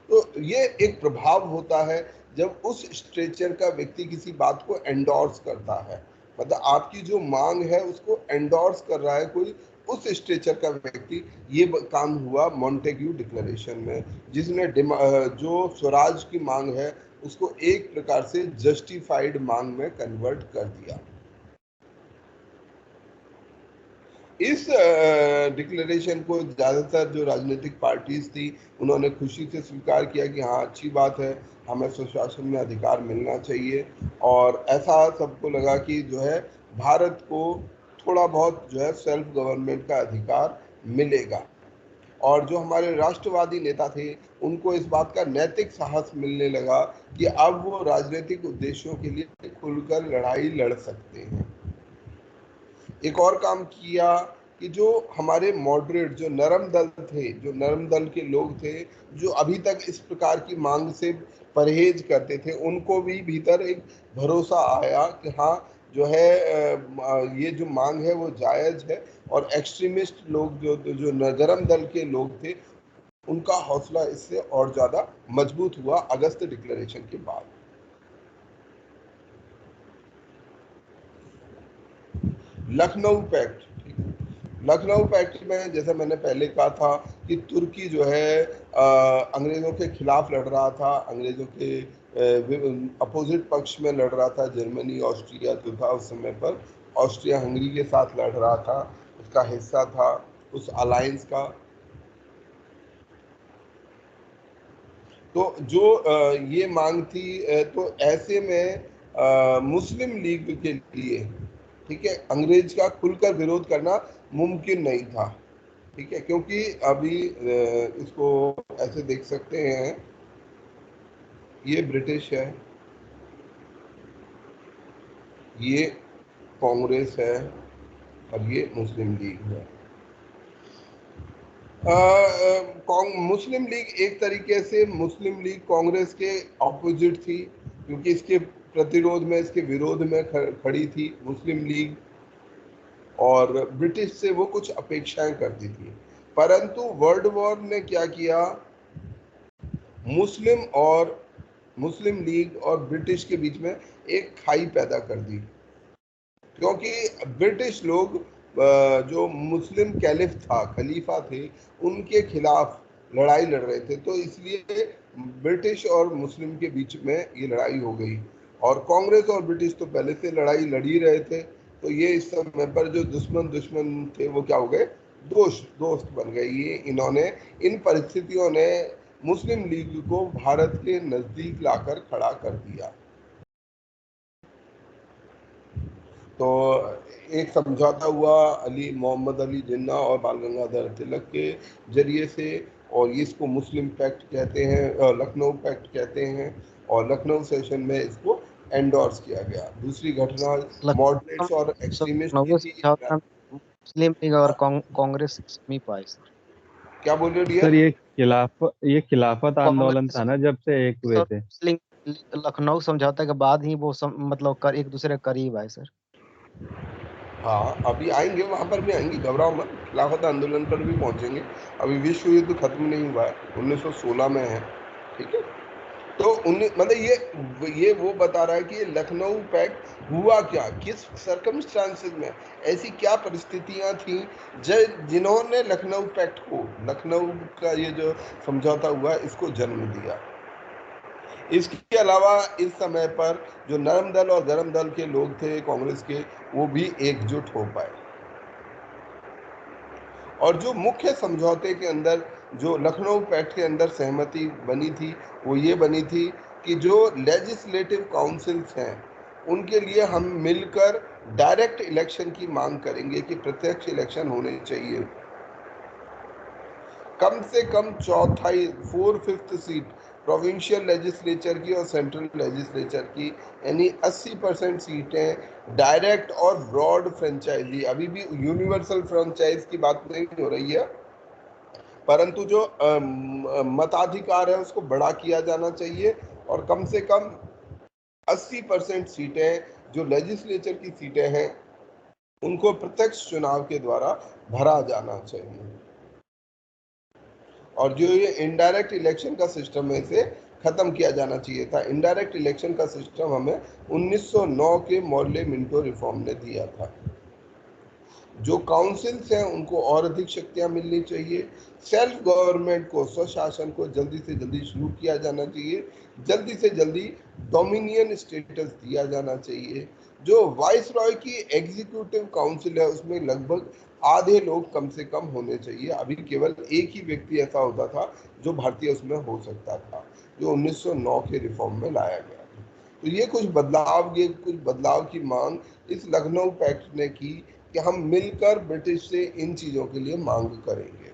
तो ये एक प्रभाव होता है जब उस स्ट्रेचर का व्यक्ति किसी बात को एंडोर्स करता है, मतलब आपकी जो मांग है उसको एंडोर्स कर रहा है कोई उस स्ट्रेचर का व्यक्ति। ये काम हुआ मॉन्टेग्यू डिक्लेरेशन में, जिसने जो स्वराज की मांग है उसको एक प्रकार से जस्टिफाइड मांग में कन्वर्ट कर दिया। इस डिक्लेरेशन को ज़्यादातर जो राजनीतिक पार्टीज थी उन्होंने खुशी से स्वीकार किया कि हाँ अच्छी बात है, हमें स्वशासन में अधिकार मिलना चाहिए। और ऐसा सबको लगा कि जो है भारत को थोड़ा बहुत जो है सेल्फ गवर्नमेंट का अधिकार मिलेगा। और जो हमारे राष्ट्रवादी नेता थे उनको इस बात का नैतिक साहस मिलने लगा कि अब वो राजनीतिक उद्देश्यों के लिए खुलकर लड़ाई लड़ सकते हैं। एक और काम किया कि जो हमारे मॉडरेट जो नरम दल थे, जो नरम दल के लोग थे जो अभी तक इस प्रकार की मांग से परहेज करते थे, उनको भी भीतर एक भरोसा आया कि हाँ जो है ये जो मांग है वो जायज़ है। और एक्सट्रीमिस्ट लोग जो नरम दल के लोग थे उनका हौसला इससे और ज़्यादा मजबूत हुआ अगस्त डिक्लेरेशन के बाद। लखनऊ पैक्ट, लखनऊ पैक्ट में जैसा मैंने पहले कहा था कि तुर्की जो है अंग्रेज़ों के खिलाफ लड़ रहा था, अंग्रेज़ों के अपोजिट पक्ष में लड़ रहा था। जर्मनी ऑस्ट्रिया जो था उस समय पर, ऑस्ट्रिया हंगरी के साथ लड़ रहा था, उसका हिस्सा था उस अलायंस का। तो जो ये मांग थी, तो ऐसे में मुस्लिम लीग के लिए ठीक है अंग्रेज का खुलकर विरोध करना मुमकिन नहीं था। ठीक है, क्योंकि अभी इसको ऐसे देख सकते हैं, ये ब्रिटिश है, ये कांग्रेस है और ये मुस्लिम लीग है। मुस्लिम लीग एक तरीके से मुस्लिम लीग कांग्रेस के ऑपोजिट थी, क्योंकि इसके प्रतिरोध में, इसके विरोध में खड़ी थी मुस्लिम लीग, और ब्रिटिश से वो कुछ अपेक्षाएं करती थी। परंतु वर्ल्ड वॉर ने क्या किया, मुस्लिम लीग और ब्रिटिश के बीच में एक खाई पैदा कर दी, क्योंकि ब्रिटिश लोग जो मुस्लिम कैलिफ था, खलीफा थे, उनके खिलाफ लड़ाई लड़ रहे थे। तो इसलिए ब्रिटिश और मुस्लिम के बीच में ये लड़ाई हो गई। और कांग्रेस और ब्रिटिश तो पहले से लड़ाई लड़ ही रहे थे, तो ये इस समय पर जो दुश्मन थे वो क्या हो गए, दोस्त बन गए। ये इन्होंने, इन परिस्थितियों ने मुस्लिम लीग को भारत के नजदीक लाकर खड़ा कर दिया। तो एक समझौता हुआ मोहम्मद अली जिन्ना और बाल गंगाधर तिलक के जरिए से, और इसको मुस्लिम पैक्ट कहते हैं, लखनऊ पैक्ट कहते हैं, और लखनऊ सेशन में इसको एंडोर्स किया गया। दूसरी घटना मॉडरेट्स और एक्सट्रीमिस्ट की थी। मुस्लिम लीग और कांग्रेस समीप आए सर। क्या बोल रहे हो सर? ये खिलाफत आंदोलन था ना जब से एक हुए थे। लखनऊ समझौता के बाद ही वो मतलब एक दूसरे के करीब आए सर। हाँ, अभी आएंगे, वहाँ पर भी आएंगे, घबराओ मत, खिलाफत आंदोलन पर भी पहुँचेंगे। अभी विश्व युद्ध खत्म नहीं हुआ है, 1916 में है। ठीक है, तो मतलब ये वो बता रहा है कि ये लखनऊ पैक्ट हुआ क्या, किस सर्कमस्टांसेस में, ऐसी क्या परिस्थितियां थी जिन्होंने लखनऊ पैक्ट को, लखनऊ का ये जो समझौता हुआ इसको जन्म दिया। इसके अलावा इस समय पर जो नरम दल और गरम दल के लोग थे कांग्रेस के, वो भी एकजुट हो पाए। और जो मुख्य समझौते के अंदर, जो लखनऊ पैक्ट के अंदर सहमति बनी थी, वो ये बनी थी कि जो लेजिस्लेटिव काउंसिल्स हैं उनके लिए हम मिलकर डायरेक्ट इलेक्शन की मांग करेंगे कि प्रत्यक्ष इलेक्शन होने चाहिए। कम से कम चौथाई 4/5 सीट प्रोविंशियल लेजिस्लेचर की और सेंट्रल लेजिस्लेचर की, यानी 80% सीटें डायरेक्ट और ब्रॉड फ्रेंचाइजी। अभी भी यूनिवर्सल फ्रेंचाइज की बात नहीं हो रही है, परंतु जो मताधिकार है उसको बड़ा किया जाना चाहिए और कम से कम 80% सीटें जो लेजिस्लेचर की सीटें हैं उनको प्रत्यक्ष चुनाव के द्वारा भरा जाना चाहिए। और जो ये इनडायरेक्ट इलेक्शन का सिस्टम है इसे खत्म किया जाना चाहिए था। इनडायरेक्ट इलेक्शन का सिस्टम हमें 1909 के मॉर्ले मिंटो रिफॉर्म ने दिया था। जो काउंसिल्स हैं उनको और अधिक शक्तियां मिलनी चाहिए। सेल्फ गवर्नमेंट को, स्वशासन को जल्दी से जल्दी शुरू किया जाना चाहिए। जल्दी से जल्दी डोमिनियन स्टेटस दिया जाना चाहिए। जो वाइस रॉय की एग्जीक्यूटिव काउंसिल है उसमें लगभग आधे लोग कम से कम होने चाहिए। अभी केवल एक ही व्यक्ति ऐसा होता था जो भारतीय उसमें हो सकता था, जो 1909 के रिफॉर्म में लाया गया। तो ये कुछ बदलाव की मांग इस लखनऊ पैक्ट ने की कि हम मिलकर ब्रिटिश से इन चीजों के लिए मांग करेंगे।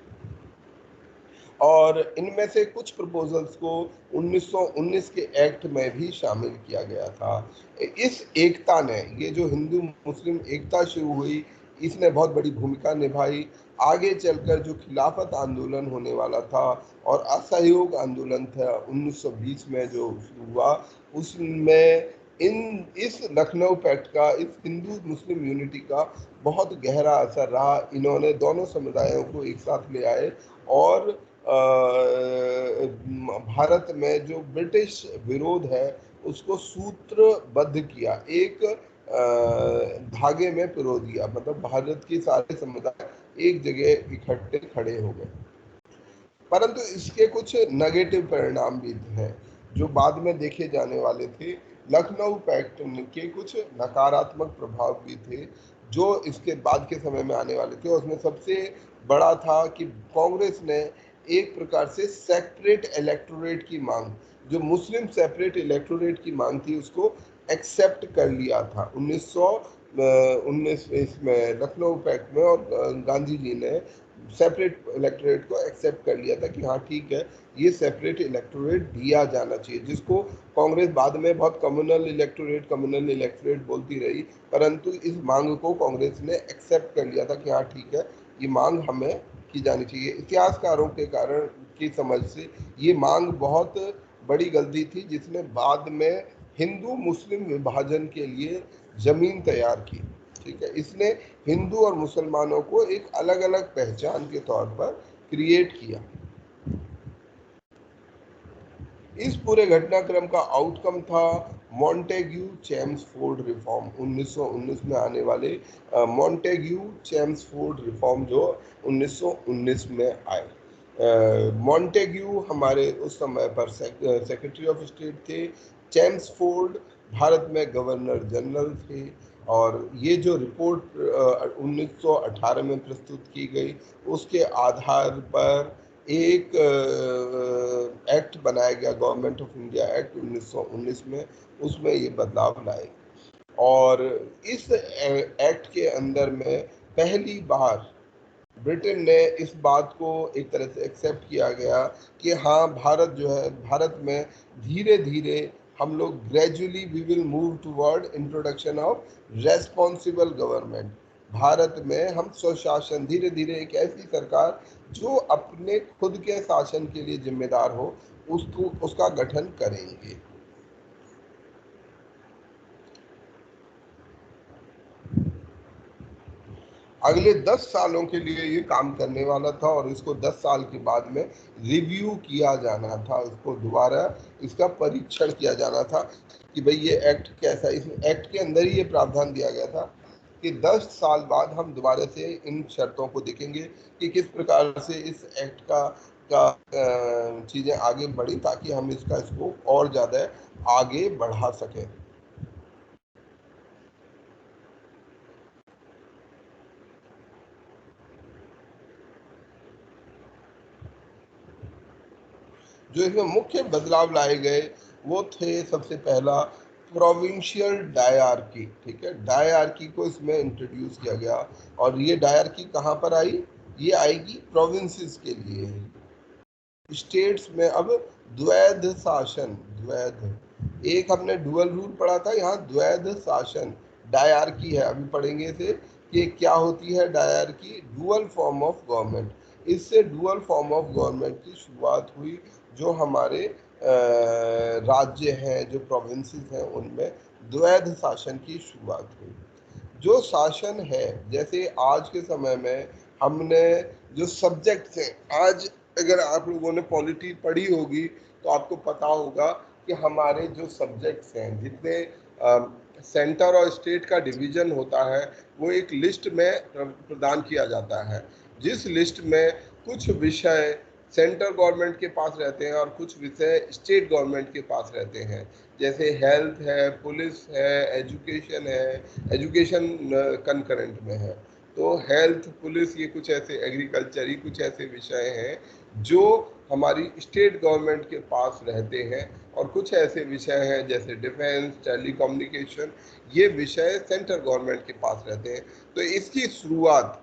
और इनमें से कुछ प्रपोजल्स को 1919 के एक्ट में भी शामिल किया गया था। इस एकता ने, ये जो हिंदू मुस्लिम एकता शुरू हुई, इसने बहुत बड़ी भूमिका निभाई। आगे चलकर जो खिलाफत आंदोलन होने वाला था और असहयोग आंदोलन था 1920 में जो शुरू हुआ, उसमें इस लखनऊ पैक्ट का, इस हिंदू मुस्लिम यूनिटी का बहुत गहरा असर रहा। इन्होंने दोनों समुदायों को एक साथ ले आए और भारत में जो ब्रिटिश विरोध है उसको सूत्रबद्ध किया, एक धागे में पिरो दिया। मतलब भारत के सारे समुदाय एक जगह इकट्ठे खड़े हो गए। परंतु इसके कुछ नेगेटिव परिणाम भी हैं जो बाद में देखे जाने वाले थे। लखनऊ पैक्ट के कुछ नकारात्मक प्रभाव भी थे जो इसके बाद के समय में आने वाले थे। उसमें सबसे बड़ा था कि कांग्रेस ने एक प्रकार से सेपरेट इलेक्टोरेट की मांग, जो मुस्लिम सेपरेट इलेक्टोरेट की मांग थी, उसको एक्सेप्ट कर लिया था 1919 इसमें लखनऊ पैक्ट में। और गांधी जी ने सेपरेट इलेक्टोरेट को एक्सेप्ट कर लिया था कि हाँ ठीक है, ये सेपरेट इलेक्टोरेट दिया जाना चाहिए, जिसको कांग्रेस बाद में बहुत कम्युनल इलेक्टोरेट बोलती रही। परंतु इस मांग को कांग्रेस ने एक्सेप्ट कर लिया था कि हाँ ठीक है, ये मांग हमें की जानी चाहिए। इतिहासकारों के कारण की समझ से ये मांग बहुत बड़ी गलती थी, जिसने बाद में हिंदू मुस्लिम विभाजन के लिए जमीन तैयार की। ठीक है, इसने हिंदू और मुसलमानों को एक अलग अलग पहचान के तौर पर क्रिएट किया। इस पूरे घटनाक्रम का आउटकम था मॉन्टेग्यू चेम्सफोर्ड रिफॉर्म, 1919 में आने वाले मॉन्टेग्यू चेम्सफोर्ड रिफॉर्म जो 1919 में आए। मॉन्टेग्यू हमारे उस समय पर सेक्रेटरी ऑफ स्टेट थे। चेम्सफोर्ड भारत में गवर्नर जनरल थे। और ये जो रिपोर्ट 1918 में प्रस्तुत की गई, उसके आधार पर एक एक्ट बनाया गया, गवर्नमेंट ऑफ इंडिया एक्ट 1919 में। उसमें ये बदलाव लाए और इस एक्ट के अंदर में पहली बार ब्रिटेन ने इस बात को एक तरह से एक्सेप्ट किया गया कि हाँ, भारत जो है, भारत में धीरे धीरे हम लोग gradually we will move toward introduction of responsible government. Bharat में हम स्वशासन, धीरे धीरे एक ऐसी सरकार जो अपने खुद के शासन के लिए जिम्मेदार हो, उसका गठन करेंगे। अगले 10 सालों के लिए ये काम करने वाला था और इसको 10 साल के बाद में रिव्यू किया जाना था, इसको दोबारा इसका परीक्षण किया जाना था कि भाई ये एक्ट कैसा। इस एक्ट के अंदर ही ये प्रावधान दिया गया था कि 10 साल बाद हम दोबारा से इन शर्तों को देखेंगे कि किस प्रकार से इस एक्ट का चीज़ें आगे बढ़ी, ताकि हम इसका स्कोप और ज़्यादा आगे बढ़ा सकें। जो इसमें मुख्य बदलाव लाए गए वो थे, सबसे पहला प्रोविंशियल डायरकी। ठीक है, डायरकी को इसमें इंट्रोड्यूस किया गया और ये डायरकी कहाँ पर आई? ये आएगी प्रोविंसेस के लिए। स्टेट्स में अब द्वैध शासन, द्वैध, एक हमने डुअल रूल पढ़ा था, यहाँ द्वैध शासन डायरकी है। अभी पढ़ेंगे इसे कि क्या होती है dyarchy, dual form of government. इससे डुअल फॉर्म ऑफ गवर्नमेंट की शुरुआत हुई। जो हमारे राज्य हैं, जो प्रोविंसेस हैं, उनमें द्वैध शासन की शुरुआत हुई। जो शासन है, जैसे आज के समय में हमने जो सब्जेक्ट्स हैं, आज अगर आप लोगों ने पॉलिटी पढ़ी होगी तो आपको पता होगा कि हमारे जो सब्जेक्ट्स हैं, जितने सेंटर और स्टेट का डिवीजन होता है, वो एक लिस्ट में प्रदान किया जाता है, जिस लिस्ट में कुछ विषय सेंट्रल गवर्नमेंट के पास रहते हैं और कुछ विषय स्टेट गवर्नमेंट के पास रहते हैं। जैसे हेल्थ है, पुलिस है, एजुकेशन है, एजुकेशन कंकरेंट में है, तो हेल्थ, पुलिस, ये कुछ ऐसे, एग्रीकल्चर, ये कुछ ऐसे विषय हैं जो हमारी स्टेट गवर्नमेंट के पास रहते हैं, और कुछ ऐसे विषय हैं जैसे डिफेंस, टेलीकम्युनिकेशन, ये विषय सेंट्रल गवर्नमेंट के पास रहते हैं। तो इसकी शुरुआत,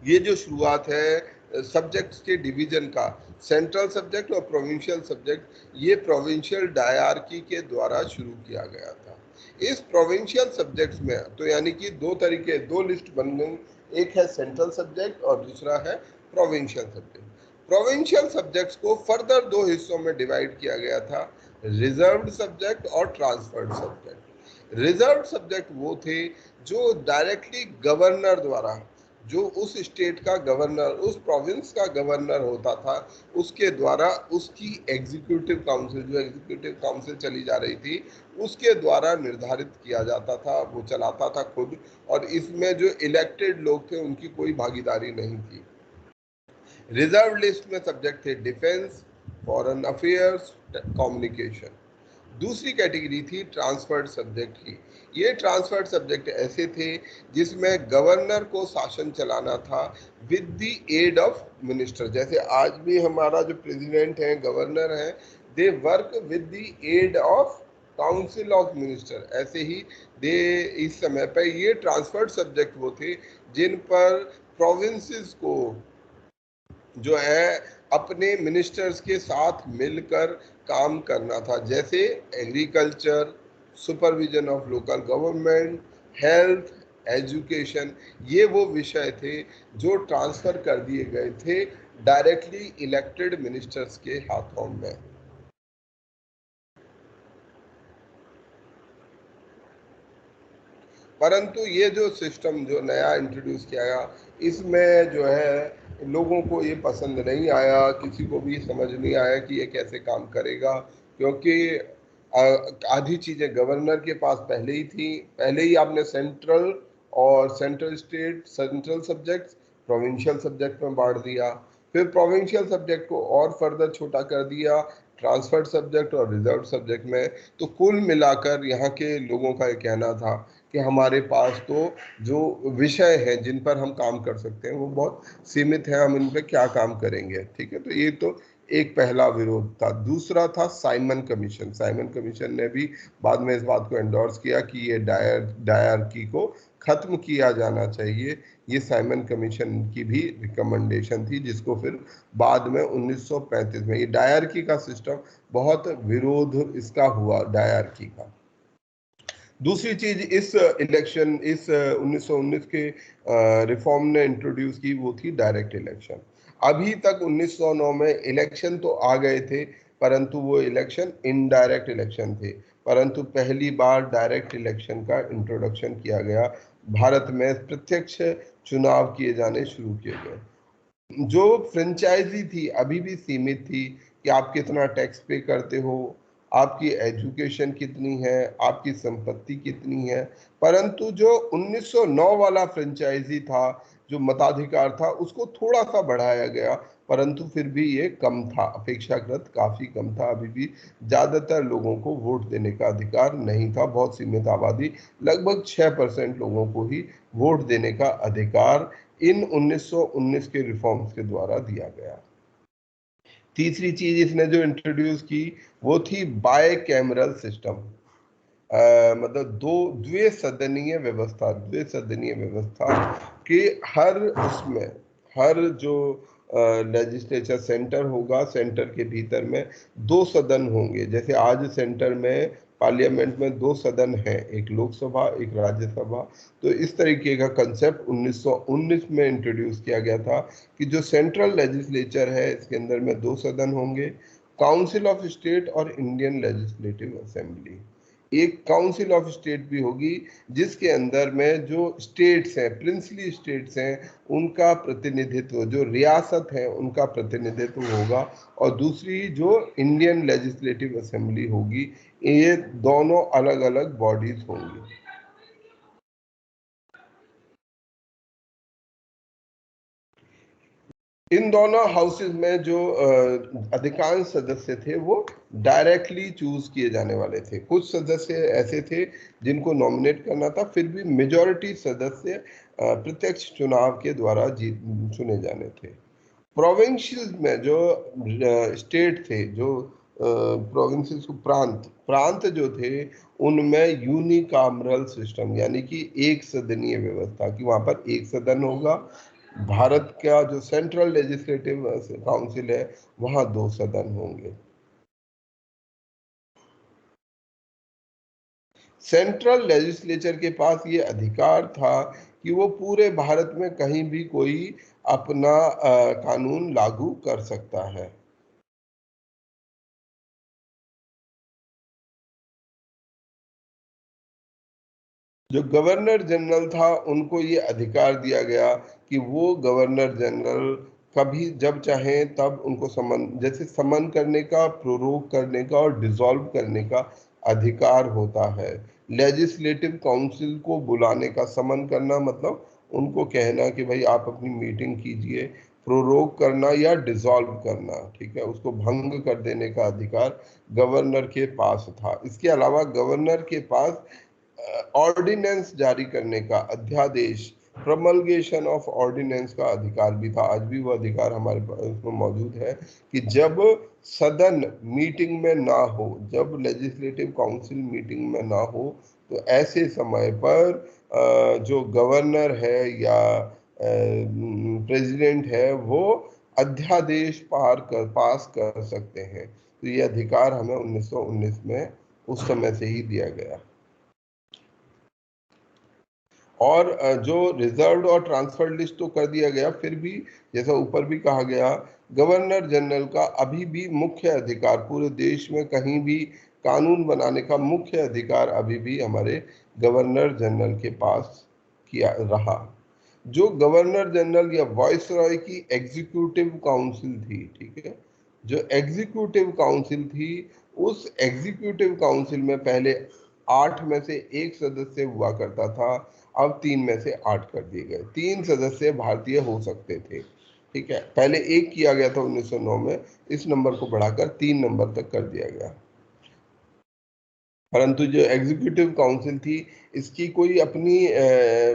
ये जो शुरुआत है सब्जेक्ट्स के डिवीजन का, सेंट्रल सब्जेक्ट और प्रोविंशियल सब्जेक्ट, ये प्रोविंशियल डायरकी के द्वारा शुरू किया गया था। इस प्रोविंशियल सब्जेक्ट्स में तो यानी कि दो तरीके, दो लिस्ट बन गई, एक है सेंट्रल सब्जेक्ट और दूसरा है प्रोविंशियल सब्जेक्ट। प्रोविंशियल सब्जेक्ट्स को फर्दर दो हिस्सों में डिवाइड किया गया था, रिजर्व्ड सब्जेक्ट और ट्रांसफर्ड सब्जेक्ट। रिजर्व्ड सब्जेक्ट वो थे जो डायरेक्टली गवर्नर द्वारा, जो उस स्टेट का गवर्नर, उस प्रोविंस का गवर्नर होता था, उसके द्वारा, उसकी एग्जीक्यूटिव काउंसिल, जो एग्जीक्यूटिव काउंसिल चली जा रही थी, उसके द्वारा निर्धारित किया जाता था, वो चलाता था खुद, और इसमें जो इलेक्टेड लोग थे उनकी कोई भागीदारी नहीं थी। रिजर्व लिस्ट में सब्जेक्ट थे डिफेंस, फॉरेन अफेयर्स, कम्युनिकेशन। दूसरी कैटेगरी थी ट्रांसफर्ड सब्जेक्ट की। ये ट्रांसफर्ड सब्जेक्ट ऐसे थे जिसमें गवर्नर को शासन चलाना था with the aid of minister. जैसे आज भी हमारा जो प्रेसिडेंट है, गवर्नर है, they work with the aid of council of minister. ऐसे ही दे इस समय पर ये ट्रांसफर्ड सब्जेक्ट वो थे जिन पर प्रोविंसेस को जो है अपने मिनिस्टर्स के साथ मिलकर काम करना था। जैसे agriculture, supervision of local government, health, education, ये वो विषय थे जो ट्रांसफर कर दिए गए थे डायरेक्टली इलेक्टेड मिनिस्टर्स के हाथों में। परंतु ये जो सिस्टम जो नया इंट्रोड्यूस किया गया, इसमें जो है लोगों को ये पसंद नहीं आया, किसी को भी समझ नहीं आया कि ये कैसे काम करेगा, क्योंकि आधी चीज़ें गवर्नर के पास पहले ही थी। पहले ही आपने सेंट्रल और central state, central subjects provincial subject में बांट दिया, फिर प्रोविंशियल सब्जेक्ट को और फर्दर छोटा कर दिया ट्रांसफर्ड सब्जेक्ट और रिजर्व सब्जेक्ट में। तो कुल मिलाकर यहाँ के लोगों का ये कहना था कि हमारे पास तो जो विषय हैं जिन पर हम काम कर सकते हैं वो बहुत सीमित है, हम इन पर क्या काम करेंगे। ठीक है, तो ये तो एक पहला विरोध था। दूसरा था साइमन कमीशन। साइमन कमीशन ने भी बाद में इस बात को एंडोर्स किया कि ये डायरकी को खत्म किया जाना चाहिए। ये साइमन कमीशन की भी रिकमेंडेशन थी, जिसको फिर बाद में 1935 में ये डायरकी का सिस्टम बहुत विरोध इसका हुआ, डायरकी का। दूसरी चीज इस इलेक्शन, इस 1919 के रिफॉर्म ने इंट्रोड्यूस की, वो थी डायरेक्ट इलेक्शन। अभी तक 1909 में इलेक्शन तो आ गए थे, परंतु वो इलेक्शन इनडायरेक्ट इलेक्शन थे, परंतु पहली बार डायरेक्ट इलेक्शन का इंट्रोडक्शन किया गया भारत में प्रत्यक्ष चुनाव किए जाने शुरू किए गए। जो फ्रेंचाइजी थी अभी भी सीमित थी कि आप कितना टैक्स पे करते हो, आपकी एजुकेशन कितनी है, आपकी संपत्ति कितनी है। परंतु जो 1909 वाला फ्रेंचाइजी था, जो मताधिकार था, उसको थोड़ा सा बढ़ाया गया, परंतु फिर भी ये कम था, अपेक्षाकृत काफी कम था। अभी भी ज्यादातर लोगों को वोट देने का अधिकार नहीं था। बहुत सीमित आबादी, लगभग 6% लोगों को ही वोट देने का अधिकार इन 1919 के रिफॉर्म्स के द्वारा दिया गया। तीसरी चीज इसने जो इंट्रोड्यूस की वो थी बाय कैमरल सिस्टम, मतलब द्विसदनीय व्यवस्था कि हर जो लेजिस्लेचर सेंटर होगा, सेंटर के भीतर में 2 सदन होंगे। जैसे आज सेंटर में पार्लियामेंट में 2 सदन है, एक लोकसभा एक राज्यसभा। तो इस तरीके का कंसेप्ट 1919 में इंट्रोड्यूस किया गया था कि जो सेंट्रल लेजिस्लेचर है इसके अंदर में 2 सदन होंगे, काउंसिल ऑफ स्टेट और इंडियन लेजिस्लेटिव असेंबली। एक काउंसिल ऑफ स्टेट भी होगी जिसके अंदर में जो स्टेट्स हैं, प्रिंसली स्टेट्स हैं, उनका प्रतिनिधित्व, जो रियासत है उनका प्रतिनिधित्व होगा, और दूसरी जो इंडियन लेजिस्लेटिव असेंबली होगी। ये दोनों अलग अलग बॉडीज होंगी। इन दोनों हाउसेज में जो अधिकांश सदस्य थे वो डायरेक्टली चूज किए जाने वाले थे। कुछ सदस्य ऐसे थे जिनको नॉमिनेट करना था, फिर भी मेजॉरिटी सदस्य प्रत्यक्ष चुनाव के द्वारा चुने जाने थे। प्रोविंशियल में जो स्टेट थे, जो प्रोविंसेस प्रांत जो थे, उनमें यूनिकामरल सिस्टम यानी कि एक सदनीय व्यवस्था, कि वहां पर एक सदन होगा। भारत का जो सेंट्रल लेजिस्लेटिव काउंसिल है वहां 2 सदन होंगे। सेंट्रल लेजिस्लेचर के पास ये अधिकार था कि वो पूरे भारत में कहीं भी कोई अपना कानून लागू कर सकता है। जो गवर्नर जनरल था उनको ये अधिकार दिया गया कि वो गवर्नर जनरल कभी जब चाहे तब उनको समन करने का, प्रोरोग करने का और डिसॉल्व करने का अधिकार होता है। लेजिस्लेटिव काउंसिल को बुलाने का, समन करना मतलब उनको कहना कि भाई आप अपनी मीटिंग कीजिए, प्रोरोग करना या डिसॉल्व करना, ठीक है, उसको भंग कर देने का अधिकार गवर्नर के पास था। इसके अलावा गवर्नर के पास ऑर्डिनेंस जारी करने का, अध्यादेश, प्रमलगेशन ऑफ ऑर्डिनेंस का अधिकार भी था। आज भी वो अधिकार हमारे पास मौजूद है कि जब सदन मीटिंग में ना हो, जब लेजिस्लेटिव काउंसिल मीटिंग में ना हो, तो ऐसे समय पर जो गवर्नर है या प्रेसिडेंट है वो अध्यादेश पास कर सकते हैं। तो ये अधिकार हमें 1919 में उस समय से ही दिया गया। और जो रिजर्व और ट्रांसफर लिस्ट तो कर दिया गया, फिर भी जैसा ऊपर भी कहा गया, गवर्नर जनरल का अभी भी मुख्य अधिकार, पूरे देश में कहीं भी कानून बनाने का मुख्य अधिकार अभी भी हमारे गवर्नर जनरल के पास किया रहा। जो गवर्नर जनरल या वाइसरॉय की एग्जीक्यूटिव काउंसिल थी, ठीक है, जो एग्जीक्यूटिव काउंसिल थी, उस एग्जीक्यूटिव काउंसिल में पहले 8 में से 1 सदस्य हुआ करता था, अब 3 में से 8 कर दिए गए। 3 सदस्य भारतीय हो सकते थे, ठीक है, पहले 1 किया गया था 1909 में, इस नंबर को बढ़ाकर 3 नंबर तक कर दिया गया। परंतु जो एग्जीक्यूटिव काउंसिल थी, इसकी कोई अपनी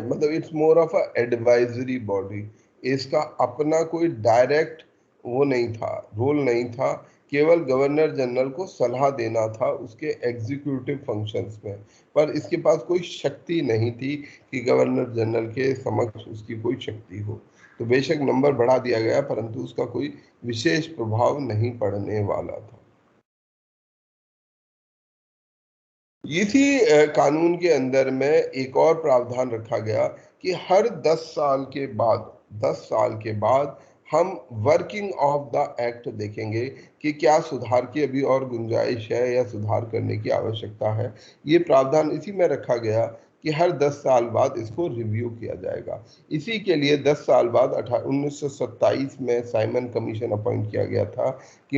मतलब it's more of a advisory body, इसका अपना कोई डायरेक्ट वो नहीं था, रोल नहीं था, केवल गवर्नर जनरल को सलाह देना था उसके एग्जीक्यूटिव फंक्शंस में, पर इसके पास कोई शक्ति नहीं थी कि गवर्नर जनरल के समक्ष उसकी कोई शक्ति हो। तो बेशक नंबर बढ़ा दिया गया, परंतु उसका कोई विशेष प्रभाव नहीं पड़ने वाला था। इसी कानून के अंदर में एक और प्रावधान रखा गया कि हर 10 साल के बाद हम वर्किंग ऑफ द एक्ट देखेंगे कि क्या सुधार की अभी और गुंजाइश है या सुधार करने की आवश्यकता है। ये प्रावधान इसी में रखा गया कि हर 10 साल बाद इसको रिव्यू किया जाएगा। इसी के लिए 10 साल बाद 1927 में साइमन कमीशन अपॉइंट किया गया था कि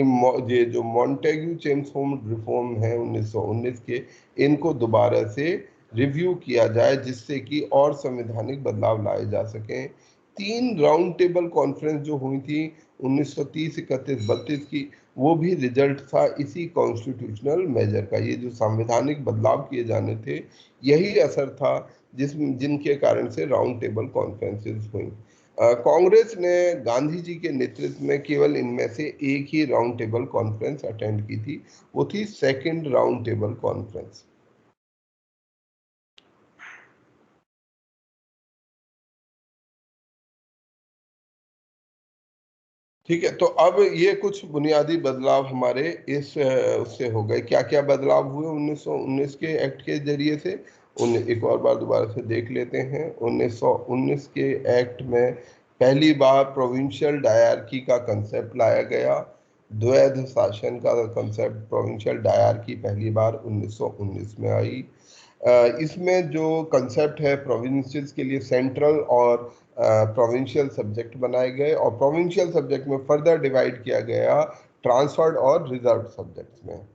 ये जो मॉन्टेग्यू चेम्सफोर्ड रिफॉर्म है 1919 के, इनको दोबारा से रिव्यू किया जाए जिससे कि और संवैधानिक बदलाव लाए जा सकें। 3 राउंड टेबल कॉन्फ्रेंस जो हुई थी 1930, 31, 32 की, वो भी रिजल्ट था इसी कॉन्स्टिट्यूशनल मेजर का। ये जो संवैधानिक बदलाव किए जाने थे यही असर था जिनके कारण से राउंड टेबल कॉन्फ्रेंसेस हुई। कांग्रेस ने गांधी जी के नेतृत्व में केवल इनमें से एक ही राउंड टेबल कॉन्फ्रेंस अटेंड की थी, वो थी सेकंड राउंड टेबल कॉन्फ्रेंस। ठीक है, तो अब ये कुछ बुनियादी बदलाव हमारे इस उससे हो गए। क्या क्या बदलाव हुए 1919 के एक्ट के जरिए से, एक और बार दोबारा से देख लेते हैं। 1919 के एक्ट में पहली बार प्रोविंशियल डायरकी का कंसेप्ट लाया गया। द्वैध शासन का कंसेप्ट, प्रोविंशियल डायरकी पहली बार 1919 में आई। इसमें जो कंसेप्ट है प्रोविंसेस के लिए सेंट्रल और प्रोविंशियल सब्जेक्ट बनाए गए और प्रोविंशियल सब्जेक्ट में फर्दर डिवाइड किया गया ट्रांसफर्ड और रिजर्व सब्जेक्ट्स में।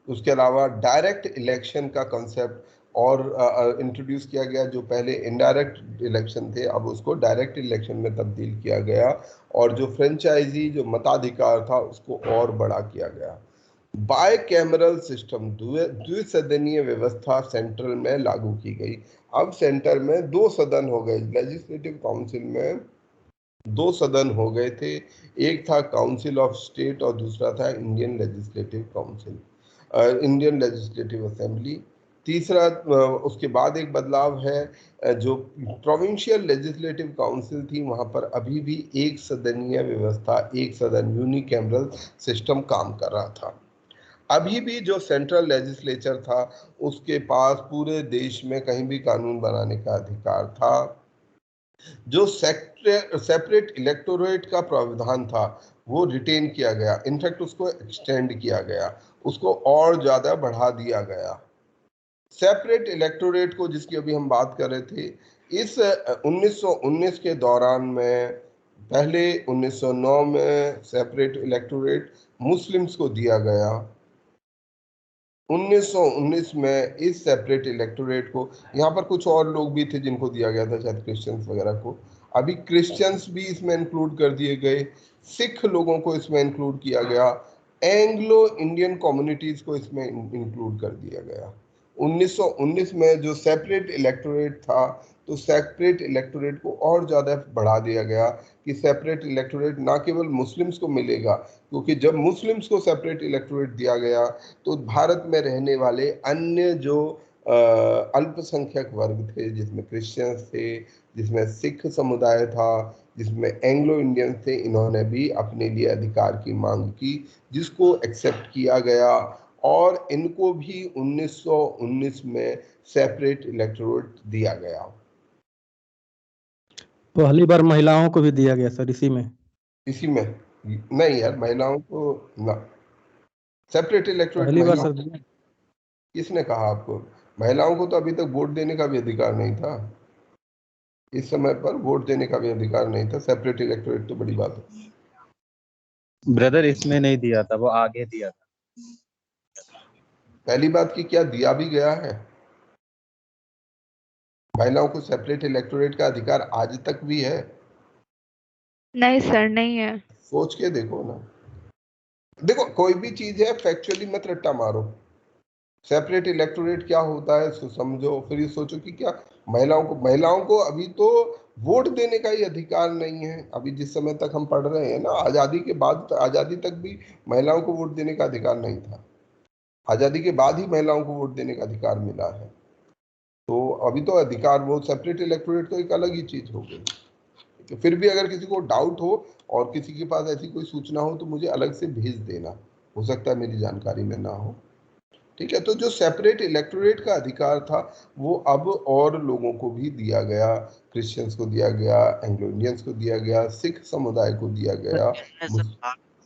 उसके अलावा डायरेक्ट इलेक्शन का कंसेप्ट और इंट्रोड्यूस किया गया। जो पहले इनडायरेक्ट इलेक्शन थे अब उसको डायरेक्ट इलेक्शन में तब्दील किया गया और जो फ्रेंचाइजी जो मताधिकार था उसको और बड़ा किया गया। बाय कैमरल सिस्टम, द्विसदनीय व्यवस्था सेंट्रल में लागू की गई। अब सेंटर में 2 सदन हो गए, लेजिस्लेटिव काउंसिल में 2 सदन हो गए थे, एक था काउंसिल ऑफ स्टेट और दूसरा था Indian legislative council, Indian legislative assembly. तीसरा उसके बाद एक बदलाव है, जो प्रोविंशियल लेजिस्लेटिव काउंसिल थी वहां पर अभी भी एक सदनीय व्यवस्था, एक सदन यूनिकैमरल सिस्टम काम कर रहा था। अभी भी जो सेंट्रल लेजिस्लेचर था उसके पास पूरे देश में कहीं भी कानून बनाने का अधिकार था। जो सेपरेट इलेक्टोरेट का प्रावधान था वो रिटेन किया गया, इनफैक्ट उसको एक्सटेंड किया गया, उसको और ज्यादा बढ़ा दिया गया। सेपरेट इलेक्टोरेट को, जिसकी अभी हम बात कर रहे थे, इस 1919 के दौरान में पहले 1909 में सेपरेट इलेक्टोरेट मुस्लिम्स को दिया गया। 1919 में इस सेपरेट इलेक्टोरेट को, यहाँ पर कुछ और लोग भी थे जिनको दिया गया था, शायद क्रिश्चियंस वगैरह को, अभी क्रिश्चियंस भी इसमें इंक्लूड कर दिए गए, सिख लोगों को इसमें इंक्लूड किया गया, एंग्लो इंडियन कम्युनिटीज को इसमें इंक्लूड कर दिया गया। 1919 में जो सेपरेट इलेक्टोरेट था तो सेपरेट इलेक्टोरेट को और ज़्यादा बढ़ा दिया गया कि सेपरेट इलेक्टोरेट ना केवल मुस्लिम्स को मिलेगा, क्योंकि जब मुस्लिम्स को सेपरेट इलेक्टोरेट दिया गया तो भारत में रहने वाले अन्य जो अल्पसंख्यक वर्ग थे, जिसमें क्रिश्चियंस थे, जिसमें सिख समुदाय था, जिसमें एंग्लो इंडियंस थे, इन्होंने भी अपने लिए अधिकार की मांग की, जिसको एक्सेप्ट किया गया और इनको भी 1919 में सेपरेट इलेक्टोरेट दिया गया। पहली बार महिलाओं को भी दिया गया सर इसी में नहीं यार, महिलाओं को ना सेपरेट इलेक्टोरेट पहली बार सर किसने कहा आपको? महिलाओं को तो अभी तक वोट देने का भी अधिकार नहीं था, इस समय पर वोट देने का भी अधिकार नहीं था। सेपरेट इलेक्टोरेट तो बड़ी बात है ब्रदर, इसमें नहीं दिया था, वो आगे दिया था। पहली बात की क्या दिया भी गया है? महिलाओं को सेपरेट इलेक्टोरेट का अधिकार आज तक भी है? नहीं सर, नहीं है। सोच के देखो ना, देखो कोई भी चीज है फैक्चुअली मत रट्टा मारो। सेपरेट इलेक्टोरेट क्या होता है इसको समझो, फिर ये सोचो कि क्या महिलाओं को अभी तो वोट देने का ही अधिकार नहीं है। अभी जिस समय तक हम पढ़ रहे हैं ना, आजादी के बाद, आजादी तक भी महिलाओं को वोट देने का अधिकार नहीं था, आजादी के बाद ही महिलाओं को वोट देने का अधिकार मिला है। तो अभी तो अधिकार, वो सेपरेट इलेक्टोरेट तो एक अलग ही चीज हो गई। तो फिर भी अगर किसी को डाउट हो और किसी के पास ऐसी कोई सूचना हो तो मुझे अलग से भेज देना, हो सकता है मेरी जानकारी में ना हो। ठीक है, तो जो सेपरेट इलेक्टोरेट का अधिकार था वो अब और लोगों को भी दिया गया, क्रिश्चियंस को दिया गया, एंग्लो इंडियंस को दिया गया, सिख समुदाय को दिया गया।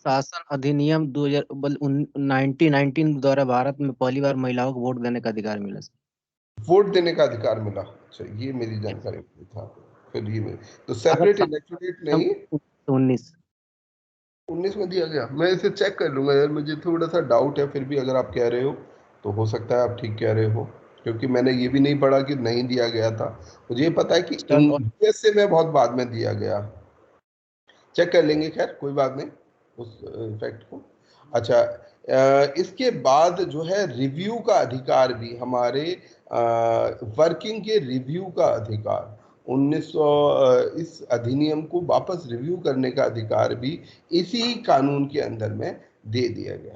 शासन अधिनियम 1919 द्वारा भारत में पहली बार महिलाओं को वोट देने का अधिकार मिला। वोट देने का अधिकार मिला। अच्छा, ये मेरी जानकारी नहीं था। फिर ये तो सेपरेट इलेक्टोरेट नहीं 19 में दिया गया। मैं इसे चेक कर लूंगा यार, मुझे थोड़ा सा डाउट है। फिर भी अगर आप कह रहे हो तो हो सकता है आप ठीक कह रहे हो, क्योंकि मैंने ये भी नहीं पढ़ा कि नहीं दिया गया था। मुझे ये पता है कि यूएसए में बहुत बाद में दिया गया। चेक कर लेंगे, खैर कोई बात नहीं उस फैक्ट को। अच्छा, इसके बाद जो है रिव्यू का अधिकार भी हमारे, वर्किंग के रिव्यू का अधिकार 1900, इस अधिनियम को वापस रिव्यू करने का अधिकार भी इसी कानून के अंदर में दे दिया गया।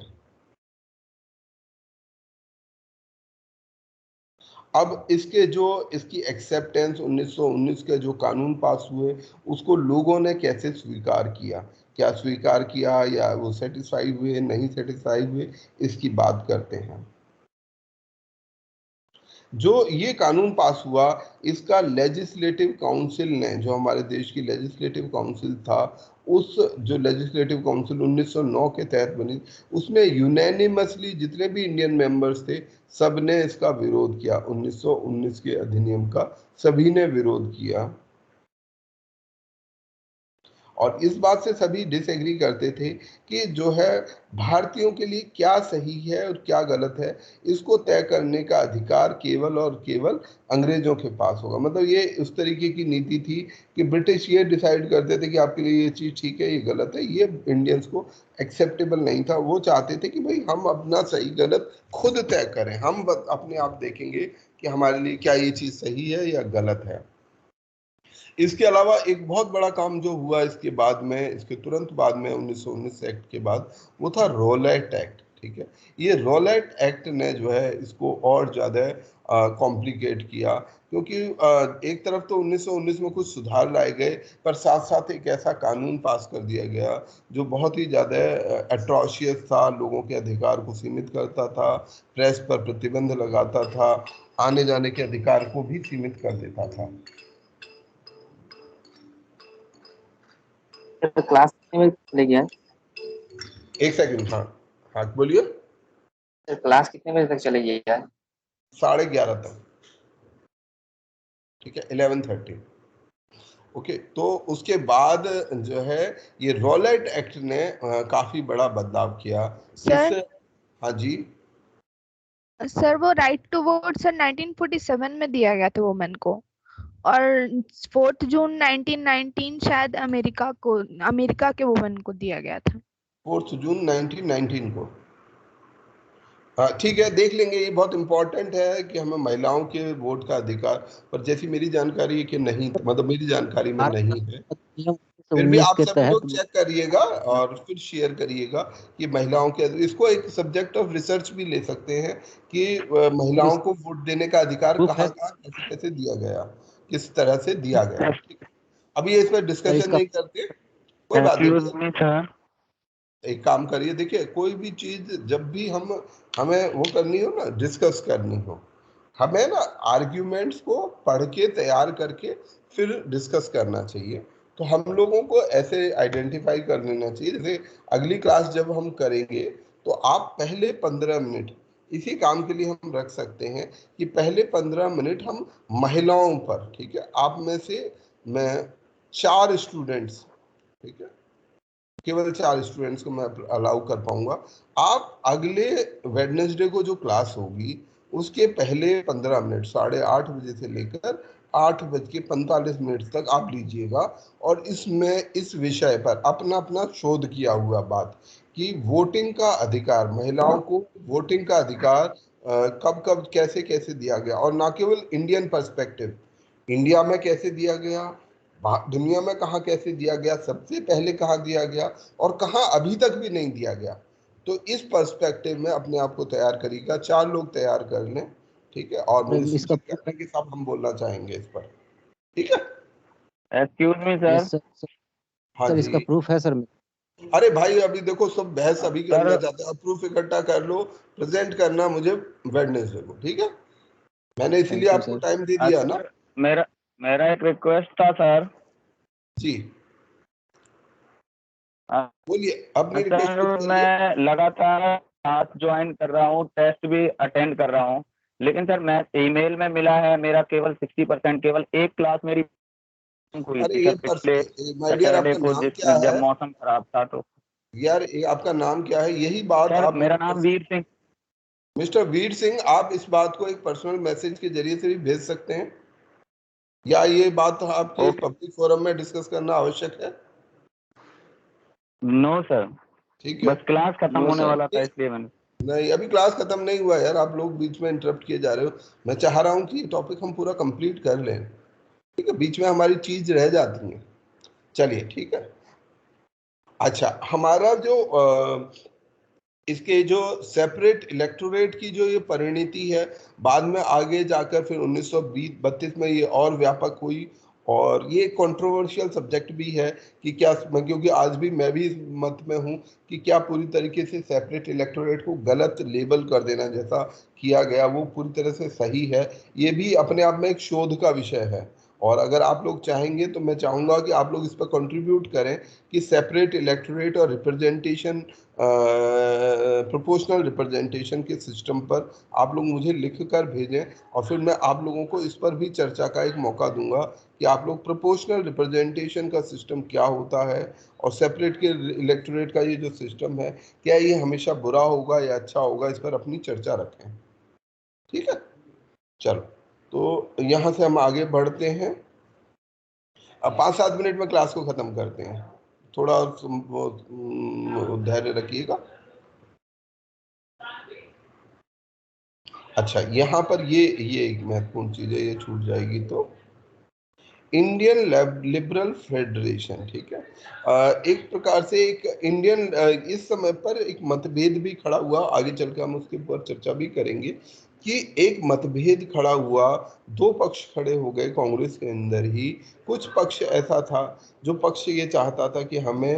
अब इसकी एक्सेप्टेंस 1919 के जो कानून पास हुए उसको लोगों ने कैसे स्वीकार किया, क्या स्वीकार किया या वो सेटिस्फाई हुए, नहीं सेटिस्फाई हुए, इसकी बात करते हैं। जो ये कानून पास हुआ, इसका लेजिस्लेटिव काउंसिल ने, जो हमारे देश की लेजिस्लेटिव काउंसिल था, उस जो लेजिस्लेटिव काउंसिल 1909 के तहत बनी, उसमें यूनैनिमसली जितने भी इंडियन मेंबर्स थे सब ने इसका विरोध किया। 1919 के अधिनियम का सभी ने विरोध किया और इस बात से सभी डिसएग्री करते थे कि जो है भारतीयों के लिए क्या सही है और क्या गलत है, इसको तय करने का अधिकार केवल और केवल अंग्रेजों के पास होगा। मतलब ये उस तरीके की नीति थी कि ब्रिटिश ये डिसाइड करते थे कि आपके लिए ये चीज़ ठीक है, ये गलत है, ये इंडियंस को एक्सेप्टेबल नहीं था। वो चाहते थे कि भाई हम अपना सही गलत खुद तय करें, हम अपने आप देखेंगे कि हमारे लिए क्या ये चीज़ सही है या गलत है। इसके अलावा एक बहुत बड़ा काम जो हुआ इसके बाद में, इसके तुरंत बाद में 1919 एक्ट के बाद, वो था रोलेट एक्ट। ठीक है, ये रोलेट एक्ट ने जो है इसको और ज़्यादा कॉम्प्लिकेट किया, क्योंकि एक तरफ तो 1919 में कुछ सुधार लाए गए, पर साथ साथ एक ऐसा कानून पास कर दिया गया जो बहुत ही ज़्यादा एट्रोशियस था, लोगों के अधिकार को सीमित करता था, प्रेस पर प्रतिबंध लगाता था, आने जाने के अधिकार को भी सीमित कर देता था। क्लास कितने बजे चलेगी यार? एक सेकंड, हाँ हाँ बोलिए। क्लास कितने बजे तक चलेगी यार? 11:30 तक। ठीक है, 11:30। ओके, तो उसके बाद जो है ये रोलेट एक्ट ने काफी बड़ा बदलाव किया। सर, हाँ जी सर वो राइट टू वोट सर 1947 में दिया गया था वुमेन को, और 4 जून 1919 शायद अमेरिका के वुमेन को दिया गया था। 4 जून 1919 को। ठीक है, देख लेंगे। ये बहुत इंपॉर्टेंट है कि हमें महिलाओं के वोट का अधिकार, पर जैसी मेरी जानकारी है कि नहीं, मतलब मेरी जानकारी में नहीं है। फिर भी आप सभी लोग चेक करिएगा और फिर शेयर करिएगा कि महिलाओं के, इसको एक सब्जेक्ट ऑफ रिसर्च भी ले सकते हैं कि महिलाओं को वोट देने का अधिकार कहाँ कहाँ कैसे कैसे दिया गया, किस तरह से दिया गया। अभी इस पर डिस्कशन नहीं करते, कोई बात नहीं। एक काम करिए, देखिए कोई भी चीज जब भी हमें वो करनी हो ना, डिस्कस करनी हो, हमें ना आर्ग्यूमेंट्स को पढ़ के तैयार करके फिर डिस्कस करना चाहिए। तो हम लोगों को ऐसे आइडेंटिफाई कर लेना चाहिए। जैसे अगली क्लास जब हम करेंगे तो आप पहले 15 मिनट इसी काम के लिए हम रख सकते हैं कि पहले 15 मिनट हम महिलाओं पर, ठीक है, आप में से मैं 4 स्टूडेंट्स, ठीक है, केवल 4 स्टूडेंट्स को मैं अलाउ कर पाऊंगा। आप अगले वेडनेसडे को जो क्लास होगी उसके पहले 15 मिनट 8:30 बजे से लेकर 8:45 तक आप लीजिएगा, और इसमें इस विषय पर अपना अपना शोध किया हुआ बात कि वोटिंग का अधिकार, महिलाओं को वोटिंग का अधिकार कब कब कैसे कैसे दिया गया, और ना केवल इंडियन पर्सपेक्टिव, इंडिया में कैसे दिया गया, दुनिया में कहाँ कैसे दिया गया, सबसे पहले कहाँ दिया गया, और कहाँ अभी तक भी नहीं दिया गया। तो इस पर्सपेक्टिव में अपने आप को तैयार करिएगा, 4 लोग तैयार कर लें, ठीक है, और मुझे सूचित करने के साथ हम बोलना चाहेंगे इस पर, ठीक है। Excuse me sir. हाँ जी, इसका प्रूफ है सर? अरे भाई अभी देखो सब बहस अभी करना चाहते हैं, प्रूफ इकट्ठा कर लो, प्रेजेंट करना मुझे वेडनेसडे को, ठीक है। मैंने इसीलिए आपको टाइम दे दिया ना। मेरा एक रिक्वेस्ट था सर जी बोलिए, अपनी रिक्वेस्ट सर। मैं लगातार क्लास ज्वाइन कर रहा हूँ, टेस्ट भी अटेंड कर रहा हूँ, लेकिन सर मैं ईमेल में मिला है मेरा केवल 60%, केवल एक क्लास मेरी हुई अरे थी ये सर पिछले माय डियर, सैटरडे आपका को, नाम क्या जब है मौसम खराब था तो। यार? आपका नाम क्या है? यही बात सर आप मेरा नाम वीर सिंह। मिस्टर वीर सिंह, आप इस बात को एक पर्सनल मैसेज के जरिए से भी भेज सकते हैं, या ये बात आपके पब्लिक फोरम में डिस्कस करना आवश्यक है? नो सर, ठीक है, बस क्लास खत्म होने वाला था इसलिए मैंने। नहीं अभी क्लास खत्म नहीं हुआ यार, आप लोग बीच में इंटरप्ट किए जा रहे हो। मैं चाह रहा हूँ कि ये टॉपिक हम पूरा कंप्लीट कर लें, ठीक है? बीच में हमारी चीज रह जाती है। चलिए ठीक है। अच्छा, हमारा जो इसके जो सेपरेट इलेक्टोरेट की जो ये परिणति है, बाद में आगे जाकर फिर 1932 में ये और व्यापक हुई, और ये कंट्रोवर्शियल सब्जेक्ट भी है कि क्या, क्योंकि आज भी मैं भी इस मत में हूँ कि क्या पूरी तरीके से सेपरेट इलेक्टोरेट को गलत लेबल कर देना जैसा किया गया वो पूरी तरह से सही है। ये भी अपने आप में एक शोध का विषय है, और अगर आप लोग चाहेंगे तो मैं चाहूँगा कि आप लोग इस पर कंट्रीब्यूट करें कि सेपरेट इलेक्टोरेट और रिप्रेजेंटेशन, प्रोपोर्शनल रिप्रेजेंटेशन के सिस्टम पर आप लोग मुझे लिख कर भेजें, और फिर मैं आप लोगों को इस पर भी चर्चा का एक मौका दूंगा कि आप लोग प्रोपोर्शनल रिप्रेजेंटेशन का सिस्टम क्या होता है और सेपरेट के इलेक्टोरेट का ये जो सिस्टम है, क्या ये हमेशा बुरा होगा या अच्छा होगा, इस पर अपनी चर्चा रखें। ठीक है, चलो तो यहाँ से हम आगे बढ़ते हैं। अब 5-7 मिनट में क्लास को खत्म करते हैं, थोड़ा धैर्य रखिएगा। अच्छा, यहाँ पर ये एक महत्वपूर्ण चीज है, ये छूट जाएगी तो इंडियन लिबरल फेडरेशन, ठीक है, एक प्रकार से एक इंडियन, इस समय पर एक मतभेद भी खड़ा हुआ, आगे चलकर हम उसके ऊपर चर्चा भी करेंगे कि एक मतभेद खड़ा हुआ, दो पक्ष खड़े हो गए कांग्रेस के अंदर ही। कुछ पक्ष ऐसा था जो पक्ष ये चाहता था कि हमें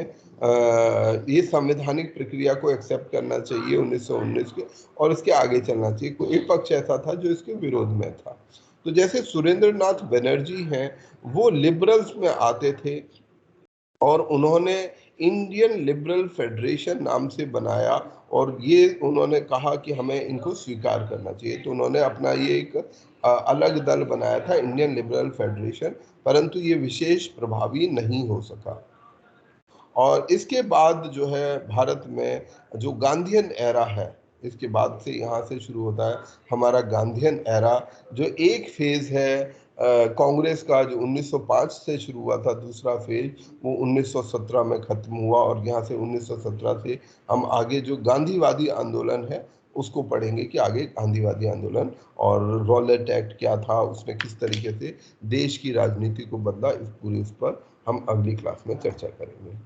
ये संवैधानिक प्रक्रिया को एक्सेप्ट करना चाहिए 1919 के, और इसके आगे चलना चाहिए। एक पक्ष ऐसा था जो इसके विरोध में था। तो जैसे सुरेंद्र नाथ बनर्जी हैं, वो लिबरल्स में आते थे और उन्होंने इंडियन लिबरल फेडरेशन नाम से बनाया, और ये उन्होंने कहा कि हमें इनको स्वीकार करना चाहिए। तो उन्होंने अपना ये एक अलग दल बनाया था, इंडियन लिबरल फेडरेशन, परंतु ये विशेष प्रभावी नहीं हो सका। और इसके बाद जो है भारत में जो गांधीयन एरा है, इसके बाद से यहाँ से शुरू होता है हमारा गांधीयन एरा, जो एक फेज है कांग्रेस का, जो 1905 से शुरू हुआ था। दूसरा फेज वो 1917 में खत्म हुआ, और यहाँ से 1917 से हम आगे जो गांधीवादी आंदोलन है उसको पढ़ेंगे कि आगे गांधीवादी आंदोलन और रॉलेट एक्ट क्या था, उसने किस तरीके से देश की राजनीति को बदला, इस पूरी उस पर हम अगली क्लास में चर्चा करेंगे।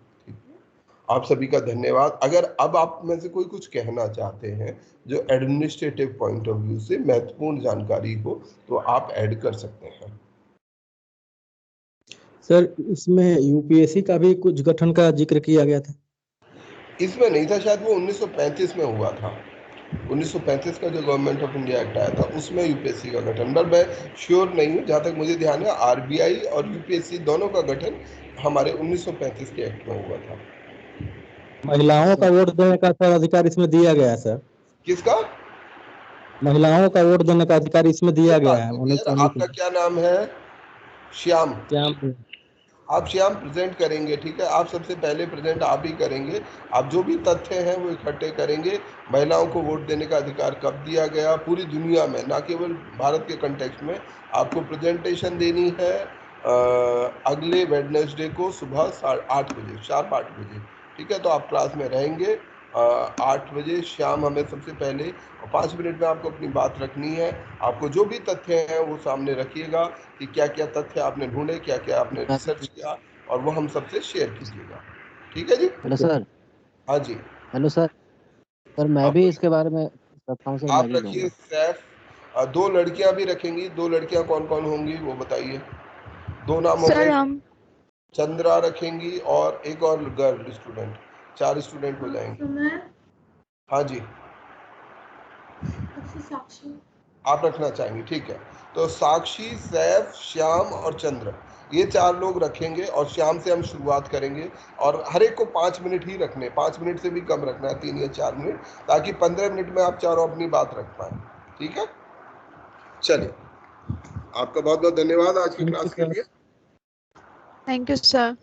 आप सभी का धन्यवाद। अगर अब आप में से कोई कुछ कहना चाहते हैं जो एडमिनिस्ट्रेटिव पॉइंट ऑफ व्यू से महत्वपूर्ण जानकारी हो तो आप ऐड कर सकते हैं। सर इसमें यूपीएससी का भी कुछ गठन का जिक्र किया गया था? इसमें नहीं था, शायद वो 1935 में हुआ था। 1935 का जो गवर्नमेंट ऑफ इंडिया एक्ट आया था उसमें यूपीएससी का गठन, पर मैं श्योर नहीं हूँ। जहाँ तक मुझे ध्यान है आरबीआई और यूपीएससी दोनों का गठन हमारे 1935 के एक्ट में हुआ था। महिलाओं का वोट देने का सर अधिकार इसमें दिया गया है सर? किसका? महिलाओं का वोट देने का अधिकार इसमें दिया गया है। आपका क्या नाम है? श्याम। श्याम। आप श्याम प्रेजेंट करेंगे, ठीक है? आप सबसे पहले प्रेजेंट आप ही करेंगे। आप जो भी तथ्य हैं वो इकट्ठे करेंगे। महिलाओं को वोट देने का अधिकार कब दिया गया पूरी दुनिया में, ना केवल भारत के कंटेक्स्ट में। आपको प्रेजेंटेशन देनी है अगले वेडनेसडे को सुबह 8 बजे, शार्प 8 बजे, ठीक है? तो आप क्लास में रहेंगे 8 बजे। शाम हमें सबसे पहले 5 मिनट में आपको अपनी बात रखनी है। आपको जो भी तथ्य हैं वो सामने रखिएगा कि क्या क्या तथ्य आपने ढूंढे, क्या क्या आपने रिसर्च किया, और वो हम सबसे शेयर कीजिएगा, ठीक है जी? Hello sir. हाँ जी। Hello sir. सर मैं भी इसके बारे में सकता हूँ सर। आप रखिए सैफ, 2 लड़कियां भी रखेंगी। 2 लड़कियां कौन कौन होंगी वो बताइए। 2 नाम हो गए, चंद्रा रखेंगी और एक और गर्ल स्टूडेंट, 4 स्टूडेंट हो जाएंगे। हाँ जी, साक्षी आप रखना चाहेंगे, ठीक है? तो साक्षी, सैफ, श्याम और चंद्र, ये 4 लोग रखेंगे, और श्याम से हम शुरुआत करेंगे। और हर एक को 5 मिनट ही रखने, 5 मिनट से भी कम रखना है, 3 या 4 मिनट, ताकि 15 मिनट में आप चारों अपनी बात रख पाए, ठीक है? चलिए, आपका बहुत बहुत धन्यवाद आज की क्लास के लिए। Thank you sir.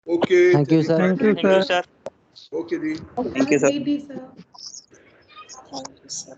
Okay, thank you sir. Thank you sir. Okay जी। Thank you sir. Thank you sir.